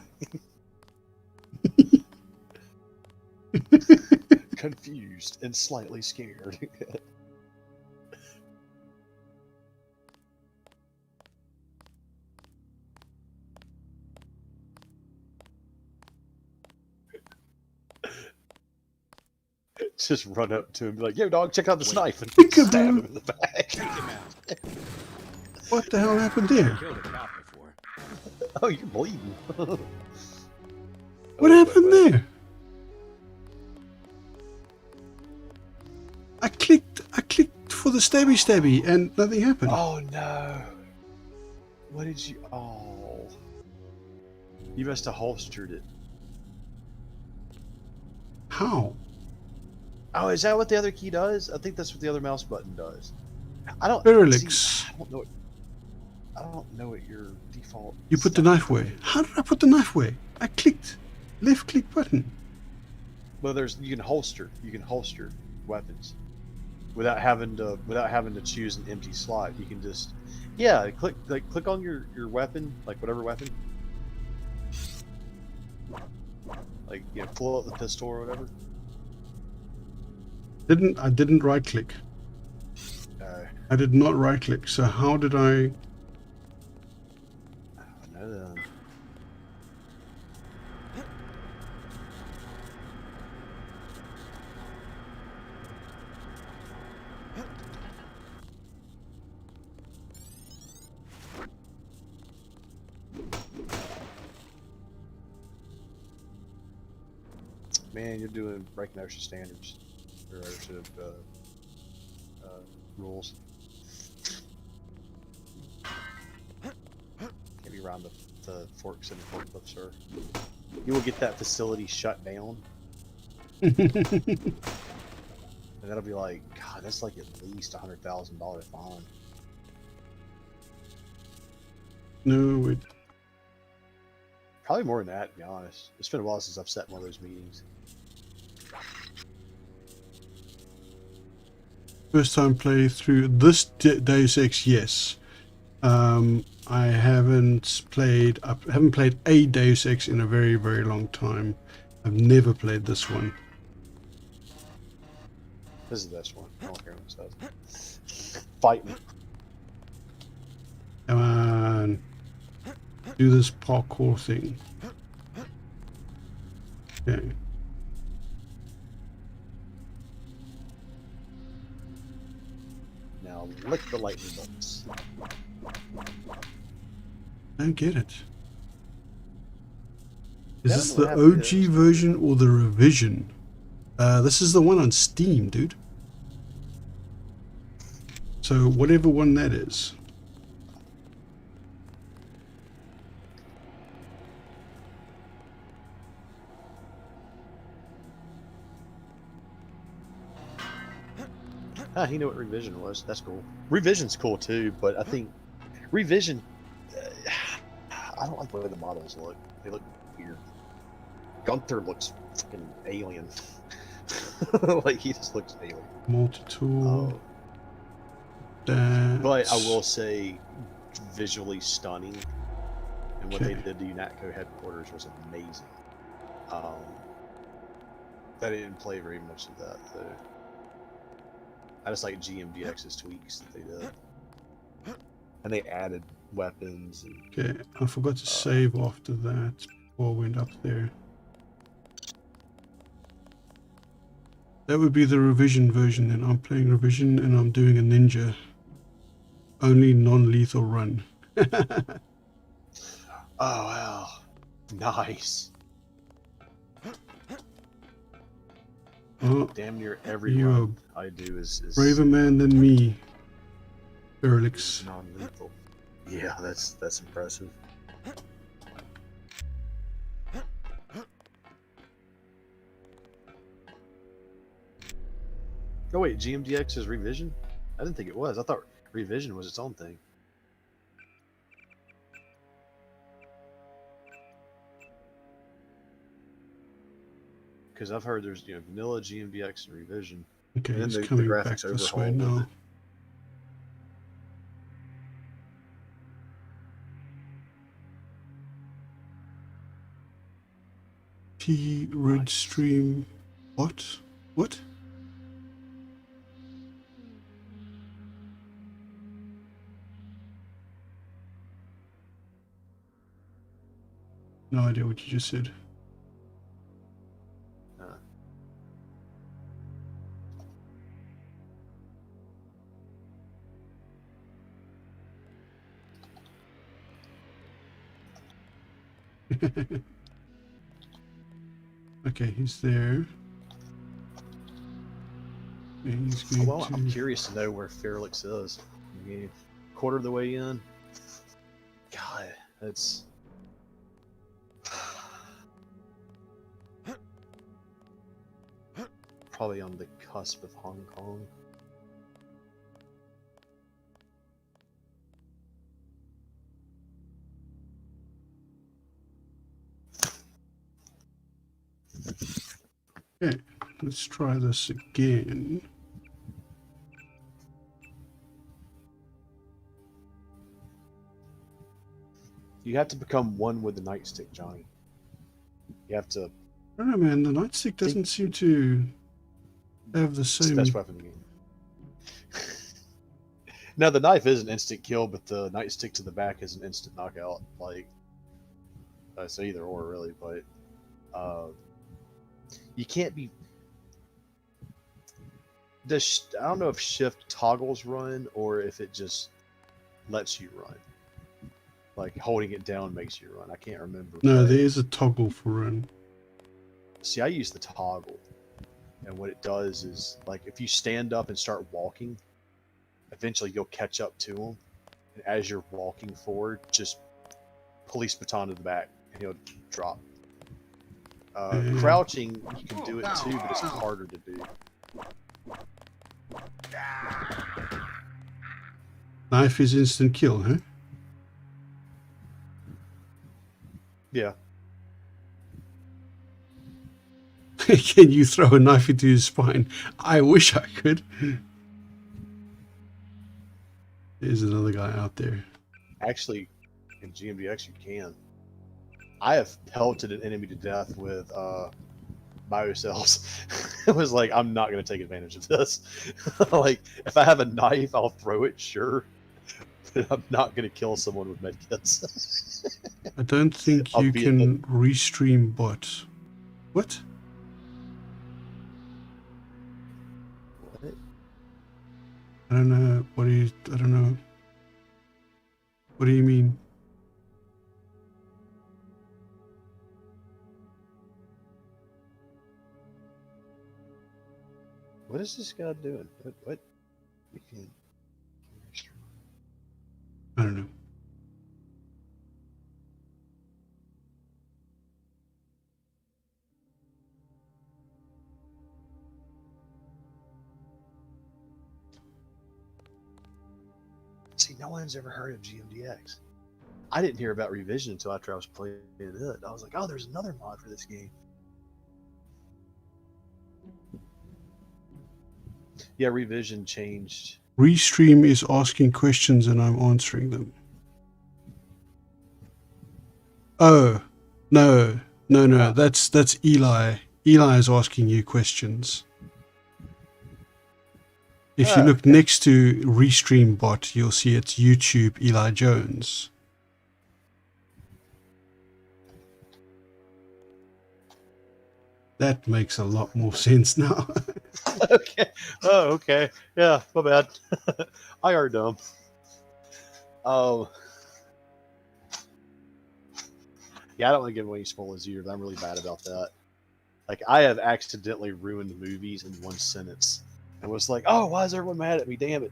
Confused and slightly scared. Just run up to him and be like, yo dog, check out this knife, and stab him in the back. What the hell happened there? Killed a cop before. Oh, you're bleeding. What happened there? I clicked for the stabby and nothing happened. Oh no. What did you... Oh. You must have holstered it. How? Oh, is that what the other key does? I think that's what the other mouse button does. I don't... Berelix. see, don't know. I don't know what your default. You put the stuff knife is. away. How did I put the knife away? I clicked left click button. Well, you can holster weapons without having to choose an empty slot. You can just click on your weapon, like whatever weapon, like pull out the pistol or whatever. I didn't right click. I did not right click. So how did I? I know that. Man, you're breaking OSHA standards or OSHA rules. Can't be around the forks and the forklift, sir. You will get that facility shut down, and that'll be like, God, that's like at least $100,000 fine. No, it. Probably more than that, to be honest. It's been a while since I've sat in one of those meetings. First time play through this Deus Ex, yes. I haven't played a Deus Ex in a very, very long time. I've never played this one. This is the best one. I don't care what it says. Fight me. Come on. Do this parkour thing. Okay. Now lick the lightning bolts. I don't get it. Is Yeah, this I the don't know what happened OG version or the revision? This is the one on Steam, dude. So whatever one that is. Ah, you know what Revision was. That's cool. Revision's cool too, but I think Revision. I don't like the way the models look. They look weird. Gunther looks fucking alien. Like he just looks alien. Multi-tool. But I will say, visually stunning, and what they Okay. did to UNATCO headquarters was amazing. I didn't play very much of that though. I just like GMDX's tweaks that they did, and they added weapons. And, Okay, I forgot to save after that before I went up there. That would be the revision version then. I'm playing revision and I'm doing a ninja. Only non-lethal run. Oh wow, nice. Oh, Damn near every you run I do is braver man than me, Berlix. non-lethal. Yeah, that's impressive. Oh wait, GMDX is Revision? I didn't think it was. I thought Revision was its own thing. Because I've heard there's vanilla GMDX and Revision. Okay, And then it's the coming back graphics this way overhaul with now. it. Red stream. What? What? No idea what you just said. Okay, he's there. And he's going Well, to... I'm curious to know where Fairlix is. I mean, quarter of the way in. God, that's... Probably on the cusp of Hong Kong. let's try this again. You have to become one with the nightstick, Johnny. You have to. I don't know, man. The nightstick doesn't seem to have the It's the same. best weapon in the game. Now the knife is an instant kill, but the nightstick to the back is an instant knockout. Like, it's either or really, but you can't be. I don't know if shift toggles run or if it just lets you run. Like holding it down makes you run. I can't remember. No, but- there is a toggle for run. See, I use the toggle, and what it does is, like, if you stand up and start walking, eventually you'll catch up to him, and as you're walking forward, just police baton to the back, and he'll drop. Crouching, you can do it too, but it's harder to do. Knife is instant kill, huh? Yeah. Can you throw a knife into his spine? I wish I could. There's another guy out there. Actually, in GMDX you can. I have pelted an enemy to death with biocells. It was like, I'm not going to take advantage of this. Like, if I have a knife, I'll throw it, sure. But I'm not going to kill someone with medkits. I don't think you can restream bot. What? I don't know. I don't know. What do you mean? What is this guy doing? What? You can. I don't know. See, no one's ever heard of GMDX. I didn't hear about Revision until after I was playing it. I was like, oh, there's another mod for this game. Yeah, Revision changed. Restream is asking questions and I'm answering them. Oh, no. That's Eli. Eli is asking you questions. If you look next to Restream bot, you'll see it's YouTube Eli Jones. That makes a lot more sense now. Okay. Oh, okay. Yeah, my bad. I are dumb. Oh. Yeah, I don't want to give away any spoilers either, but I'm really bad about that. Like, I have accidentally ruined movies in one sentence. And was like, oh, why is everyone mad at me? Damn it.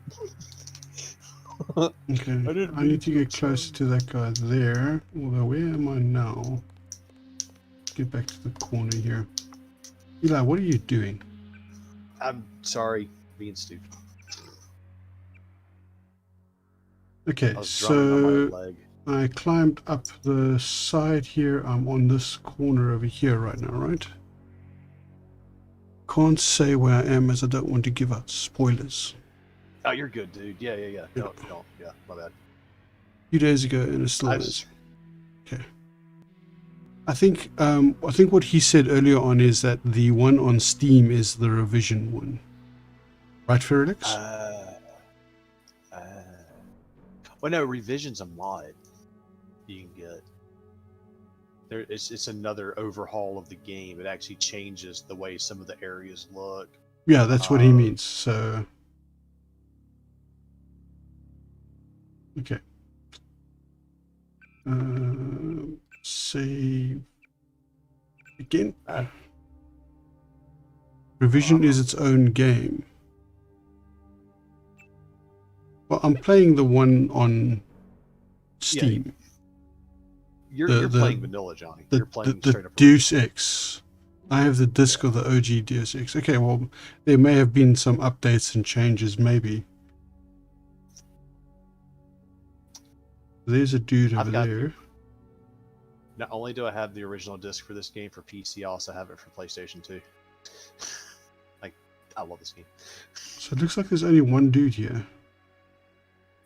Okay, I need to get closer to that guy there. Although, where am I now? Get back to the corner here. Eli, what are you doing? I'm sorry, being stupid. Okay, I was drumming on my so leg. I climbed up the side here. I'm on this corner over here right now, right? Can't say where I am as I don't want to give out spoilers. Oh, you're good, dude. Yeah. No, yeah, my bad. 2 days ago, and it's still I is. just- Okay. I think what he said earlier on is that the one on Steam is the revision one, right, Ferrelix? Well, no, Revision's a mod you can get. It's another overhaul of the game. It actually changes the way some of the areas look. Yeah, that's what he means. So, okay. Save again. Revision is its own game. Well, I'm playing the one on Steam. You're playing vanilla, Johnny. You're playing the straight up. Deus Ex. I have the disc of the OG Deus Ex. Okay, well, there may have been some updates and changes, maybe. There's a dude over there. Not only do I have the original disc for this game for PC, I also have it for PlayStation 2. I love this game. So it looks like there's only one dude here.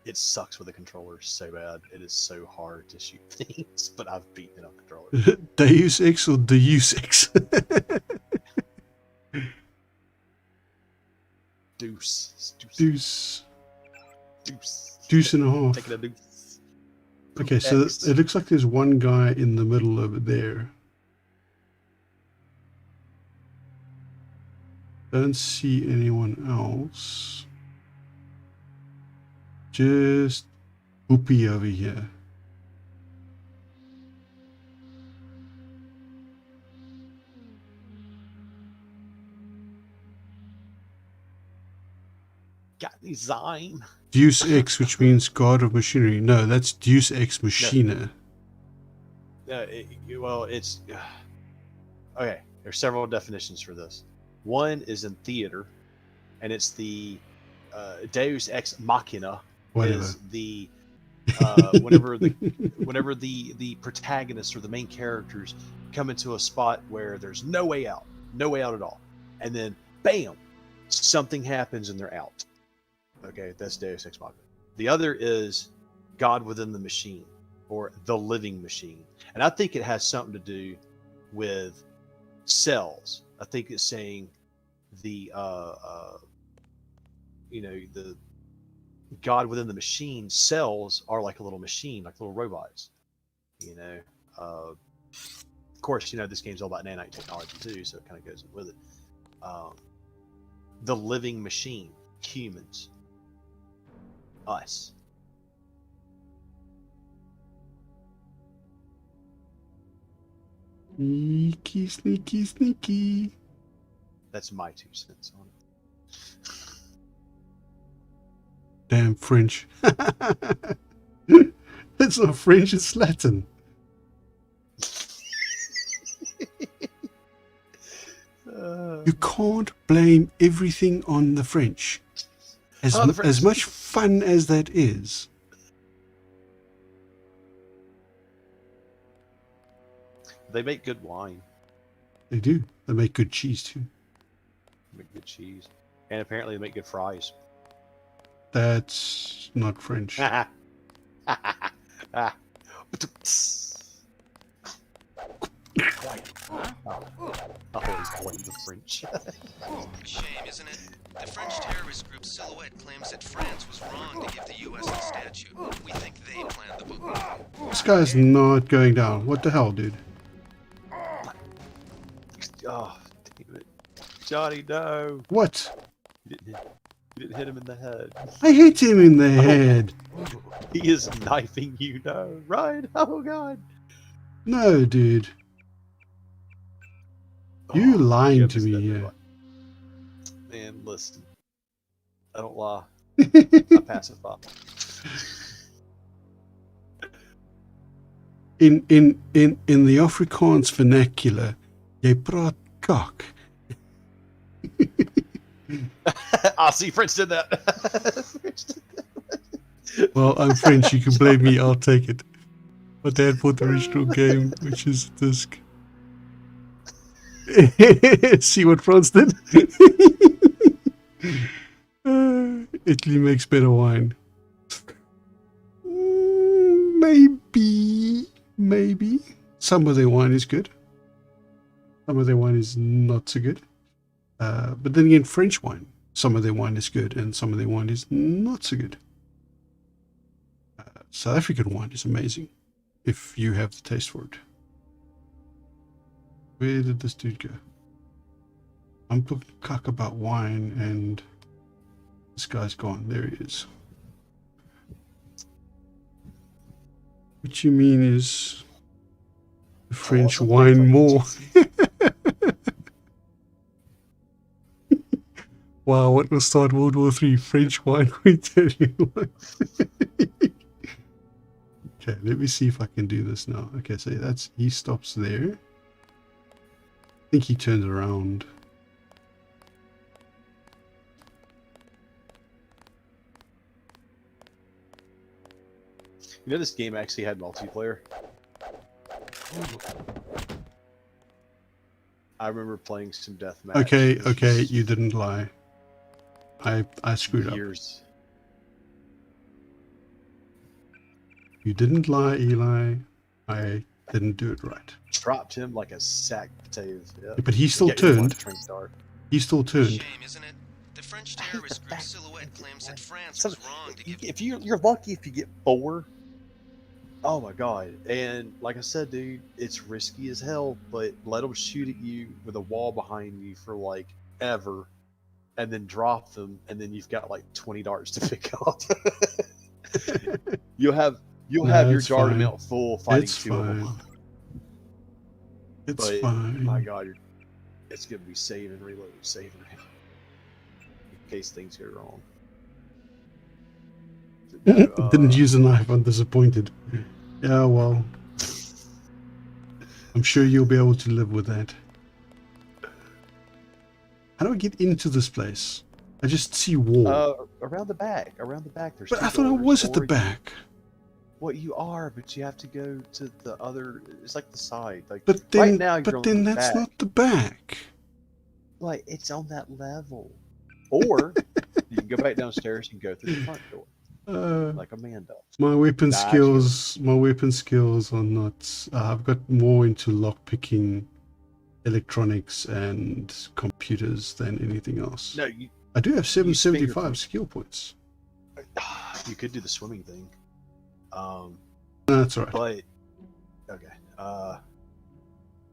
It sucks with a controller so bad. It is so hard to shoot things, but I've beaten it on controller. Deus Ex or Deus Ex? Deuce. Deuce. Deuce. Deuce and a half. Taking a deuce. Okay, so X. it looks like there's one guy in the middle over there. Don't see anyone else. Just Whoopi over here. Got design. Deus Ex, which means God of Machinery. No, that's Deus Ex Machina. Well, it's okay. There's several definitions for this. One is in theater, and it's the Deus Ex Machina. Whatever. Is the whenever the protagonists or the main characters come into a spot where there's no way out at all, and then bam, something happens and they're out. Okay, that's Deus Ex Machina. The other is God within the machine, or the living machine, and I think it has something to do with cells. I think it's saying the the God within the machine, cells are like a little machine, like little robots. Of course, this game's all about nanite technology too, so it kind of goes with it. The living machine, humans, us. Sneaky, sneaky, sneaky. That's my 2 cents on it. Damn French. It's not French, it's Latin. You can't blame everything on the French. As much fun as that is. They make good wine. They do. They make good cheese too. They make good cheese. And apparently they make good fries. That's not French. Always blame the French. Shame, isn't it? The French terrorist group Silhouette claims that France was wrong to give the U.S. the statue. We think they planned the book. This guy's not going down. What the hell, dude? Oh, damn it. Johnny, no. What? You didn't hit him in the head. I hit him in the head. He is knifing you, no. Ryan, oh god. No, dude. You lying to me here. Man, listen. I don't lie. I pacify. In the Afrikaans vernacular, jy praat kak. See, French did that. Well, I'm French, you can blame me, I'll take it. My dad bought the original game, which is a disc. See what France did? Italy makes better wine. Maybe. Some of their wine is good. Some of their wine is not so good. But then again, French wine, some of their wine is good and some of their wine is not so good. South African wine is amazing if you have the taste for it. Where did this dude go? I'm talking cock about wine and this guy's gone. There he is. What you mean is the French wine more. Wow, what will start World War III? French wine, we tell you what. Okay, let me see if I can do this now. Okay, so he stops there. I think he turns around. You know, this game actually had multiplayer. I remember playing some deathmatch. Okay, you didn't lie. I screwed up. years. You didn't lie, Eli. I didn't do it right. Dropped him like a sack of potatoes. Yep. Yeah, but he still Get your one turned. train dart. He still turned. Shame, isn't it? The French terrorist group Silhouette claims that France was wrong to give. If you're lucky if you get 4. Oh my god! And like I said, dude, it's risky as hell. But let them shoot at you with a wall behind you for like ever, and then drop them, and then you've got like 20 darts to pick up. you'll have your it's dart fine. amount full fighting It's 2 of fine. them. It's But fine. my god, it's gonna be save and reload, save and reload, in case things go wrong. Didn't use a knife. I'm disappointed. Yeah, well, I'm sure you'll be able to live with that. How do I get into this place? I just see wall. Around the back. There's. But 2 I thought I doors, was at the or back. Well, you are, but you have to go to the other. It's like the side. Like But then, right now, you're but on then the that's back. not the back. Like it's on that level. Or you can go back downstairs and go through the front door, like a man does. My weapon Nah, skills. My weapon skills are not. I've got more into lock picking, electronics, and computers than anything else. No, you I do have use 775 fingerprint. skill points. you could do the swimming thing. No, that's all right. But okay.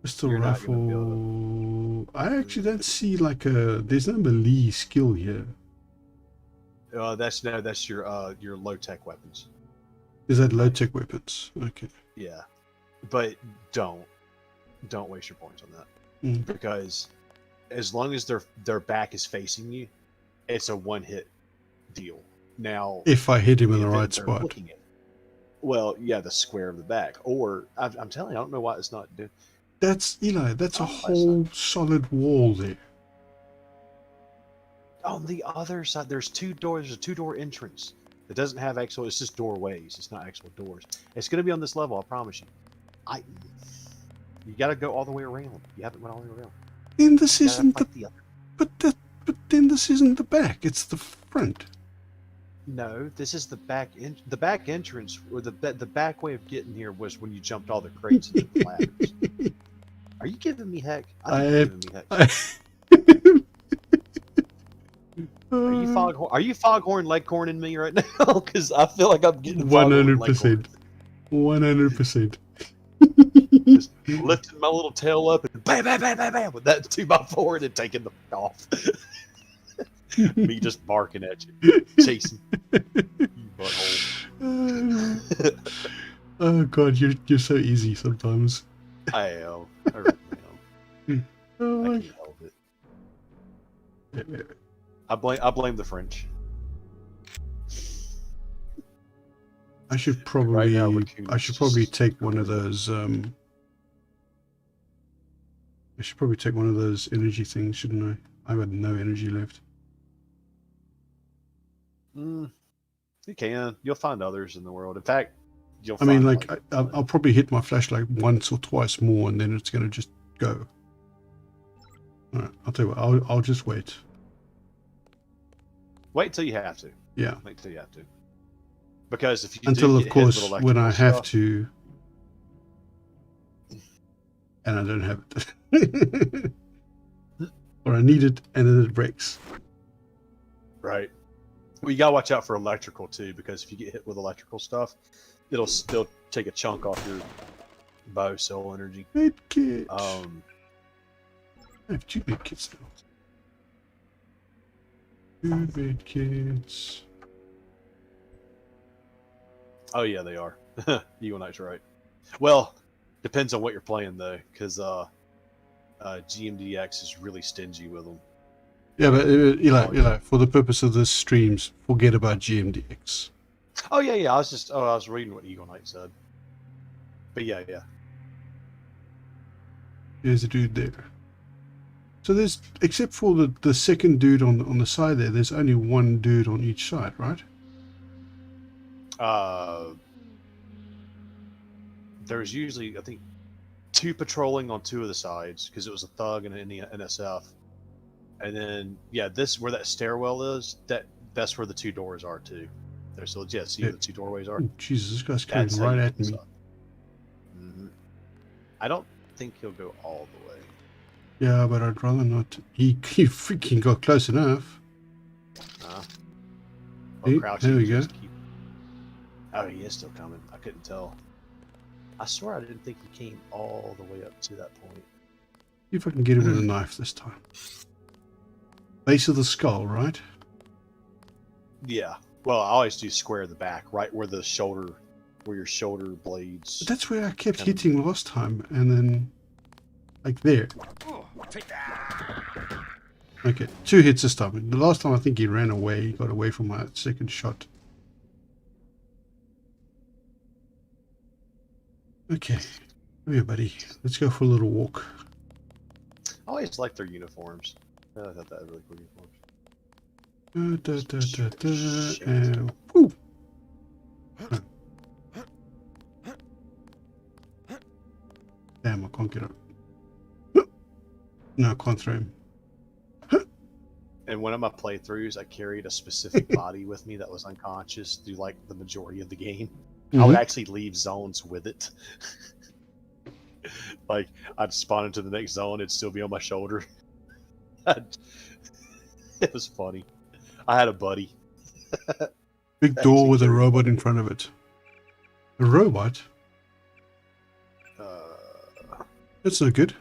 Pistol you're not rifle. gonna be able I actually don't see like a. There's no melee skill here. That's your low tech weapons. Is that low tech weapons? Okay. Yeah, but don't waste your points on that Mm. because as long as their back is facing you, it's a 1-hit deal. Now, If I hit him in the if right they're spot. looking at- well, yeah, the square of the back, or I'm telling you, I don't know why it's not doing. That's Eli. That's a Oh, that's whole solid wall there. On the other side, there's 2 doors. There's a 2-door entrance. It doesn't have actual. It's just doorways. It's not actual doors. It's going to be on this level. I promise you. You got to go all the way around. You haven't went all the way around. Then this You gotta isn't the. fight the other. But then this isn't the back. It's the front. No, this is the back. The back entrance, or the back way of getting here was when you jumped all the crates and the ladders. Are you giving me heck? I think you're giving me heck. Are you foghorn leghorning me right now? Because I feel like I'm getting 100%. 100%. Just lifting my little tail up and bam, bam, bam, bam, bam with that 2x4 and then taking the fuck off. Me just barking at you, chasing you butthole. Oh god, you're so easy sometimes. I am. I really am. Oh, I can't help it. I blame the French. I should probably Right now, Raccoon I is should probably just- take one of those I should probably take one of those energy things, shouldn't I? I've got no energy left. You can. You'll find others in the world. In fact, you'll. I mean, find, like, I'll probably hit my flashlight once or twice more, and then it's gonna just go. All right, I'll tell you what. I'll just wait. wait till you have to. Yeah. Wait till you have to. Because if you Until, do of get hit with course, when I electrical have stuff- to, and I don't have it, or I need it, and then it breaks. Right. Well, you gotta watch out for electrical too, because if you get hit with electrical stuff, it'll still take a chunk off your bow cell energy. Med kit. Oh. I have 2 med kits now. 2 med kits. Oh yeah, they are. Eagle Knight's right. Well, depends on what you're playing though, because GMDX is really stingy with them. Yeah, but Eli, for the purpose of this streams, forget about GMDX. Oh yeah. I was reading what Eagle Knight said. But yeah. There's a dude there. So there's, except for the second dude on the side there, there's only one dude on each side, right? There's usually, I think, 2 patrolling on 2 of the sides because it was a thug and an NSF, And then yeah, this where that stairwell is. That's where the 2 doors are too. There's still see where the 2 doorways are. Oh, Jesus, this guy's coming That's how right you at get this me. up. I don't think he'll go all the way. Yeah, but I'd rather not. He freaking got close enough. Well, See, crouching, there we you go. just keep... Oh, he is still coming. I couldn't tell. I swear I didn't think he came all the way up to that point. See if I can get him with a knife this time. Base of the skull, right? Yeah. Well, I always do square the back, right where the shoulder, where your shoulder blades. But that's where I kept hitting last time, and then like there. Okay, 2 hits this time. The last time I think he ran away. He got away from my second shot. Okay, come here, buddy. Let's go for a little walk. I always like their uniforms. I thought that was really cool uniforms. Woo. Damn, I can't get up. No, I can't throw him. And one of my playthroughs, I carried a specific body with me that was unconscious through like the majority of the game. I would actually leave zones with it. Like I'd spawn into the next zone, it'd still be on my shoulder. It was funny. I had a buddy. Big door with a robot in front of it. A robot? That's no good.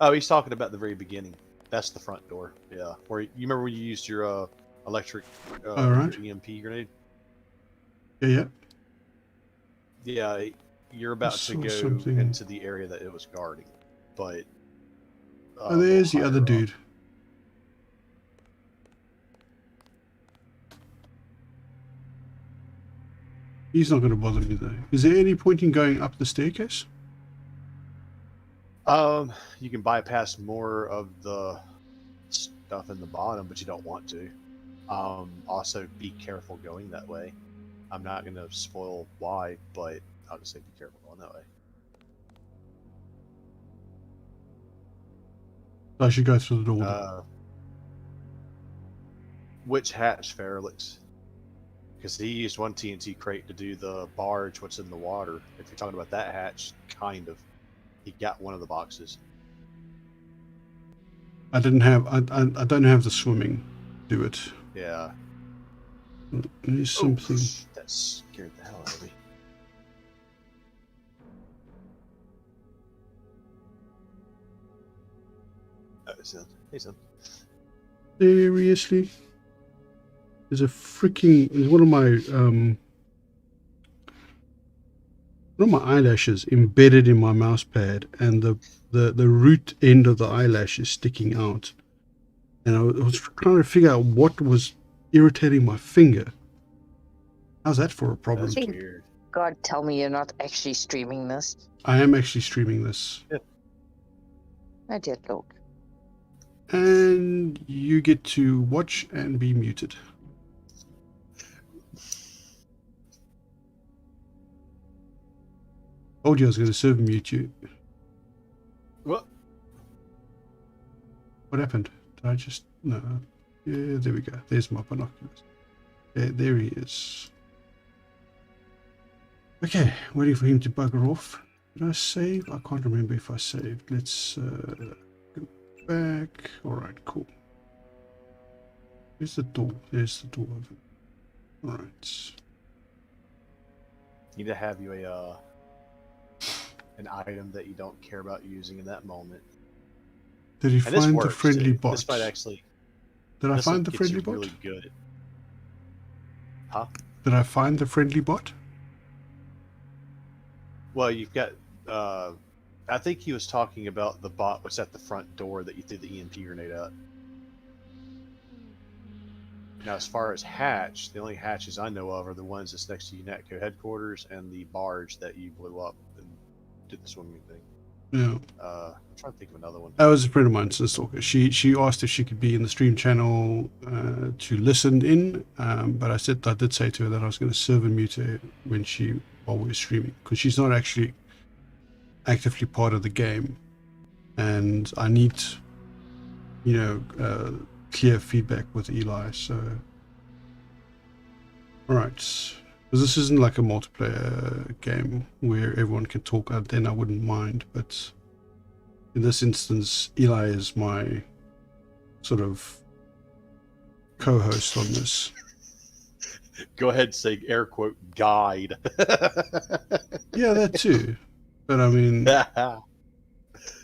Oh, he's talking about the very beginning. That's the front door. Yeah, where you remember when you used your electric right. your EMP grenade? Yeah. Yeah, you're about to go something. into the area that it was guarding, but Oh, there's the other dude. He's not going to bother me though. Is there any point in going up the staircase? You can bypass more of the stuff in the bottom, but you don't want to. Also, be careful going that way. I'm not going to spoil why, but I'll just say be careful going that way. I should go through the door. Which hatch, Feralix? Because he used one TNT crate to do the barge, what's in the water. If you're talking about that hatch, kind of. He got one of the boxes. I don't have the swimming. Do it. Yeah. There's something. That scared the hell out of me. Oh, he's in. Seriously? There's one of my eyelashes embedded in my mouse pad, and the root end of the eyelash is sticking out. And I was trying to figure out what was irritating my finger. How's that for a problem? That's weird. God, tell me you're not actually streaming this. I am actually streaming this. Yeah. I did look. And you get to watch and be muted. Told you I was going to serve mute you. What? What happened? Did I just... No. Yeah, there we go. There's my binoculars. There he is. Okay, waiting for him to bugger off. Did I save? I can't remember if I saved. Let's go back. Alright, cool. Where's the door? There's the door. Alright. Need to have you an item that you don't care about using in that moment. Did you And this find the works, friendly too. bot? This might actually. Did I this will find the get friendly you bot? Really good. Huh? Did I find the friendly bot? Well, you've got. I think he was talking about the bot was at the front door that you threw the EMP grenade at. Now, as far as hatch, the only hatches I know of are the ones that's next to UNATCO headquarters and the barge that you blew up and did the swimming thing. Yeah. I'm trying to think of another one. That was a friend of mine, Stalker. She asked if she could be in the stream channel to listen in, but I did say to her that I was going to serve and mute her while we were streaming, because she's not actually actively part of the game, and I need clear feedback with Eli. So, all right, because this isn't like a multiplayer game where everyone can talk. Then I wouldn't mind, but in this instance, Eli is my sort of co-host on this. Go ahead and say air quote guide. Yeah, that too. But I mean,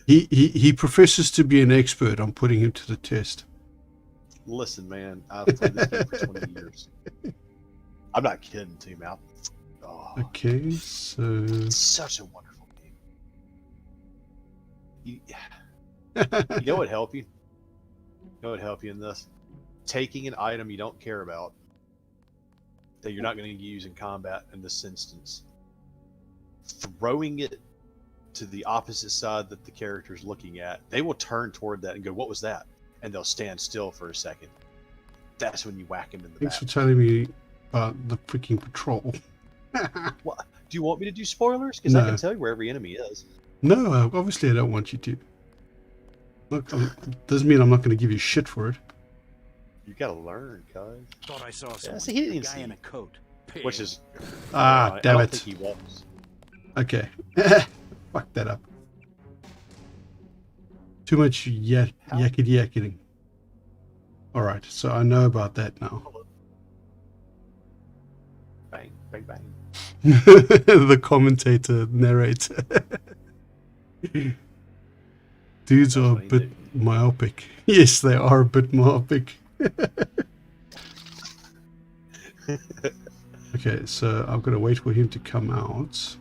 he professes to be an expert. I'm putting him to the test. Listen, man, I've played this game for 20 years. I'm not kidding, Team Out. Oh, Okay, so it's such a wonderful game. You know what would help you? You know what would help you in this? Taking an item you don't care about that you're not going to use in combat in this instance, throwing it to the opposite side that the character is looking at. They will turn toward that and go, "What was that?" And they'll stand still for a second. That's when you whack him in the thanks back. for telling me about the freaking patrol. What? Do you want me to do spoilers? Because No. I can tell you where every enemy is. No, obviously I don't want you to. Look, doesn't mean I'm not going to give you shit for it. You gotta learn, guys. Thought I saw someone. See, he didn't guy see in it. a coat. Which is Damn I don't it. think he was. Okay. Fuck that up. Too much yakety-yakety. Alright, so I know about that now. Bang, bang, bang. The commentator, narrator. Dudes are a bit myopic. Yes, they are a bit myopic. Okay, so I've got to wait for him to come out.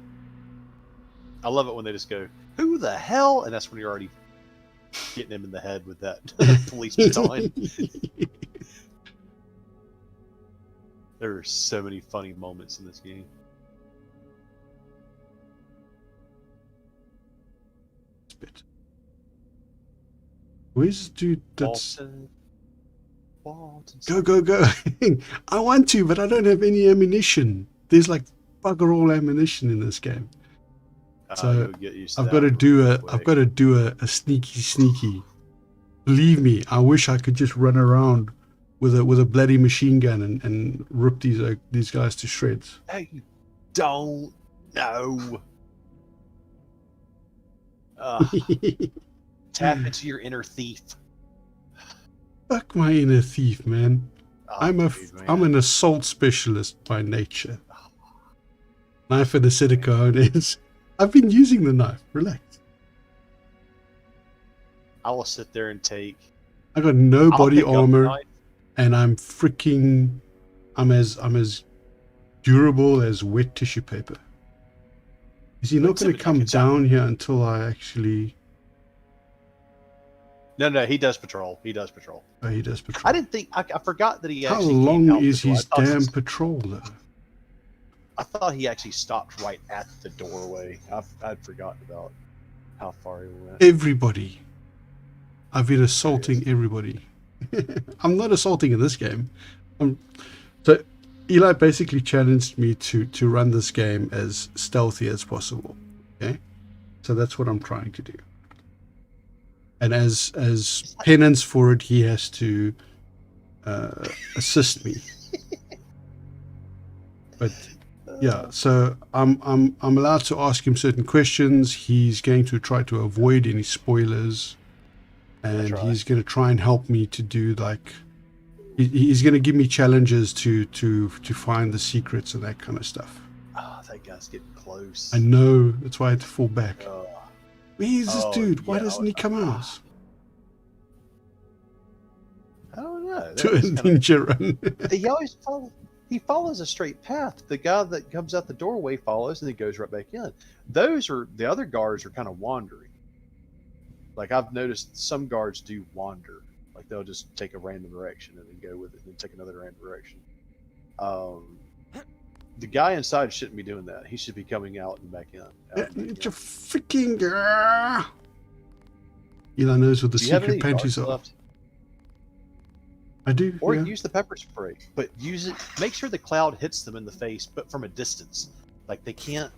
I love it when they just go, "Who the hell?" And that's when you're already getting him in the head with that police baton. There are so many funny moments in this game. Where's the dude that's... Walton. Go. I want to, but I don't have any ammunition. There's like bugger all ammunition in this game. So you'll get used to I've that got to do real a quick. I've got to do a sneaky. Believe me, I wish I could just run around with a bloody machine gun and rip these guys to shreds. Hey, you don't know. Tap into your inner thief. Fuck my inner thief, man. Oh, I'm an assault specialist by nature. Knife and acetylcholine. I've been using the knife. Relax. I will sit there and take. I got no I'll body pick up the armor, knife. and I'm as durable as wet tissue paper. Is he not going to come down here until I actually? No, he does patrol. He does patrol. Oh, he does patrol. I didn't think. I forgot that he How actually. came long out is the door. his I thought damn he- patrol though? I thought he actually stopped right at the doorway. I'd forgotten about how far he went. Everybody. I've been assaulting everybody. I'm not assaulting in this game. So Eli basically challenged me to run this game as stealthy as possible. Okay, so that's what I'm trying to do. And as penance for it, he has to assist me. But yeah, so I'm allowed to ask him certain questions. He's going to try to avoid any spoilers, and he's going to try and help me to do like he's going to give me challenges to find the secrets and that kind of stuff. Oh, that guy's getting close. I know, that's why I had to fall back. Where's this Oh, dude? Why yeah, doesn't he come out? I don't know. To a ninja run. He always he follows a straight path. The guy that comes out the doorway follows, and he goes right back in. The other guards are kind of wandering. Like I've noticed, some guards do wander. Like they'll just take a random direction and then go with it, and then take another random direction. The guy inside shouldn't be doing that. He should be coming out and back in. It's a freaking Eli knows what the Do you have secret any panties darts are. left? I do. Or yeah. use the pepper spray, but use it. Make sure the cloud hits them in the face, but from a distance. Like they can't,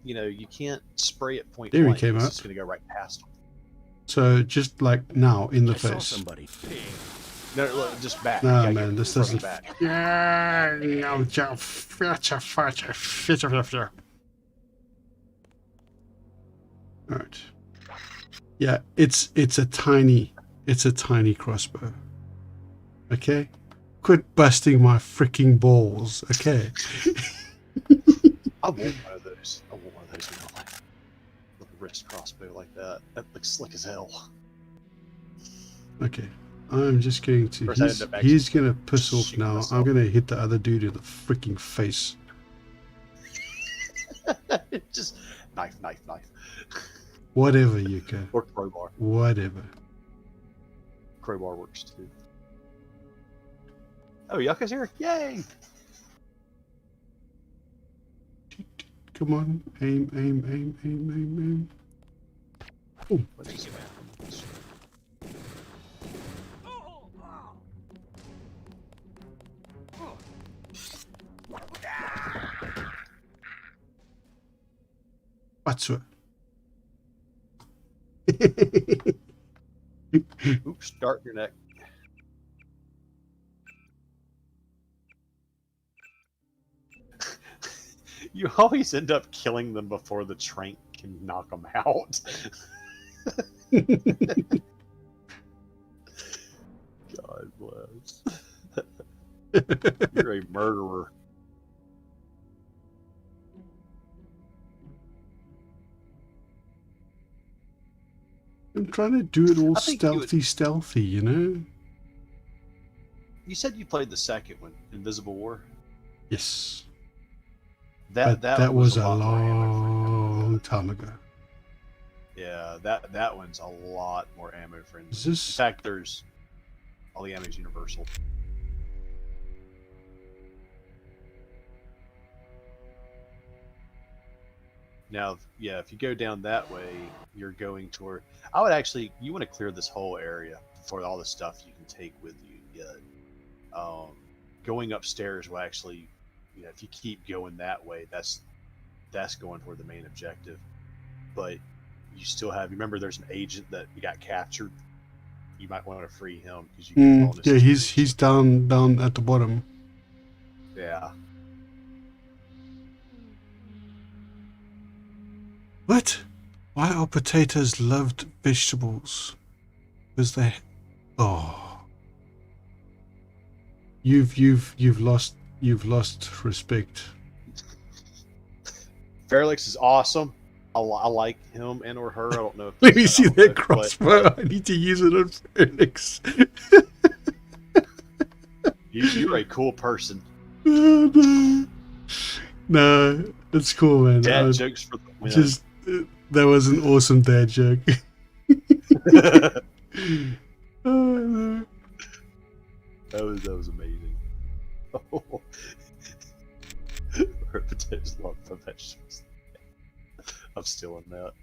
you can't spray it point There he blank. came It's out. just going to go right past them. So just like now in the I saw face. somebody. No, look, just back. No, You gotta man, get this further doesn't. back. Alright. Yeah, it's a tiny crossbow. Okay? Quit busting my freaking balls, okay? I want one of those. I want one of those in my life. With a wrist crossbow like that. That looks slick as hell. Okay. I'm just going to First, I end up actually he's gonna piss off shooting now. myself. I'm gonna hit the other dude in the freaking face. Just knife. Whatever, Yuka. Or crowbar. Whatever. Crowbar works too. Oh, Yucca's here! Yay! Come on. Aim. Oh, What is it? what's it? Oops, dart in your neck. You always end up killing them before the trank can knock them out. God bless. You're a murderer. I'm trying to do it all I think you would- stealthy, you know? You said you played the second one, Invisible War. Yes. That That was a lot more ammo-friendly. long time ago. Yeah, that one's a lot more ammo friendly. Is this- In fact, there's all the ammo's universal. Now, yeah, if you go down that way, you're going toward. I would actually. You want to clear this whole area for all the stuff you can take with you. Going upstairs will actually, if you keep going that way, that's going toward the main objective. But you still have. Remember, there's an agent that got captured. You might want to free him because you get bonuses. Yeah, he's down at the bottom. Yeah. What? Why are potatoes loved vegetables? Because they. Oh. You've lost respect. Fairlix is awesome. I like him and or her. I don't know. If Let me see don't that know, crossbow. I need to use it on Felix. You're a cool person. Oh, no. No, it's cool, man. Dad jokes for the win. Just that was an awesome dad joke. Oh, no. That was amazing. Her potatoes love the vegetables. I'm stealing that.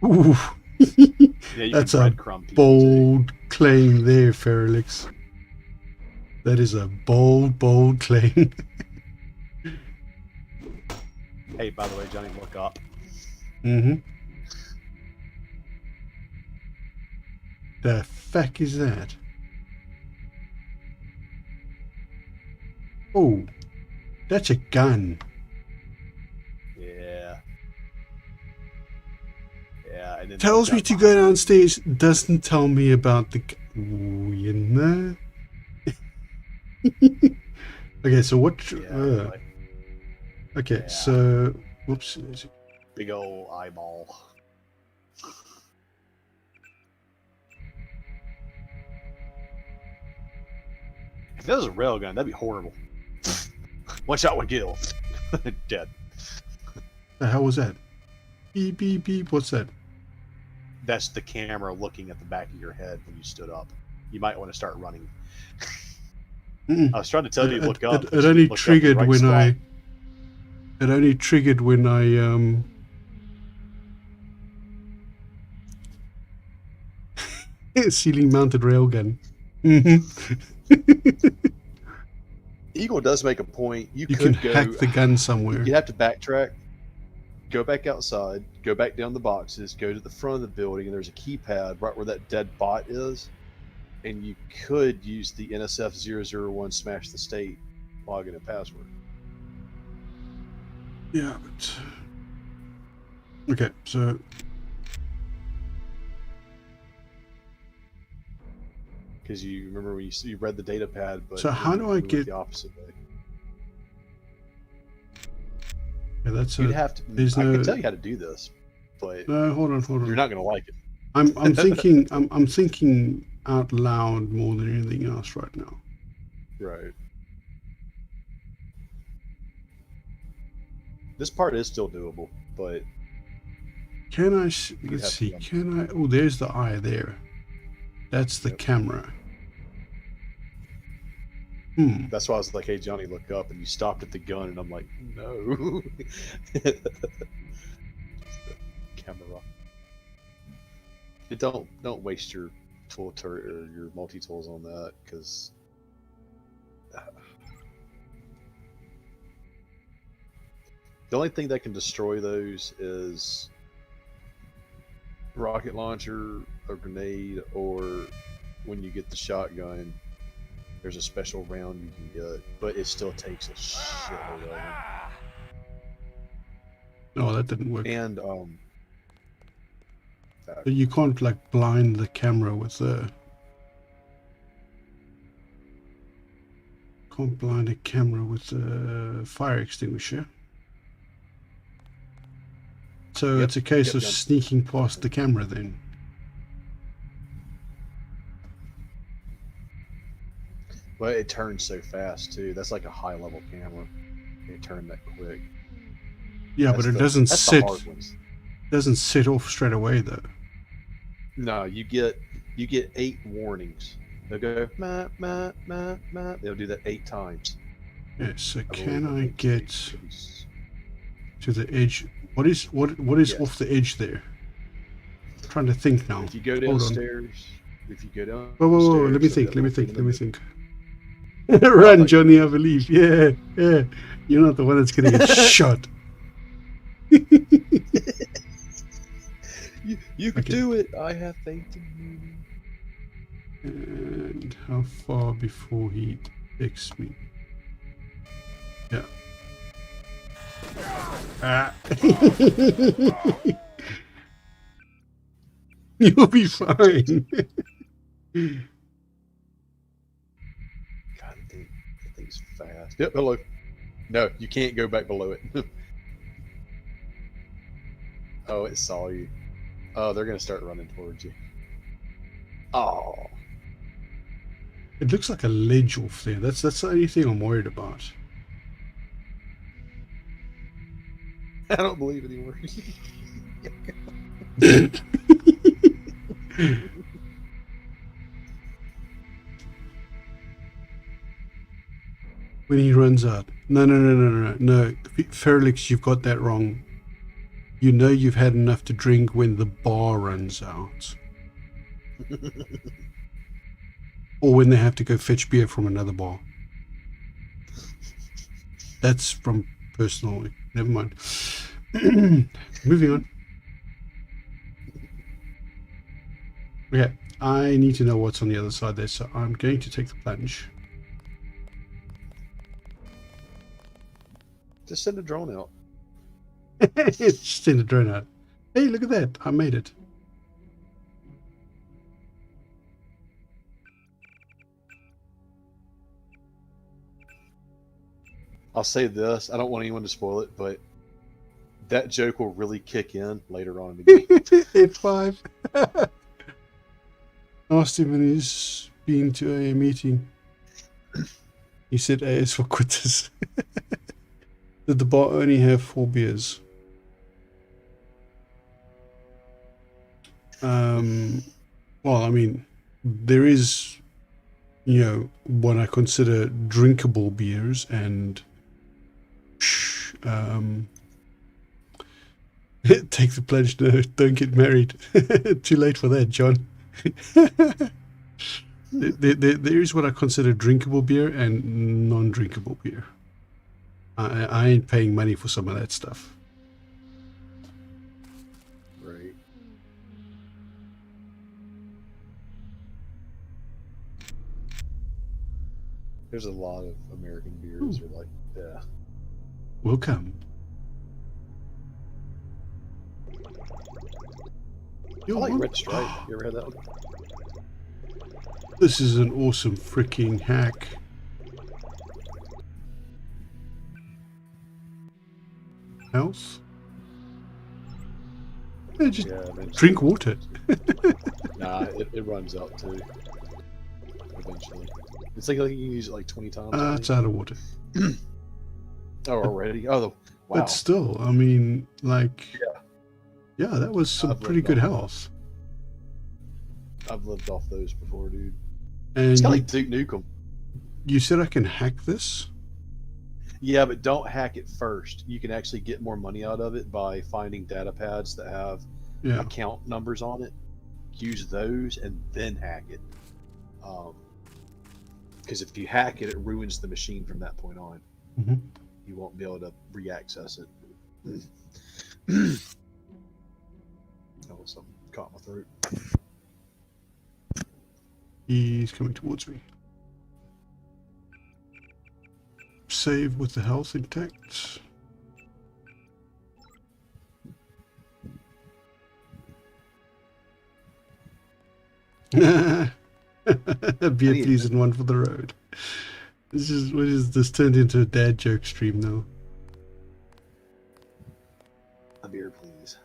Ooh. Yeah, you That's can a breadcrumb people, bold claim there, Feralix. That is a bold claim. too. Hey, by the way, Johnny, look up. Mm-hmm. The fuck is that? Oh, that's a gun. Yeah. Yeah, and then Tells look me up to go behind you. downstairs. Doesn't tell me about the. Ooh, you know. Okay, so what? Yeah, like, Okay, yeah. so whoops. big old eyeball. If that was a railgun, that'd be horrible. One shot, one kill. Dead. The hell was that? Beep beep beep. What's that? That's the camera looking at the back of your head when you stood up. You might want to start running. I was trying to tell you to look up. but It you only looked up in the triggered right when spot. It only triggered when I ceiling mounted railgun. Eagle does make a point. You can could go, hack the gun somewhere. You have to backtrack, go back outside, go back down the boxes, go to the front of the building, and there's a keypad right where that dead bot is. And you could use the NSF 001 smash the state login and password. Yeah, but... Okay, so... Because you remember when you read the data pad, but so how do I get the opposite way? Yeah, that's You'd have to. I can tell you how to do this, but no, hold on. You're not going to like it. I'm thinking. I'm thinking out loud more than anything else right now. Right. This part is still doable, but can I? Let's see. Can I? Oh, there's the eye there. That's the camera. That's why I was like, "Hey, Johnny, look up," and you stopped at the gun, and I'm like, "No." Camera. Don't waste your tool turret or your multi tools on that, because the only thing that can destroy those is rocket launcher, a grenade, or when you get the shotgun, there's a special round you can get, but it still takes a shitload of them. No, that didn't work. And so you can't like blind the camera with the. Can't blind a camera with a fire extinguisher. So it's a case of sneaking past the camera then. Well, it turns so fast too. That's like a high level camera. It turned that quick. Yeah, but it doesn't set. Doesn't set off straight away though. No, you get 8 warnings. They'll go ma ma ma ma. They'll do that 8 times. Yeah. So can I get to the edge? What is off the edge there? I'm trying to think now. If you go downstairs, if you go down. Whoa! Let me think. Run, Johnny! I believe. Yeah. You're not the one that's gonna get shot. You can do it. I have faith in you. And how far before he takes me? Yeah. You'll be fine. God, the thing's fast. Yep, hello. No, you can't go back below it. Oh, it saw you. Oh, they're gonna start running towards you. Oh. It looks like a ledge off there. That's the only thing I'm worried about. I don't believe anymore. When he runs out. No. Feralix, you've got that wrong. You know you've had enough to drink when the bar runs out. Or when they have to go fetch beer from another bar. That's from personal. Never mind. Moving on. Okay, I need to know what's on the other side there, so I'm going to take the plunge. Just send a drone out. Just send a drone out. Hey, look at that. I made it. I'll say this. I don't want anyone to spoil it, but that joke will really kick in later on in the game. Hit 5. Asked him when he's been to a meeting. He said A is for quitters. Did the bar only have 4 beers? Well, I mean, there is, what I consider drinkable beers and take the pledge. No, don't get married. Too late for that, John. There is what I consider drinkable beer and non-drinkable beer. I ain't paying money for some of that stuff. Right. There's a lot of American beers are like, yeah. Welcome. I like Red Stripe. You ever had that one? This is an awesome freaking hack. Else? Yeah, just drink water. Nah, it runs out too. Eventually. It's like you can use it like 20 times. It's out of water. Oh, already? Oh, wow. But still, I mean, like... Yeah, that was some pretty good health. I've lived off those before, dude. And it's kind of like Duke Nukem. You said I can hack this? Yeah, but don't hack it first. You can actually get more money out of it by finding data pads that have account numbers on it. Use those and then hack it. Because if you hack it, it ruins the machine from that point on. Mm-hmm. You won't be able to re-access it. Oh, something caught my throat. He's coming towards me. Save with the health intact. Beer please and one for the road. This is what is this turned into a dad joke stream now? A beer, please.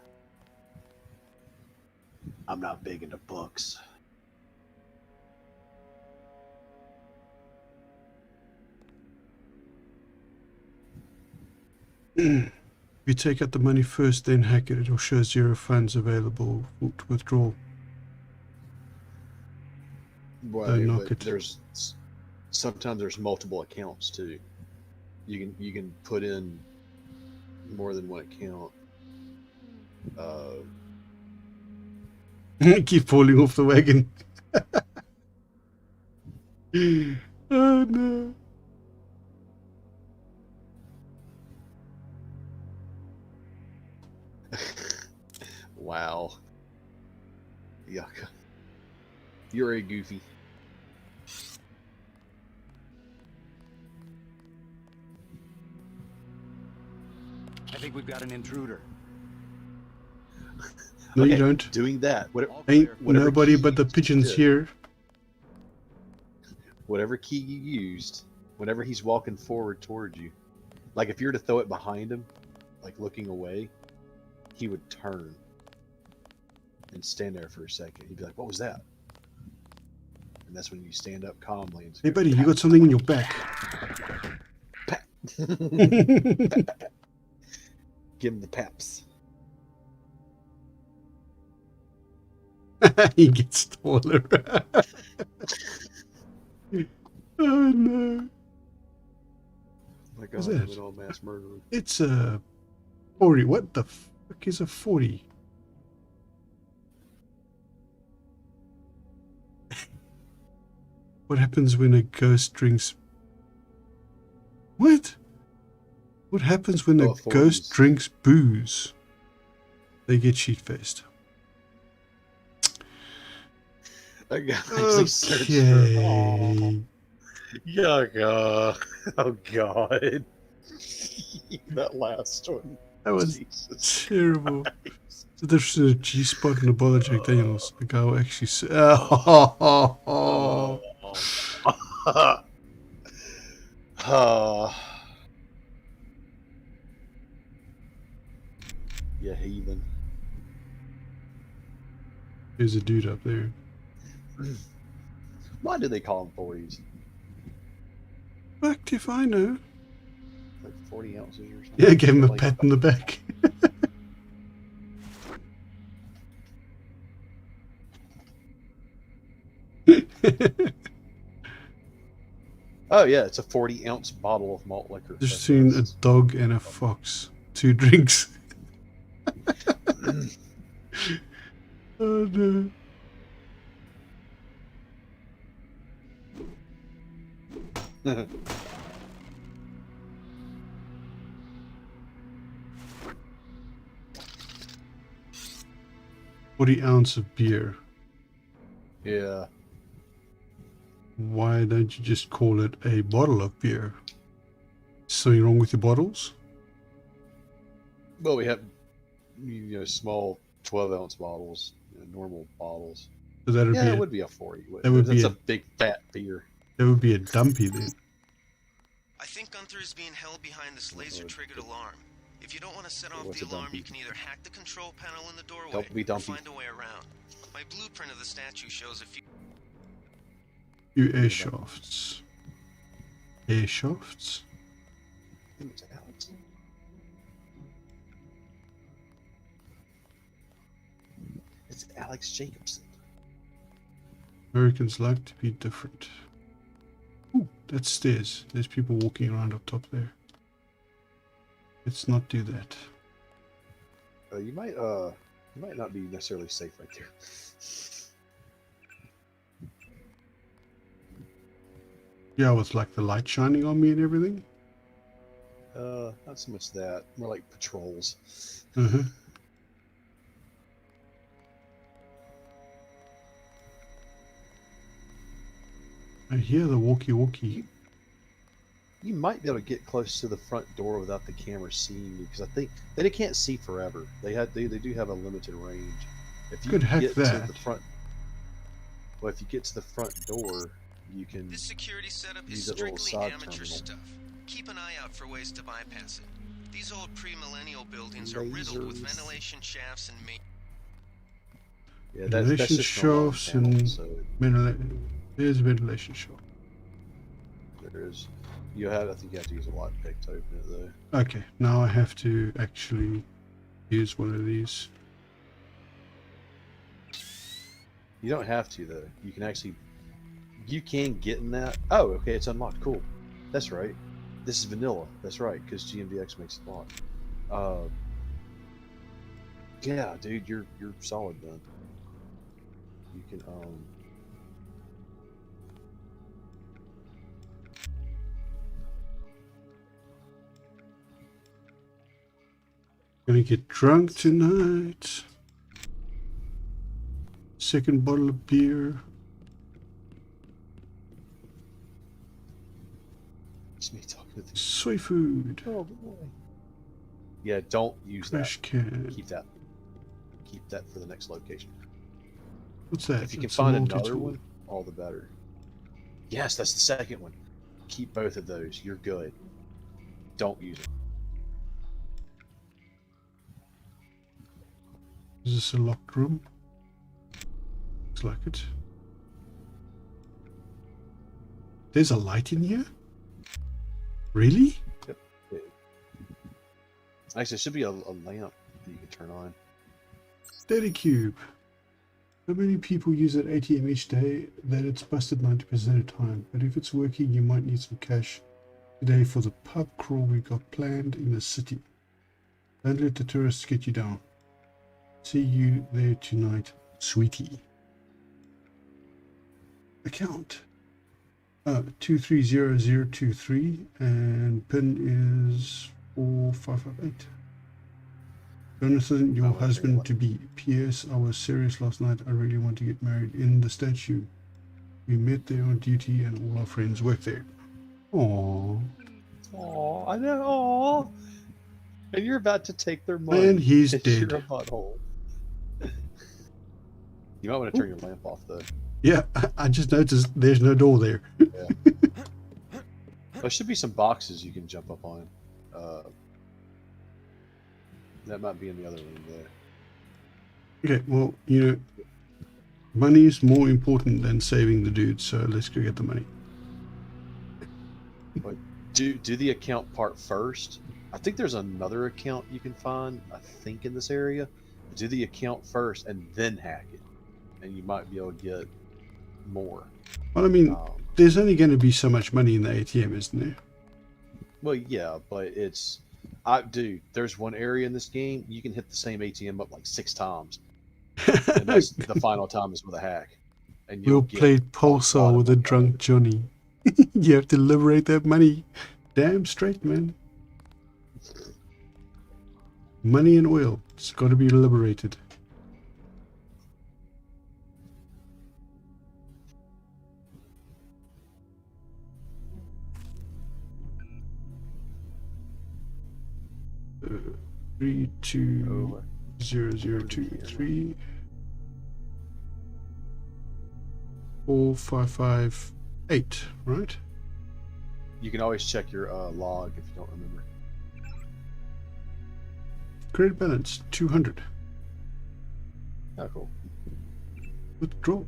I'm not big into books. If you take out the money first, then hack it, it will show 0 funds available to withdraw. Right, but there's sometimes there's multiple accounts too. You can put in more than one account. Keep falling off the wagon. Oh no. Wow. Yuck. You're a goofy. I think we've got an intruder. No, you don't. Doing that. Ain't nobody but the pigeons here. Whatever key you used, whenever he's walking forward towards you, like if you were to throw it behind him, like looking away, he would turn and stand there for a second. He'd be like, "What was that?" And that's when you stand up calmly and say, "Hey, buddy, you got something in your back." Give him the paps. He gets taller. Oh no! My God, all mass murder. It's a 40. What the fuck is a 40? What happens when a ghost drinks? What? What happens when a ghost drinks booze? They get sheet-faced. I actually searched for. Oh, yuck! Oh God! That last one. That was terrible. So there's a G-spot and a bottle of Jack Daniels. The guy will actually say, You heathen. There's a dude up there. Why do they call them 40s? Fuck if I know. Like 40 ounces or something? Yeah, give him a pat in the back. Oh yeah, it's a 40-ounce bottle of malt liquor. Just seen a dog and a fox. 2 drinks. Oh no. $40 ounce of beer. Yeah. Why don't you just call it a bottle of beer? Something wrong with your bottles? Well, we have small 12-ounce bottles, normal bottles. So that would Yeah, be it would be a 40. that would be That's a big fat beer. That would be a dumpy then. I think Gunther is being held behind this laser-triggered alarm. If you don't want to set off What's the a alarm, dumpy? you can either hack the control panel in the doorway Don't be or dumpy. find a way around. My blueprint of the statue shows a few... Few air shafts. Air shafts? It's Alex. It's Alex Jacobson. Americans like to be different. Ooh, that's stairs. There's people walking around up top there. Let's not do that. You might not be necessarily safe right there. Yeah, with like the light shining on me and everything. Not so much that. More like patrols. Uh-huh. I hear the walkie-walkie. You might be able to get close to the front door without the camera seeing you, because I think they can't see forever. They do have a limited range. If you Could hack get that. to the front, well, if you get to the front door, you can This security setup is use that little strictly side amateur terminal. stuff. Keep an eye out for ways to bypass it. These old pre-millennial buildings are riddled with Lasers. ventilation shafts and Yeah, that's Ventilation just a normal shafts panel, and so there's a ventilation shaft. there's I think you have to use a lock pick to open it though. Okay, now I have to actually use one of these. You don't have to though. You can get in that. Oh, okay, it's unlocked. Cool. That's right. This is vanilla. That's right, because GMVX makes it locked. Yeah, dude, you're solid then. You can Gonna get drunk tonight. Second bottle of beer. it's me talking to the Soy food. Oh boy. Yeah, don't use Trash that. can. Keep that. Keep that for the next location. What's that? If you can It's a find multi-tool. another one, all the better. Yes, that's the second one. Keep both of those. You're good. Don't use it. Is this a locked room? Looks like it. There's a light in here? Really? Yep. Actually, there should be a lamp that you can turn on. Steady cube. So many people use that ATM each day that it's busted 90% of the time. But if it's working, you might need some cash today for the pub crawl we got planned in the city. Don't let the tourists get you down. See you there tonight, sweetie. Account 230023 and PIN is 4558. Jonathan, your husband to be. P.S. I was serious last night. I really want to get married in the statue. We met there on duty and all our friends work there. Aww. Oh, I know. Aw. And you're about to take their money. And he's You're dead. a butthole. You might want to turn your lamp off though. Yeah, I just noticed there's no door there. Yeah. There should be some boxes you can jump up on. That might be in the other room there. Okay, well, money is more important than saving the dude, so let's go get the money. But do the account part first. I think there's another account you can find, I think, in this area. Do the account first and then hack it. And you might be able to get more. Well, I mean, there's only going to be so much money in the ATM, isn't there? Well, yeah, but dude, there's one area in this game, you can hit the same ATM up like 6 times. And that's, the final time is with a hack. And We'll you'll get play a Pulsar lot with of a drunk Johnny. You have to liberate that money. Damn straight, man. Money and oil. It's got to be liberated. Uh, 320023 4558, right? You can always check your log if you don't remember. Credit balance 200. Oh, cool. Withdraw.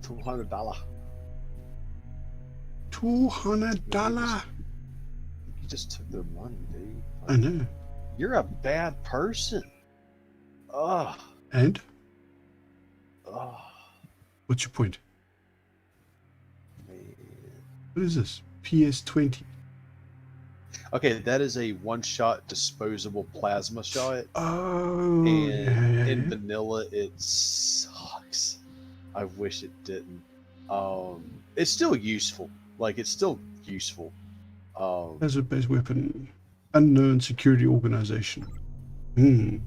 $200. $200. You just took their money, dude. I know. You're a bad person. Ugh. And? Ugh. What's your point? Man. What is this? PS20. Okay, that is a one-shot disposable plasma shot. Oh, And in vanilla, it sucks. I wish it didn't. It's still useful. Like, it's still useful. As a base weapon. Unknown security organization. Hmm.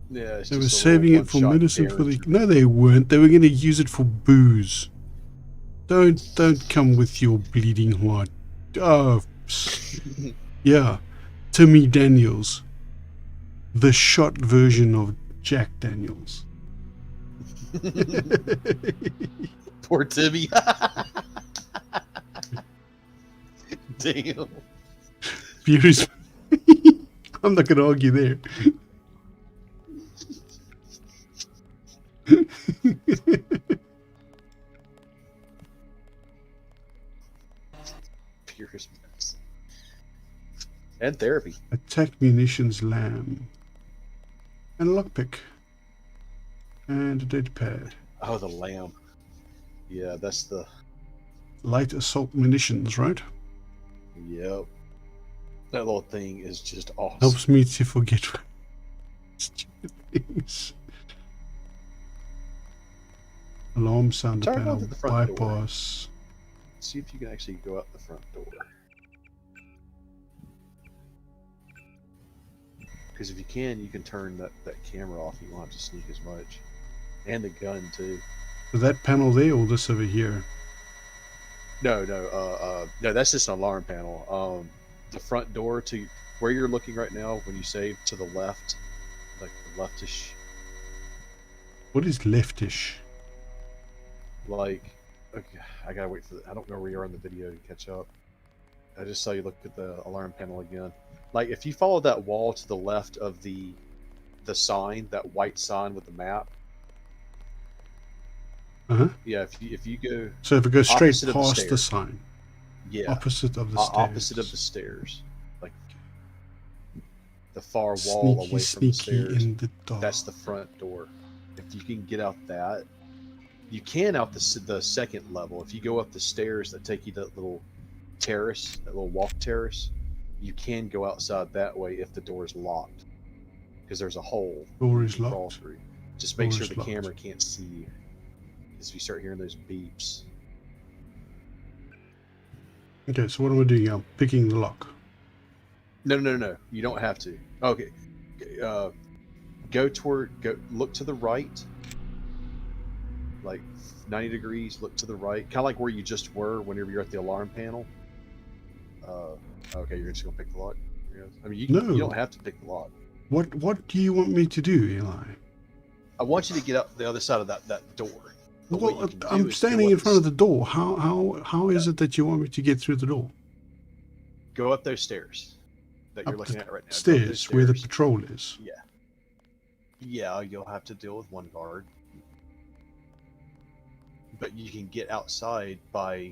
Yeah, it's They were just a saving little it for one-shot medicine for the... Derringer. No, they weren't. They were going to use it for booze. Don't come with your bleeding heart. Oh, yeah. Timmy Daniels. The shot version of Jack Daniels. Poor Timmy. Damn. Furious. I'm not going to argue there. Purest medicine. And therapy. Attack munitions lamb. And a lockpick. And a data pad. Oh, the lamb. Yeah, that's the... Light assault munitions, right? Yep. That little thing is just awesome. Helps me to forget stupid things. Alarm sound Turn panel, onto the front door. bypass. See if you can actually go out the front door. Because if you can turn that camera off. You won't have to sneak as much. And the gun, too. So that panel there or this over here? No, that's just an alarm panel. The front door to where you're looking right now, when you save to the left, like the leftish. What is leftish? Like, okay, I gotta wait for I don't know where you are in the video to catch up. I just saw you look at the alarm panel again. Like, if you follow that wall to the left of the sign, that white sign with the map. Uh-huh. Yeah, if you go. So if it goes straight opposite of past the stairs. sign. Yeah. Opposite of the stairs. Opposite of the stairs. Like the far wall away from the stairs. In the dark. That's the front door. If you can get out that, you can out the second level. If you go up the stairs that take you to that little terrace, that little walk terrace, you can go outside that way if the door is locked. Because there's a hole. Door is you can crawl locked. through. Just make Door sure is the locked. camera can't see you. Because if you start hearing those beeps. Okay, so what am I doing? I'm picking the lock. No. You don't have to. Okay. Go look to the right. Like 90 degrees, look to the right. Kind of like where you just were whenever you're at the alarm panel. Okay, you're just going to pick the lock? I mean, you don't have to pick the lock. What do you want me to do, Eli? I want you to get up the other side of that door. But what you Well, can do I'm is standing go in up front of the door. How is it that you want me to get through the door? Go up those stairs that you're Up looking the at right now. Go up stairs those where the stairs. patrol is. Yeah. Yeah, you'll have to deal with one guard. But you can get outside by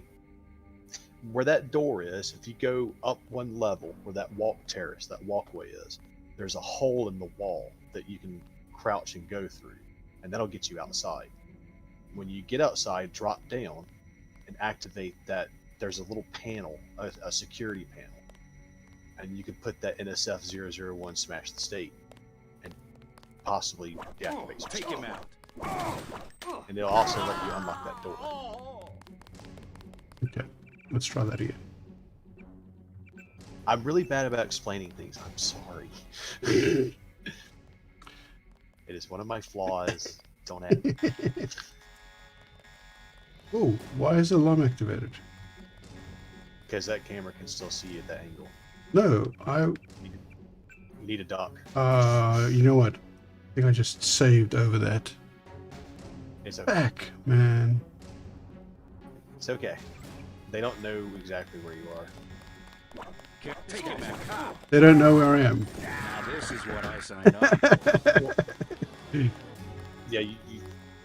where that door is. If you go up one level where that that walkway is, there's a hole in the wall that you can crouch and go through, and that'll get you outside. When you get outside, drop down and activate that. There's a little panel, a security panel, and you can put that NSF 001 smash the state and possibly deactivate some Take stuff. him out. And it'll also let you unlock that door. Okay, let's try that again. I'm really bad about explaining things. I'm sorry. It is one of my flaws. Don't add. Oh, why is the alarm activated? Because that camera can still see you at that angle. No, You need a duck. you know what? I think I just saved over that. It's okay. Back, man. It's okay. They don't know exactly where you are. Take it back. They don't know where I am. Now this is what I signed up. Yeah,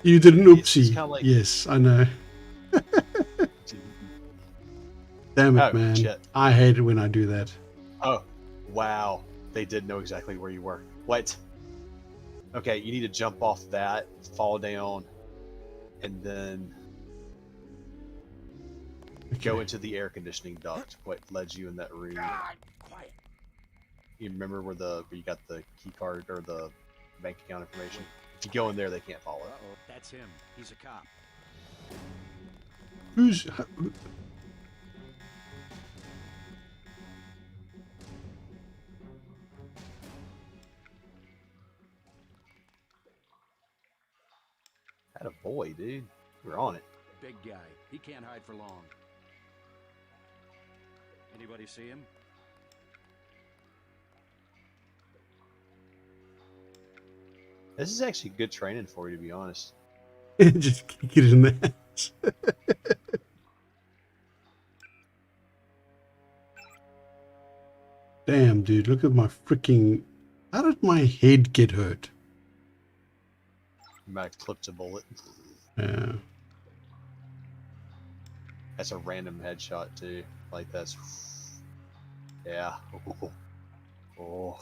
You did an it's oopsie. kinda like- Yes, I know. Damn it, Oh, man. shit. I hate it when I do that. Oh, wow. They did know exactly where you were. What? Okay, you need to jump off that, fall down, and then go into the air conditioning duct. What led you in that room? Quiet. You remember where you got the key card or the bank account information? If you go in there, they can't follow it. Uh-oh, that's him. He's a cop. Who's... Had a boy, dude. We're on it. Big guy. He can't hide for long. Anybody see him? This is actually good training for you, to be honest. Just kick it in the ass. Damn, dude, look at my freaking... How did my head get hurt? You might have clipped a bullet. Yeah. That's a random headshot, too. Like, that's... Yeah. Oh.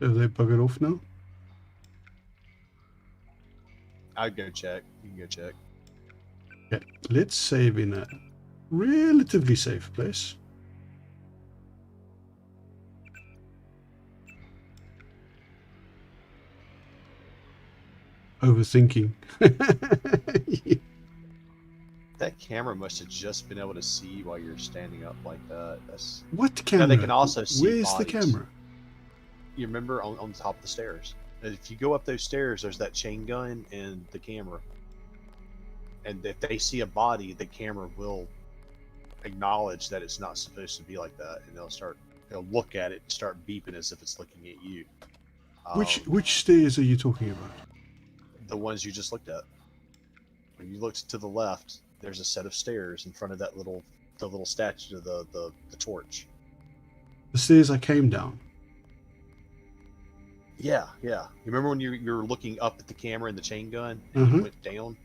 Have they buggered off now? I'd go check. You can go check. Okay, let's save in a relatively safe place. Overthinking. That camera must have just been able to see while you're standing up like that. That's... What camera? Now they can also see Where's the bodies. camera? You remember on top of the stairs. If you go up those stairs, there's that chain gun and the camera. And if they see a body, the camera will acknowledge that it's not supposed to be like that, and they'll look at it and start beeping as if it's looking at you. Which stairs are you talking about? The ones you just looked at. When you looked to the left, there's a set of stairs in front of the little statue of the torch. The stairs I came down. Yeah. You remember when you're looking up at the camera and the chain gun and Mhm. you went down?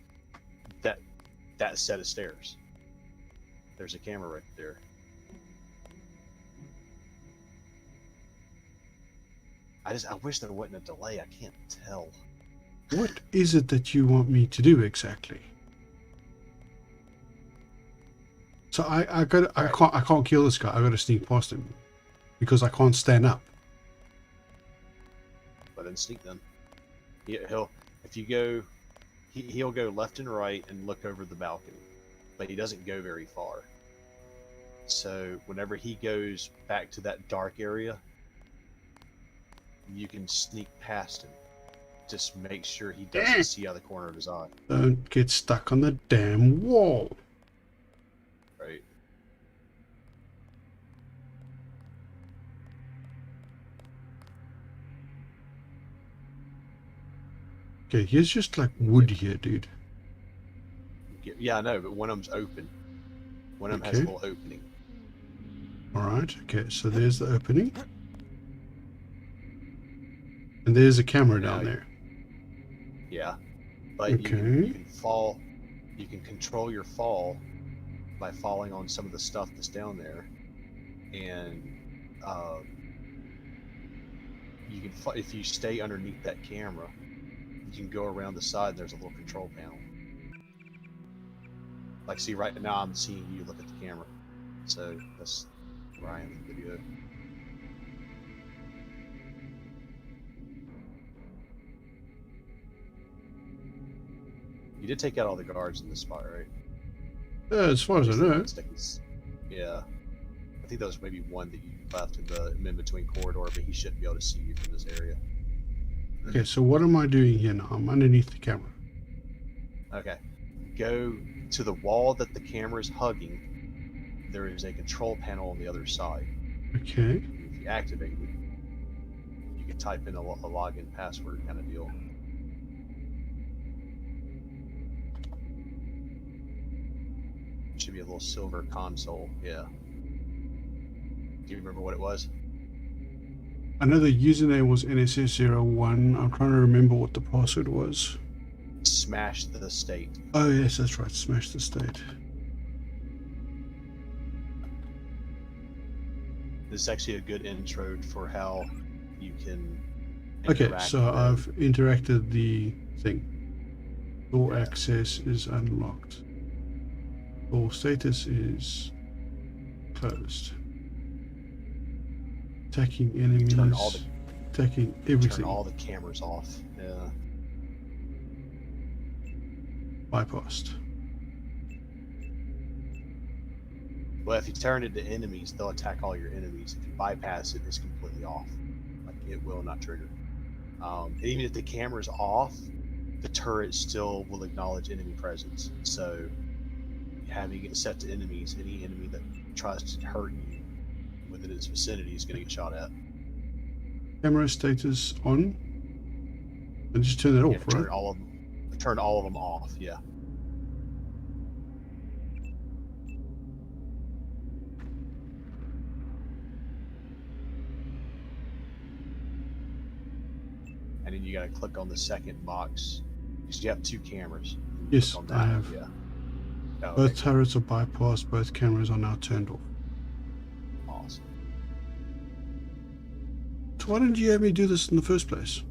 That set of stairs. There's a camera right there. I wish there wasn't a delay. I can't tell. What is it that you want me to do exactly? So I can't kill this guy. I gotta sneak past him because I can't stand up. But then sneak them. He'll go left and right and look over the balcony, but he doesn't go very far. So whenever he goes back to that dark area, you can sneak past him. Just make sure he doesn't see out of the corner of his eye. Don't get stuck on the damn wall. Right. Okay, here's just like wood here, dude. Yeah, I know, but one of them's open. One of them has a Okay. little opening. Alright, okay, so there's the opening. And there's a camera down there. Yeah. But you can fall. You can control your fall by falling on some of the stuff that's down there, and you can if you stay underneath that camera, you can go around the side. There's a little control panel. Like, see, right now I'm seeing you look at the camera, so that's where I am in the video. You did take out all the guards in this spot, right? As far as I know. Yeah. I think there was maybe one that you left in the in-between corridor, but he shouldn't be able to see you from this area. Okay, so what am I doing here now? I'm underneath the camera. Okay. Go to the wall that the camera is hugging. There is a control panel on the other side. Okay. If you activate it, you can type in a login password kind of deal. It should be a little silver console. Yeah. Do you remember what it was? I know the username was NSS01. I'm trying to remember what the password was. Smash the state. Oh, yes, that's right. Smash the state. This is actually a good intro for how you can Okay, interact so with I've interacted the thing. Door access is unlocked. Door status is closed. Attacking enemies. Attacking everything. Turn all the cameras off. Yeah. Bypassed. Well, if you turn it to enemies, they'll attack all your enemies. If you bypass it, it's completely off. Like, it will not trigger. And even if the camera's off, the turret still will acknowledge enemy presence. So, having it set to enemies, any enemy that tries to hurt you within its vicinity is going to get shot at. Camera status on. And just turn it off, right? Turn all of them off, yeah. And then you got to click on the second box because you have two cameras. Yes, I have. Yeah. Oh, Both okay. turrets are bypassed. Both cameras are now turned off. Awesome. So why didn't you have me do this in the first place?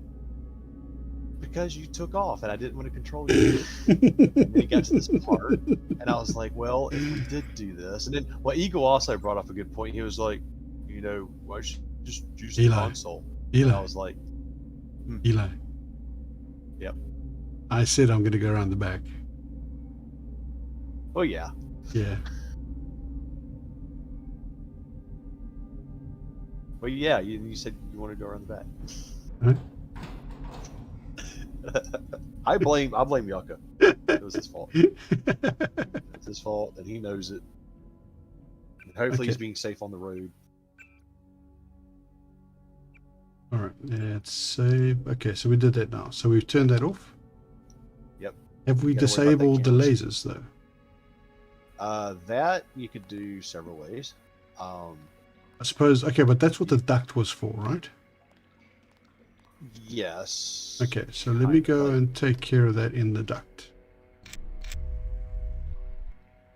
Because you took off and I didn't want to control you. And then you got to this part and I was like, well, if we did do this. And then, well, Eagle also brought up a good point. He was like, you know, why should you just use the console? And I was like, Eli. Yep. I said I'm going to go around the back. Oh, yeah. Yeah. Well, yeah, you said you want to go around the back. Huh? I blame Yucca. It was his fault. It's his fault, and he knows it. And hopefully, he's being safe on the road. All right, let's save. Okay, so we did that now. So we've turned that off. Yep. Have we disabled the lasers though? That you could do several ways. I suppose. Okay, but that's what the duct was for, right? Yes. Okay, so let me go and take care of that in the duct.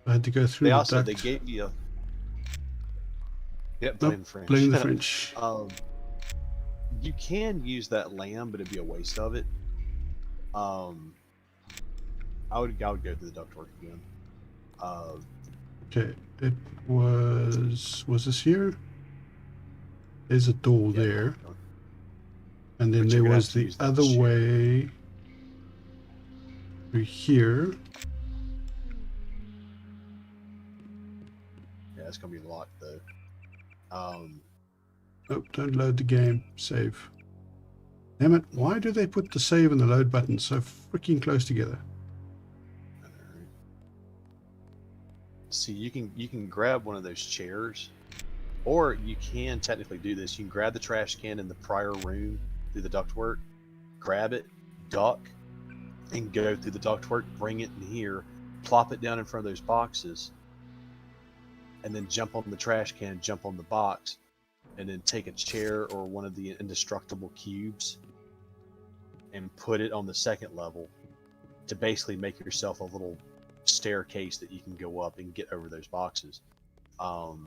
I had to go through the duct. They gave you a... Yep, blame the French. Blame the French. You can use that lamb, but it'd be a waste of it. I would go through the ductwork again. Okay, it was this here? There's a door there. And then there was the other way through here. Yeah, it's gonna be locked though. Nope, don't load the game. Save. Damn it, why do they put the save and the load buttons so freaking close together? See, you can grab one of those chairs, or you can technically do this. You can grab the trash can in the prior room through the ductwork, grab it, duck, and go through the ductwork, bring it in here, plop it down in front of those boxes, and then jump on the trash can, jump on the box, and then take a chair or one of the indestructible cubes and put it on the second level to basically make yourself a little staircase that you can go up and get over those boxes. All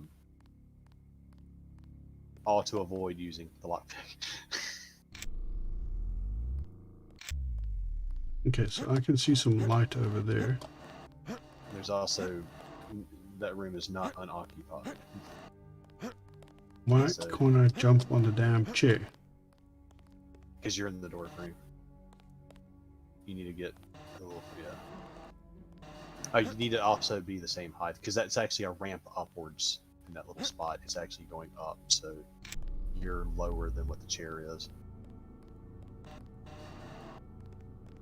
to avoid using the lockpick. Okay, so I can see some light over there. There's also, that room is not unoccupied. Why can't I jump on the damn chair? Because you're in the door frame. you need to get a little, yeah. Oh, you need to also be the same height, because that's actually a ramp upwards in that little spot. It's actually going up, so you're lower than what the chair is.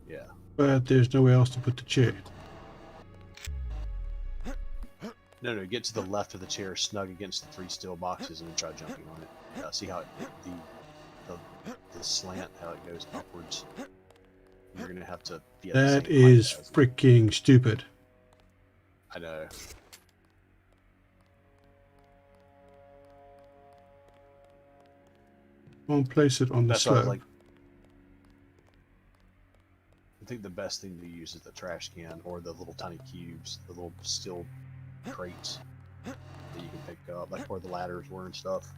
Yeah. But there's nowhere else to put the chair. No, get to the left of the chair, snug against the 3 steel boxes, and then try jumping on it. See how the slant, how it goes upwards. You're gonna have to be at the That same is height as it. freaking stupid. I know. Won't place it on the That's why I was slope. like, I think the best thing to use is the trash can or the little tiny cubes, the little steel crates that you can pick up, like where the ladders were and stuff.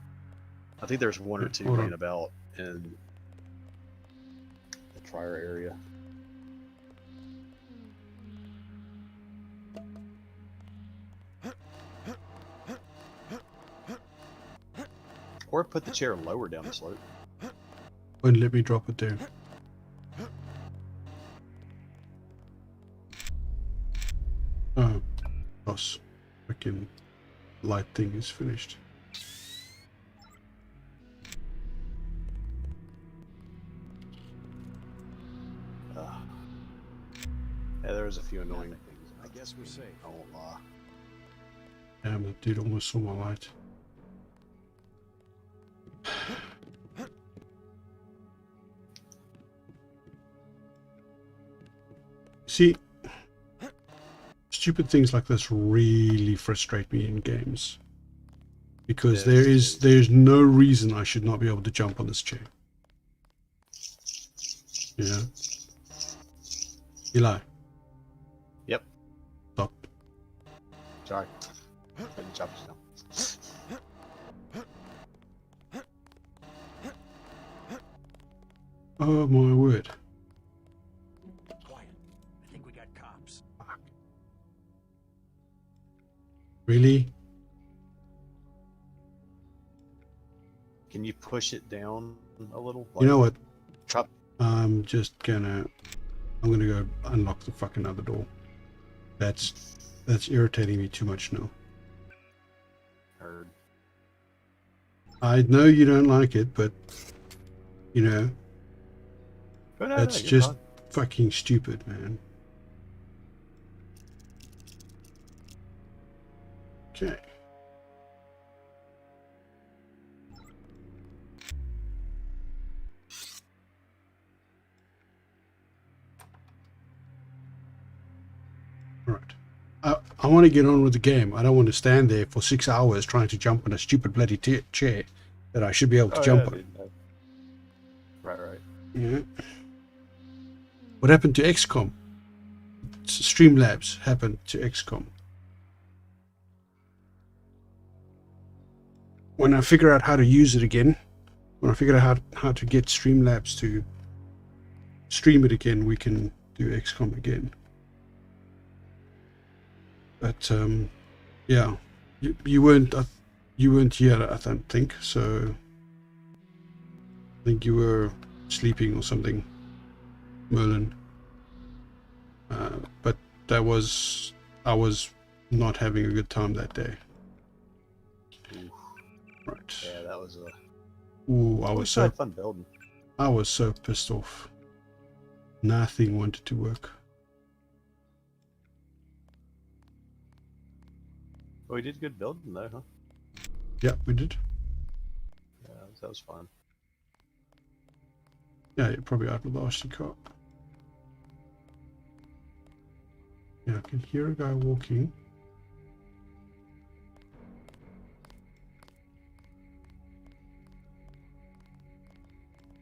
I think there's 1 or 2 Hold on. laying about in the fryer area. Or put the chair lower down the slope. Won't let me drop it down. Oh, boss. Freaking light thing is finished. Yeah, there was a few annoying things. I guess we're safe. I won't lie. Damn, that dude almost saw my light. See, stupid things like this really frustrate me in games. Because there's no reason I should not be able to jump on this chair. Yeah. Eli. Yep. Stop. Sorry. Couldn't jump still. Oh my word. Quiet. I think we got cops. Really? Can you push it down a little? You know what? Drop. I'm gonna go unlock the fucking other door. That's irritating me too much now. Heard. I know you don't like it, but you know, Oh, no, that's you're just fine. fucking stupid, man. Okay. Right. I want to get on with the game. I don't want to stand there for 6 hours trying to jump on a stupid bloody chair that I should be able to jump on. Dude, no. Right. Yeah. What happened to XCOM? Streamlabs happened to XCOM. When I figure out how to use it again, when I figure out how to get Streamlabs to stream it again, we can do XCOM again. But yeah, you weren't here, I don't think. So I think you were sleeping or something, Merlin. But I was not having a good time that day. Right. Yeah, that was a. Ooh, I We was still so had fun building. I was so pissed off. Nothing wanted to work. Well, we did good building though, huh? Yeah, we did. Yeah, that was fun. Yeah, you're probably out with the RC car. Yeah, I can hear a guy walking.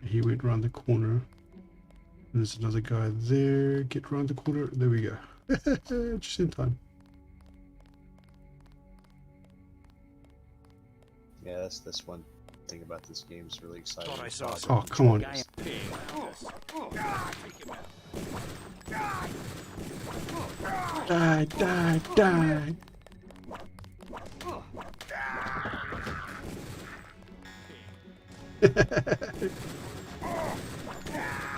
He went around the corner. There's another guy there. Get around the corner. There we go. Just in time. Yeah, that's one thing about this game is really exciting. Thought I saw Oh, come on. Die, die, die.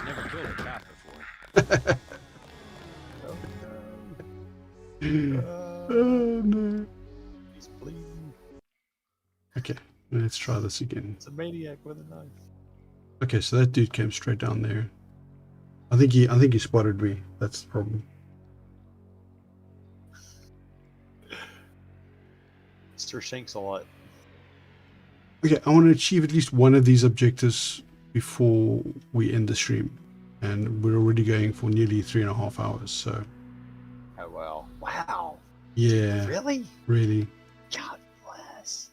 Never killed a cop before. try this again. It's a maniac with a knife. Okay, so that dude came straight down there. I think he spotted me. That's the problem. Mr. Shanks a lot. Okay, I want to achieve at least one of these objectives before we end the stream. And we're already going for nearly 3.5 hours, so... Oh, wow. Wow. Yeah. Really? Really. God bless.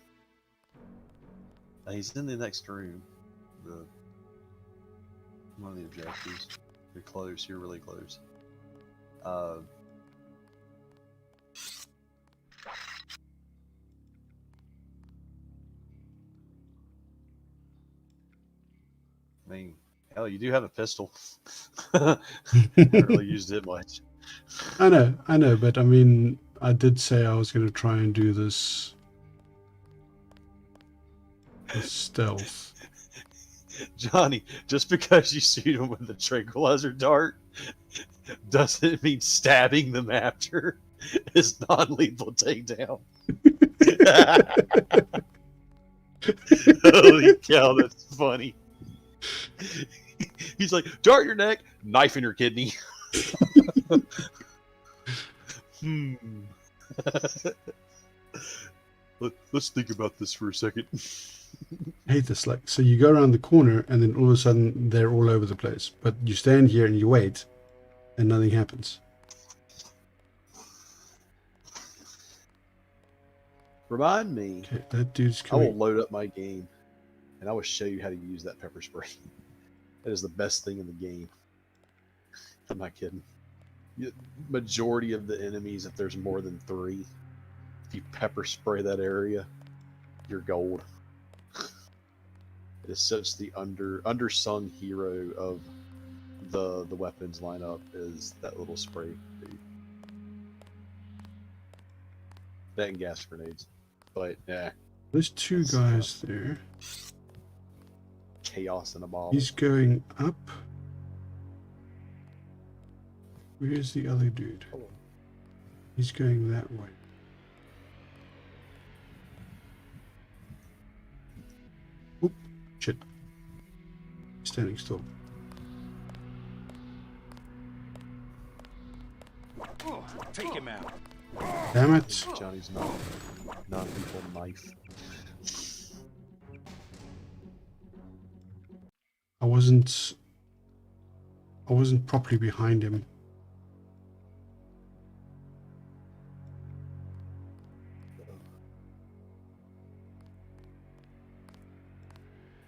He's in the next room. One of the objectives. You're close. You're really close. I mean, hell, you do have a pistol. Haven't really used it much. I know, but I mean, I did say I was going to try and do this with stealth. Johnny, just because you shoot him with a tranquilizer dart doesn't mean stabbing them after is non-lethal takedown. Holy cow, that's funny. He's like, dart your neck, knife in your kidney. Let's think about this for a second. I hate this. Like, so you go around the corner and then all of a sudden they're all over the place. But you stand here and you wait and nothing happens. Remind me. Okay, that dude's I coming. will load up my game and I will show you how to use that pepper spray. That is the best thing in the game. I'm not kidding. Majority of the enemies, if there's more than 3, if you pepper spray that area, you're gold. It is such the undersung hero of the weapons lineup is that little spray dude. That and gas grenades. But yeah. There's 2 guys there. Chaos in a bottle. He's going up. Where's the other dude? He's going that way. Oop, shit. Standing still. Oh, take him out. Damn it. Johnny's non-lethal knife. I wasn't properly behind him.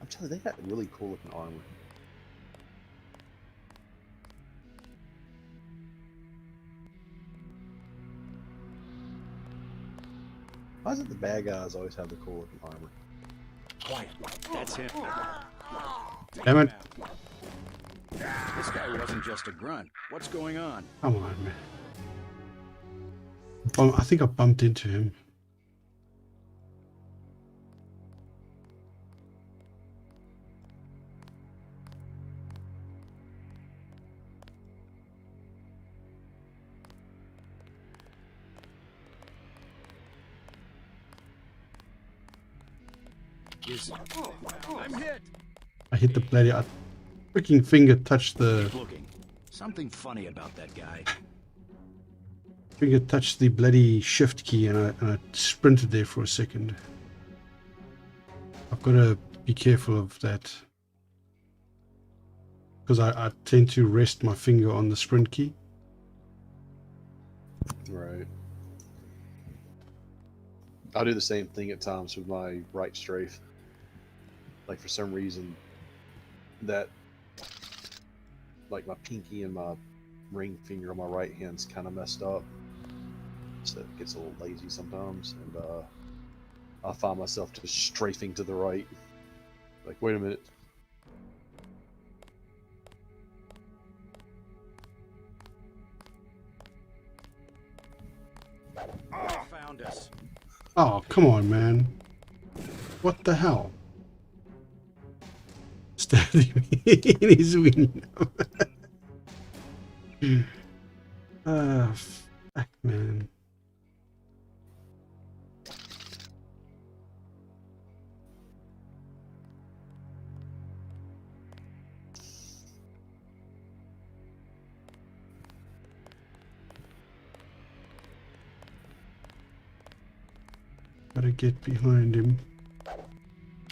I'm telling you, they got really cool looking armor. Why is it the bad guys always have the cool looking armor? Quiet. That's him. Damn it. This guy wasn't just a grunt. What's going on? Come on, man. I think I bumped into him. I'm hit. I hit the bloody... freaking finger touched the... Keep looking. Something funny about that guy. Finger touched the bloody shift key and I sprinted there for a second. I've got to be careful of that. Because I tend to rest my finger on the sprint key. Right. I'll do the same thing at times with my right strafe. Like for some reason, that, like my pinky and my ring finger on my right hand's kind of messed up. So it gets a little lazy sometimes, and I find myself just strafing to the right. Like, wait a minute. Oh, found us. Oh, come on, man. What the hell? Stabbing me in his window. Fuck, man. Gotta get behind him.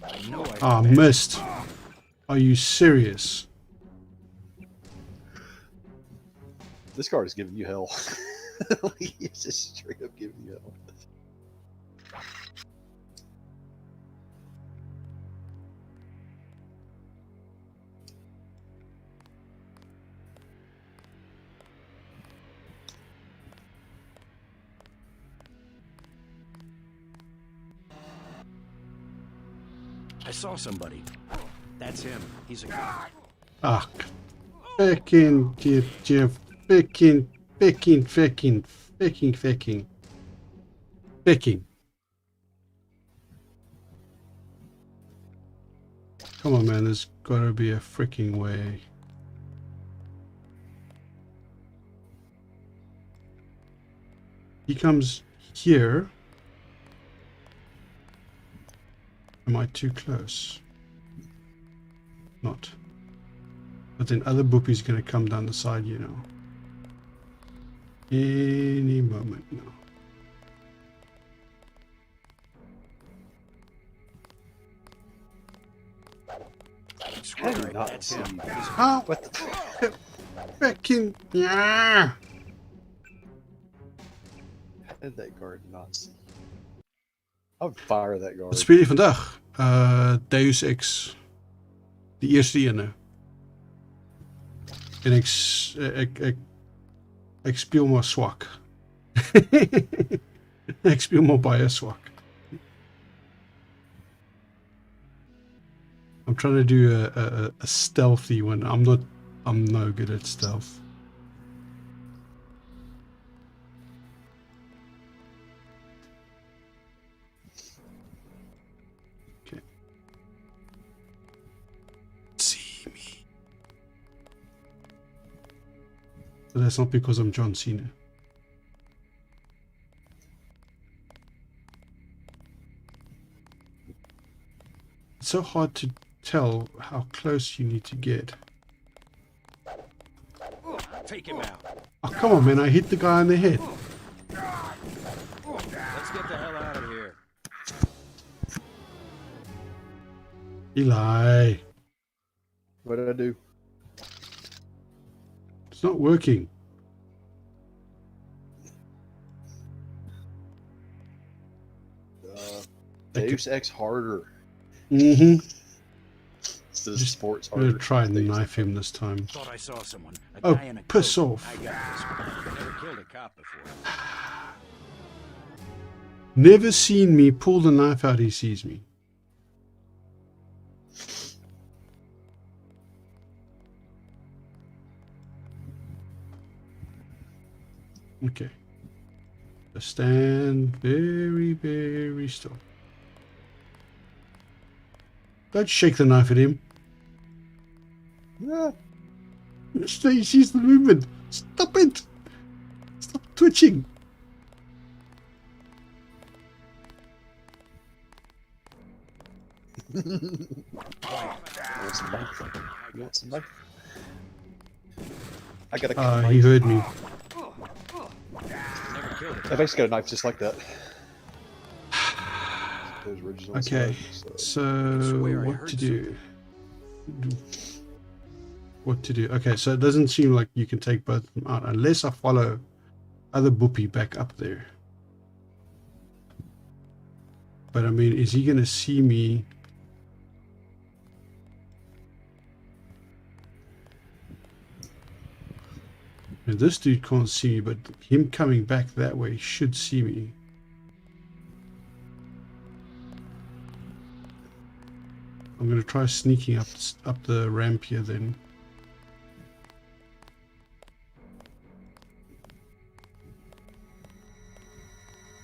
I know I Ah, missed. Are you serious? This card is giving you hell. It's just straight up giving you hell. I saw somebody. That's him. He's a cop. Ah, fucking Jeff. Fucking. Come on, man. There's gotta be a freaking way. He comes here. Am I too close? Not. But then other boopies gonna come down the side, you know. Any moment now. How did not see you? How? What the? Fucking. Yeah. How did that guard not see? I would fire that guard. Wat speel je vandaag? Deus Ex. Die eerste ene. En ik speel maar zwak. Ik speel maar baie zwak. I'm trying to do a stealthy one. I'm no good at stealth. Okay. See me. But that's not because I'm John Cena. It's so hard to tell how close you need to get. Take him out. Oh, come on, man. I hit the guy on the head. Let's get the hell out of here. Eli. What did I do? It's not working. Deus Ex harder. Mm-hmm. It's the sports I'm harder. gonna try and knife him this time. Thought I saw someone. A Oh, guy in a piss coat. off. I got this one. Never killed a cop before. Never seen me pull the knife out, he sees me. Okay. Just stand very, very still. Don't shake the knife at him. Yeah. He sees the movement. Stop it. Stop twitching. You want some knife? You want some knife? I got a He heard me. Never killed a I've actually got a knife just like that. Those original Okay, stuff, so swear I what heard to do? What to do? Okay, so it doesn't seem like you can take both of them out unless I follow other Boopy back up there. But I mean, is he gonna see me? And this dude can't see me, but him coming back that way should see me. I'm gonna try sneaking up the ramp here then.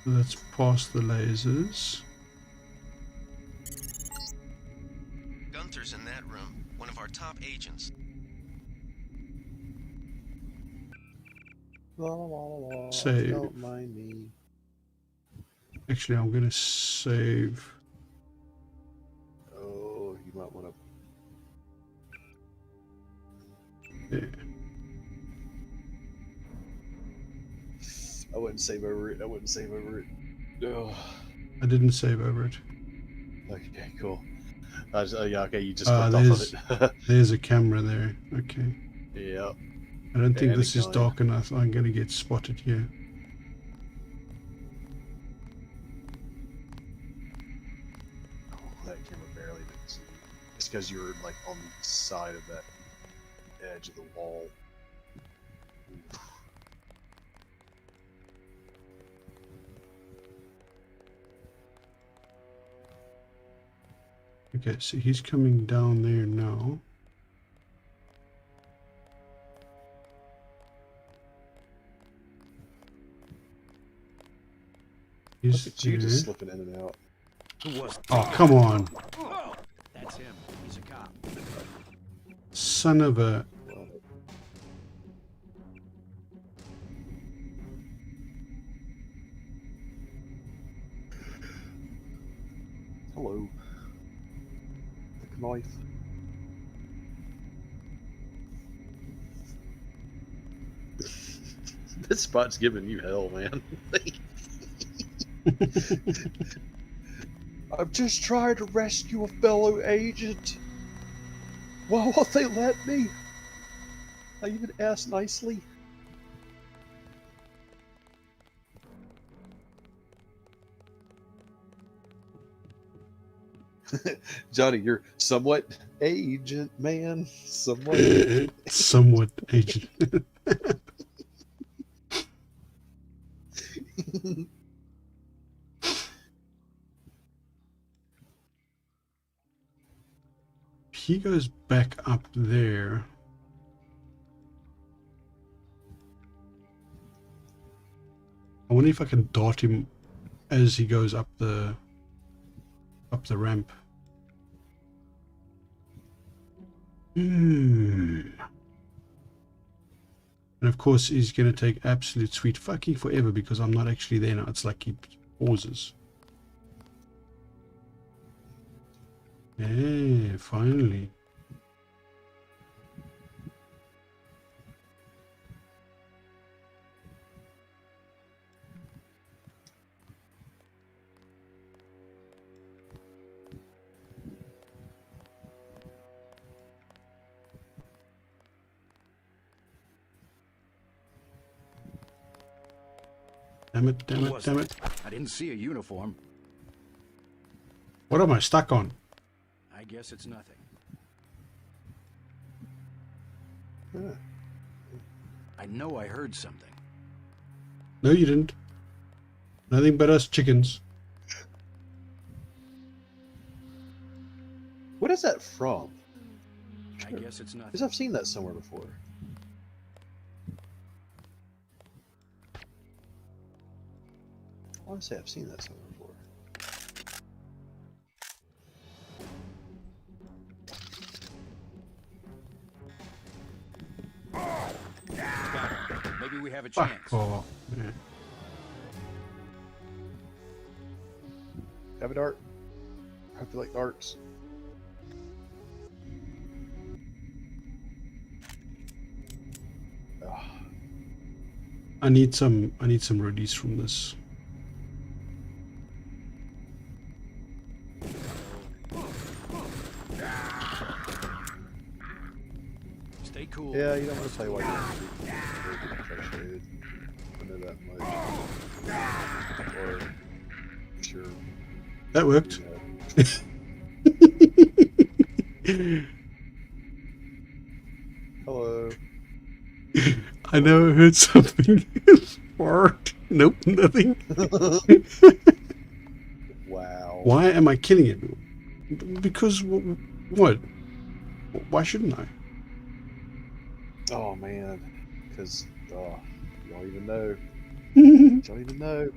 Let's pass the lasers. Gunther's in that room, one of our top agents. La, la, la, la, Save. Don't mind me. Actually, I'm gonna save. Oh, you might want Yeah. to. I wouldn't save over it. I wouldn't save over it. Ugh. I didn't save over it. Okay, cool. Yeah, okay, you just clicked off of it. There's a camera there. Okay. Yep. I don't think And this a is gun. dark enough. I'm going to get spotted here. Oh, that camera barely didn't see you. It's because you were like on the side of that edge of the wall. Oof. Okay, so he's coming down there now. Look He's at you there. just slipping in and out. Who was? Oh, come on. Oh, that's him. He's a cop. Son of a... Hello. Take a knife. This spot's giving you hell, man. I'm just trying to rescue a fellow agent. Why won't they let me? I even asked nicely. Johnny, you're somewhat agent, man. Somewhat. Somewhat agent. He goes back up there. I wonder if I can dart him as he goes up the ramp. And of course he's going to take absolute sweet fucking forever because I'm not actually there now. It's like he pauses. Yeah, finally. Damn it, damn it, damn it. I didn't see a uniform. What am I stuck on? I guess it's nothing. Huh. I know I heard something. No, you didn't. Nothing but us chickens. What is that from? I guess it's nothing. Because I've seen that somewhere before. I want to say I've seen that somewhere before. Maybe we have a Fuck chance. off. Yeah. Have a dart. I hope you like darts. Ugh. I need some release from this. Stay cool. Yeah, you don't want to play while you're frustrated. I know that much. Or sure. That worked. Hello. I know I heard something. Fart. Nope, nothing. Wow. Why am I killing it? Because what? Why shouldn't I? Oh man, because you don't even know. You don't even know.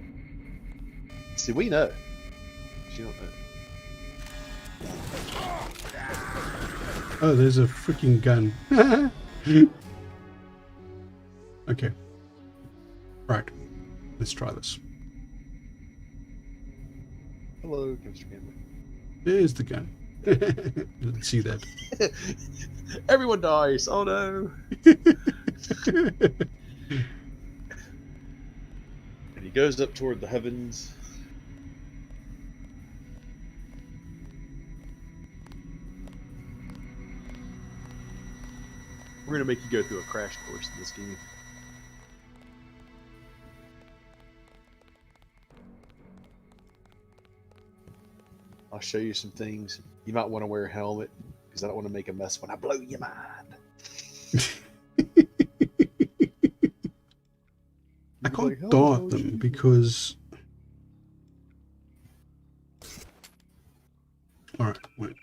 See, we know. But you don't know. Oh, there's a freaking gun. Okay. Right. Let's try this. Hello, Mr. Gambler. There's the gun. Didn't see that. Everyone dies. Oh no. And he goes up toward the heavens. We're gonna make you go through a crash course in this game. I'll show you some things. You might want to wear a helmet because I don't want to make a mess when I blow your mind. I can't dart them because... Alright, wait.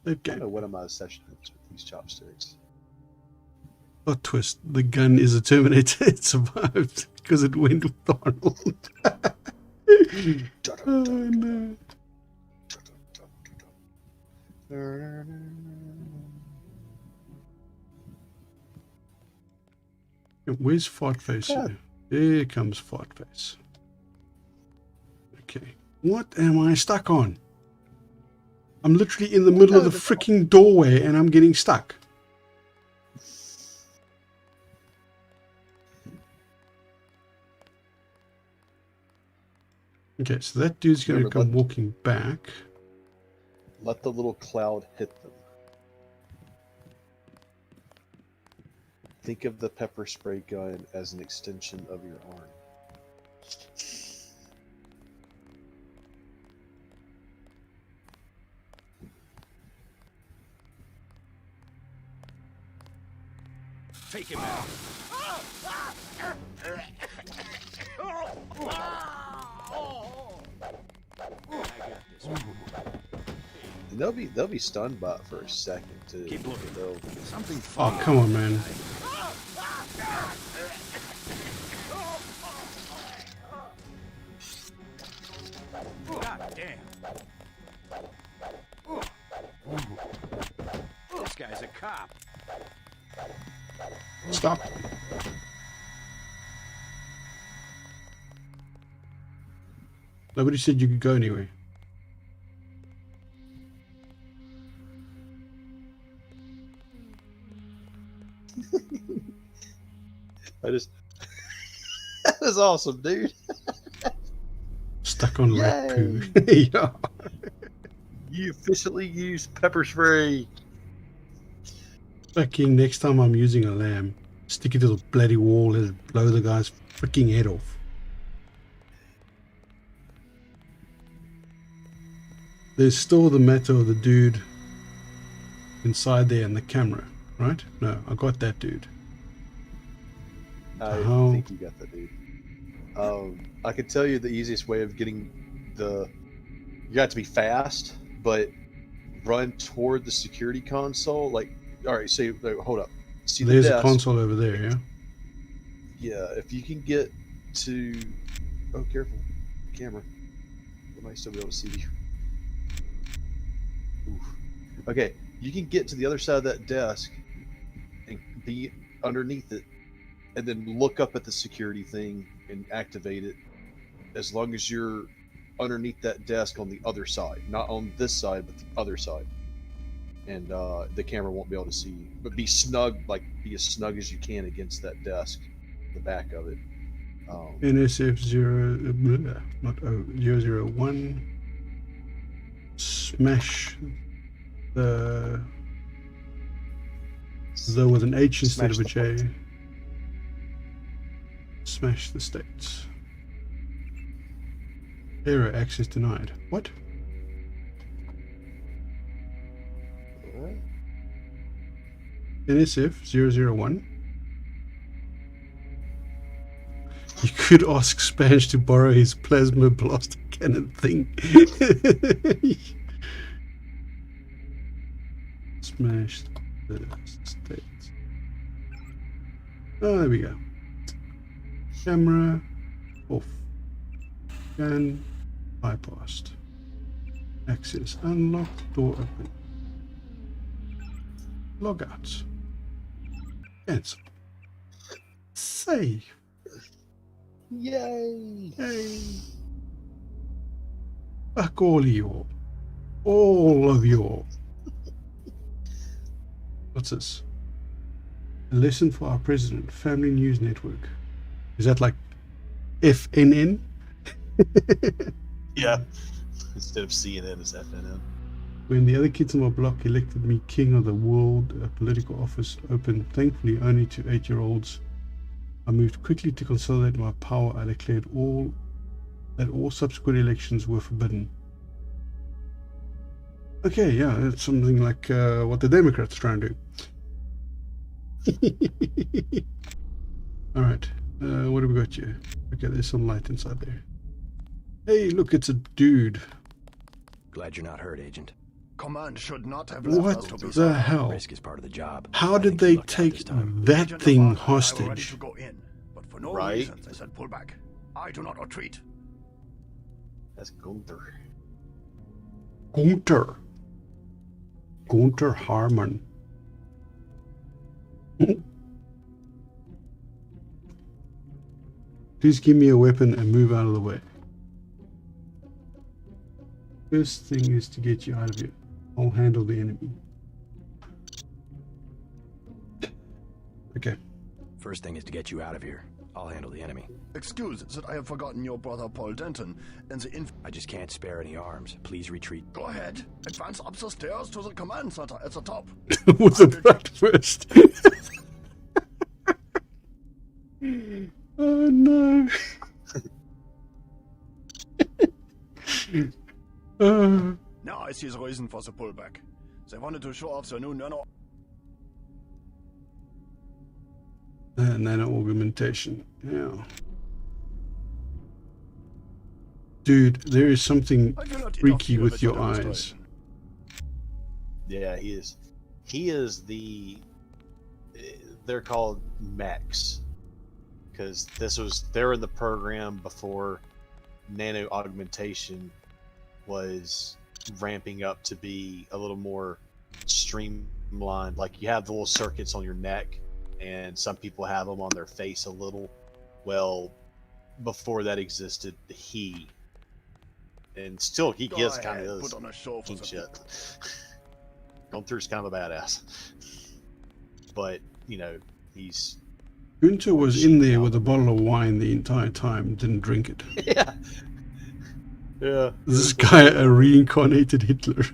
I don't know what my obsession is with these chopsticks. Plot twist, the gun is a Terminator. It survived because it went with Arnold. Oh no. Where's Fartface here? There comes Fartface. Okay. What am I stuck on? I'm literally in the middle of the freaking doorway and I'm getting stuck. Okay, so that dude's going to come walking back. Let the little cloud hit them. Think of the pepper spray gun as an extension of your arm. Take him out. And they'll be stunned by it for a second too. Keep looking. Something. Oh, come on, man. God damn. This guy's a cop. Stop. Nobody said you could go anywhere. That was awesome, dude. Stuck on rat poo. Yeah. You efficiently used pepper spray. Fucking next time I'm using a lamb, stick it to the bloody wall and blow the guy's freaking head off. There's still the matter of the dude inside there and the camera, right? No, I got that dude. I think you got that dude. I could tell you the easiest way of getting the... You got to be fast, but run toward the security console. Like, all right, so hold up. See There's the desk. a console over there, yeah? Yeah, if you can get to... Oh, careful. Camera. They might still be able to see you. Oof. Okay, you can get to the other side of that desk and be underneath it, and then look up at the security thing and activate it, as long as you're underneath that desk on the other side, not on this side, but the other side. And the camera won't be able to see you. But be snug, like be as snug as you can against that desk, the back of it. NSF 001. Smash the with an H instead of a J. Smash the states. Error, access denied. What? NSF 001. You could ask Spanish to borrow his plasma blaster cannon thing. Smash the states. Oh, there we go. Camera off. Scan bypassed. Access unlocked. Door open. Logout. Cancel. Save. Yay! Yay! Fuck all of you. All of you. What's this? A lesson for our president. Family News Network. Is that like FNN? Yeah. Instead of CNN, it's FNN. When the other kids on my block elected me king of the world, a political office open, thankfully only to 8-year-olds, I moved quickly to consolidate my power. I declared that all subsequent elections were forbidden. Okay, yeah, it's something like what the Democrats try and do. Alright, what have we got here? Okay, there's some light inside there. Hey, look, it's a dude. Glad you're not hurt, Agent. Command should not have What the hell? Risk is part of the job. How did they take that thing hostage? To go in, but for no Right. reason they said pull back. I do not retreat. That's Gunther. Gunther Harmon. Please give me a weapon and move out of the way. First thing is to get you out of here. I'll handle the enemy. Okay. First thing is to get you out of here. I'll handle the enemy. Excuse that I have forgotten your brother Paul Denton and the I just can't spare any arms. Please retreat. Go ahead. Advance up the stairs to the command center at the top. With the right first. Oh no. Now I see the reason for the pullback. They wanted to show off their new nano. Nano augmentation. Yeah. Dude, there is something freaky with your eyes. Yeah, he is. He is the. They're called mechs, because they're in the program before nano augmentation was ramping up to be a little more streamlined. Like you have the little circuits on your neck, and some people have them on their face a little. Well, before that existed, and still he is kind of put on a show for shit. Gunther's kind of a badass, but you know he's. Gunther was in there with a bottle of wine the entire time and didn't drink it. Yeah. Yeah. This guy a reincarnated Hitler.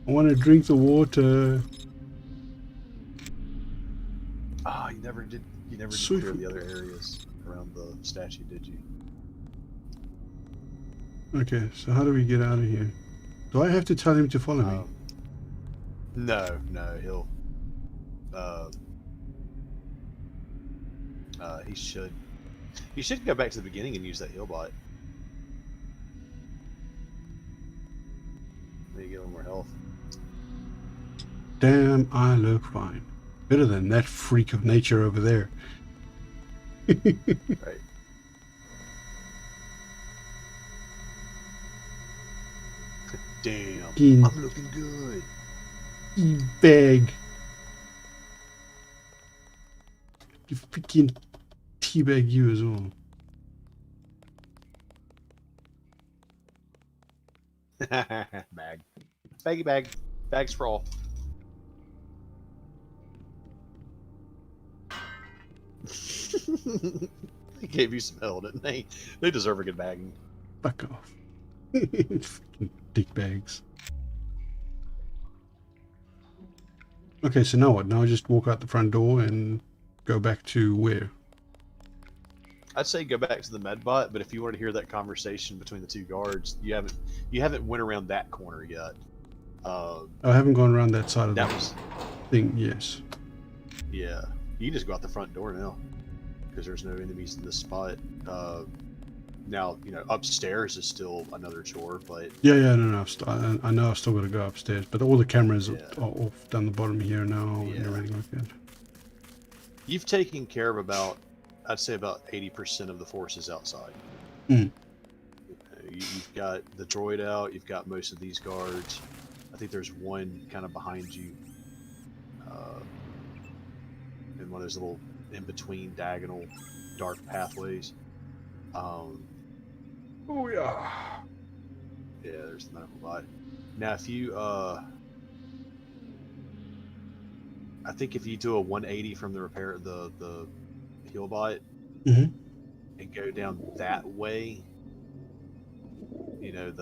I want to drink the water. Ah, you never did clear the other areas around the statue, did you? Okay, so how do we get out of here? Do I have to tell him to follow me? No, he'll. He should go back to the beginning and use that heal bot. Maybe get a little more health. Damn, I look fine. Better than that freak of nature over there. Right. Damn, I'm looking good. You bag. You freaking teabag you as well. Bag. Baggy bag. Bags for all. They gave you some hell, didn't they? They deserve a good bagging. Fuck off. Freaking dick bags. Okay, so now what? Now I just walk out the front door and go back to where? I'd say go back to the medbot, but if you want to hear that conversation between the two guards, you haven't went around that corner yet. I haven't gone around that side of that the thing. Yes. Yeah, you can just go out the front door now because there's no enemies in this spot. Now upstairs is still another chore, but yeah, no. I know I've still got to go upstairs, but all the cameras are off down the bottom here now and everything like that. You've taken care of I'd say about 80% of the forces outside. You've got the droid out. You've got most of these guards. I think there's one kind of behind you, in one of those little in-between diagonal dark pathways. Oh yeah. Yeah, there's the medical bot. Now, if you, I think if you do a 180 from the heal bot, and go down that way, You know,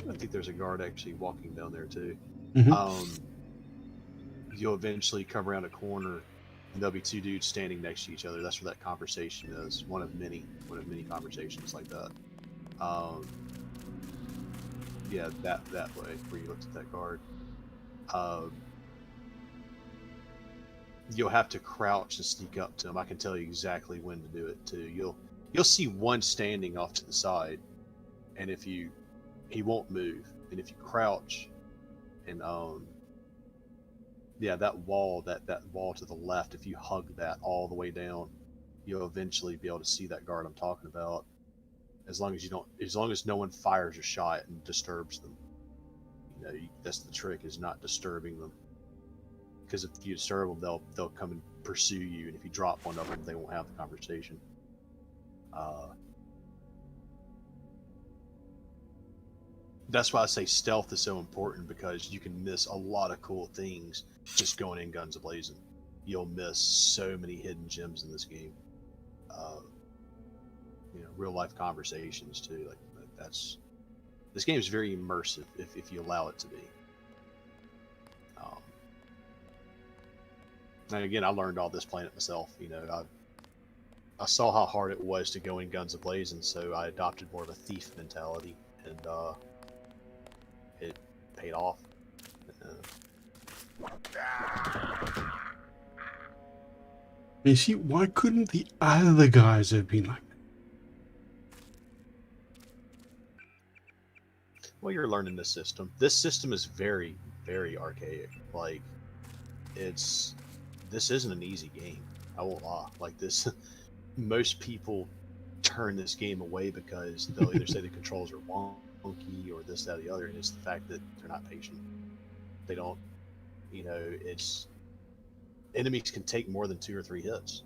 I think there's a guard actually walking down there too. You'll eventually come around a corner, and there'll be two dudes standing next to each other. That's where that conversation is. One of many conversations like that. Yeah, that way where you looked at that guard. You'll have to crouch and sneak up to him. I can tell you exactly when to do it too. You'll see one standing off to the side, and he won't move. And if you crouch, and that wall to the left, if you hug that all the way down, you'll eventually be able to see that guard I'm talking about. As long as no one fires a shot and disturbs them. You know, that's the trick, is not disturbing them. Because if you disturb them, they'll come and pursue you, and if you drop one of them, they won't have the conversation. That's why I say stealth is so important, because you can miss a lot of cool things just going in guns a-blazing. You'll miss so many hidden gems in this game. Real life conversations too. This game is very immersive if you allow it to be. And again, I learned all this playing it myself. I saw how hard it was to go in guns a-blazing, so I adopted more of a thief mentality, and it paid off. You see, why couldn't the other guys have been like that? Well, you're learning the system. This system is very, very archaic. This isn't an easy game. I won't lie. Most people turn this game away because they'll either say the controls are wonky or this, that, or the other, and it's the fact that they're not patient. They don't, enemies can take more than 2 or 3 hits.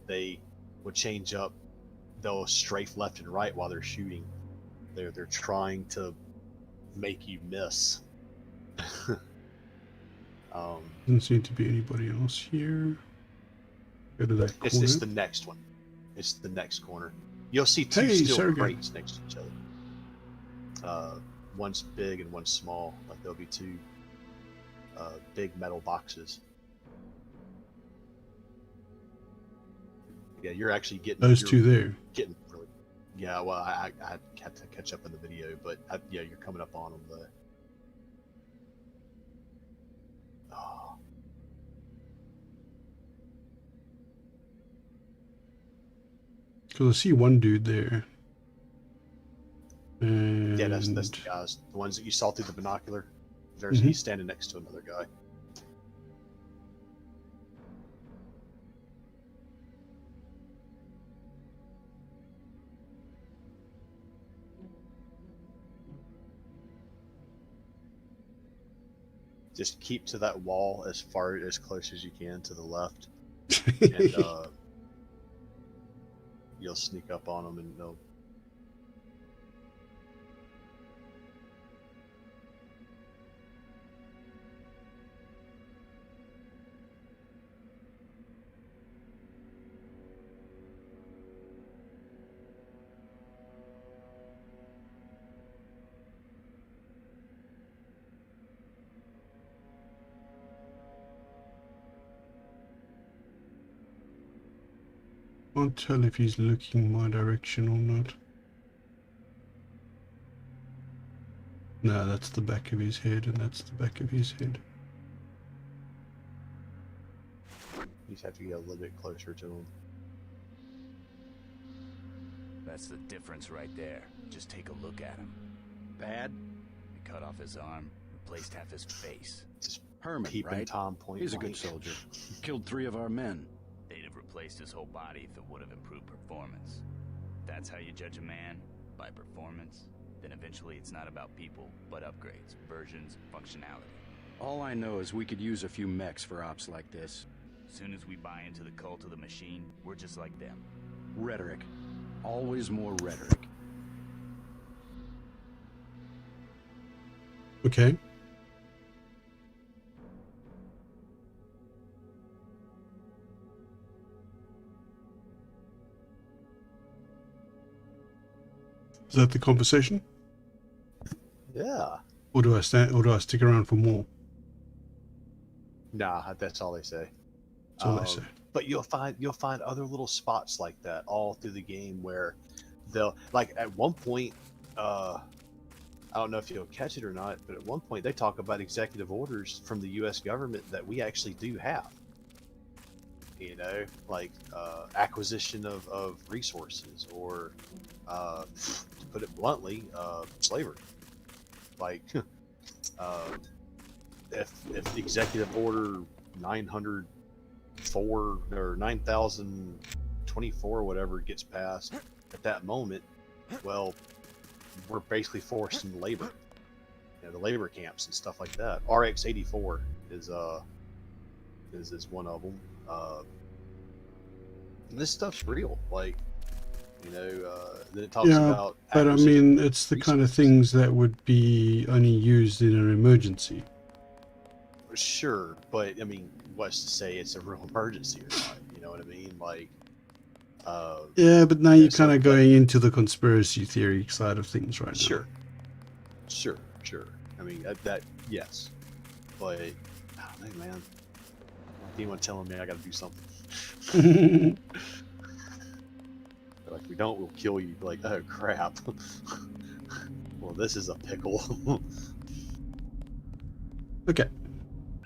They would change up. They'll strafe left and right while they're shooting. They're trying to make you miss. Doesn't seem to be anybody else here. Go to that corner. It's the next one. It's the next corner. You'll see 2 steel crates next to each other. One's big and one's small. There'll be 2 big metal boxes. Yeah, you're actually getting those 2 there. Getting really. Yeah, well, I had to catch up in the video, but you're coming up on them though. Oh. Because I see one dude there. And... yeah, that's the guys. The ones that you saw through the binocular. He's standing next to another guy. Just keep to that wall as close as you can to the left, and you'll sneak up on them, and they'll. Can't tell if he's looking my direction or not. No, that's the back of his head, and that's the back of his head. You just have to get a little bit closer to him. That's the difference right there. Just take a look at him. Bad? They cut off his arm, replaced half his face. Just Herman, keeping right? Tom point. He's a good soldier. Killed 3 of our men. They'd have replaced his whole body if it would have improved performance. If that's how you judge a man, by performance, then eventually it's not about people, but upgrades, versions, functionality. All I know is we could use a few mechs for ops like this. As soon as we buy into the cult of the machine, we're just like them. Rhetoric. Always more rhetoric. Okay. that the conversation? Yeah. Or do I stick around for more? Nah, that's all they say. That's all they say. But you'll find other little spots like that all through the game where they'll, like, at one point, I don't know if you'll catch it or not, but at one point they talk about executive orders from the U.S. government that we actually do have. You know, like acquisition of resources, or to put it bluntly, slavery. Like, if executive order 904 or 9024, whatever, gets passed at that moment, well, we're basically forced into labor. You know, the labor camps and stuff like that. RX-84 is one of them. This stuff's real, like, you know. Then it talks about. But I mean, it's the kind of things that would be only used in an emergency. Sure, but I mean, what's to say it's a real emergency or not? You know what I mean? Like. Yeah, but now you're kind of going into the conspiracy theory side of things right now. Sure. I mean, that yes, but I don't know, man. Anyone telling me I got to do something? Like, if we don't, we'll kill you. Like, oh crap. Well, this is a pickle. Okay,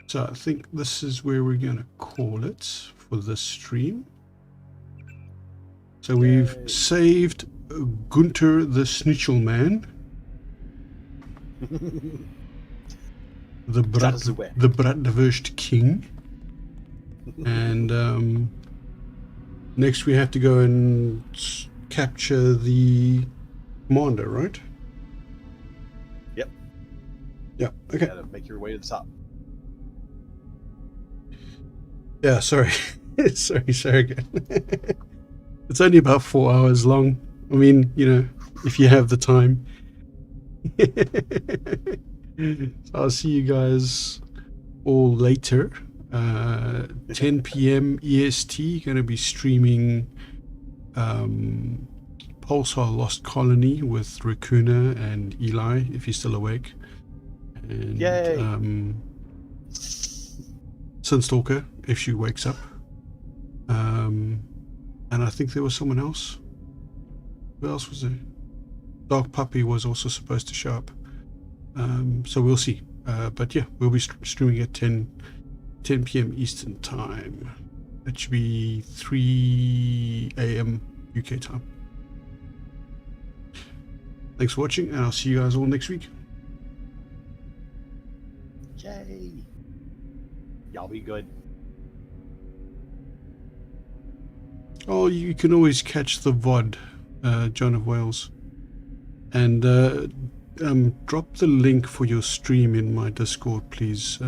so I think this is where we're gonna call it for this stream. So we've saved Gunther the Schnitzelman, the Bratwurst King, and next we have to go and capture the commander, right? Yep. Yeah. Okay. You gotta make your way to the top. Yeah. Sorry. sorry again. It's only about 4 hours long. I mean, you know, if you have the time. So I'll see you guys all later. 10 p.m. EST, going to be streaming Pulsar Lost Colony with Raccoona and Eli, if he's still awake. And Sunstalker, if she wakes up. And I think there was someone else. Who else was there? Dog Puppy was also supposed to show up. So we'll see. But yeah, we'll be streaming at 10 p.m. Eastern time. That should be 3 a.m. UK time. Thanks for watching, and I'll see you guys all next week. Yay! Y'all be good. Oh, you can always catch the VOD, John of Wales. And drop the link for your stream in my Discord, please.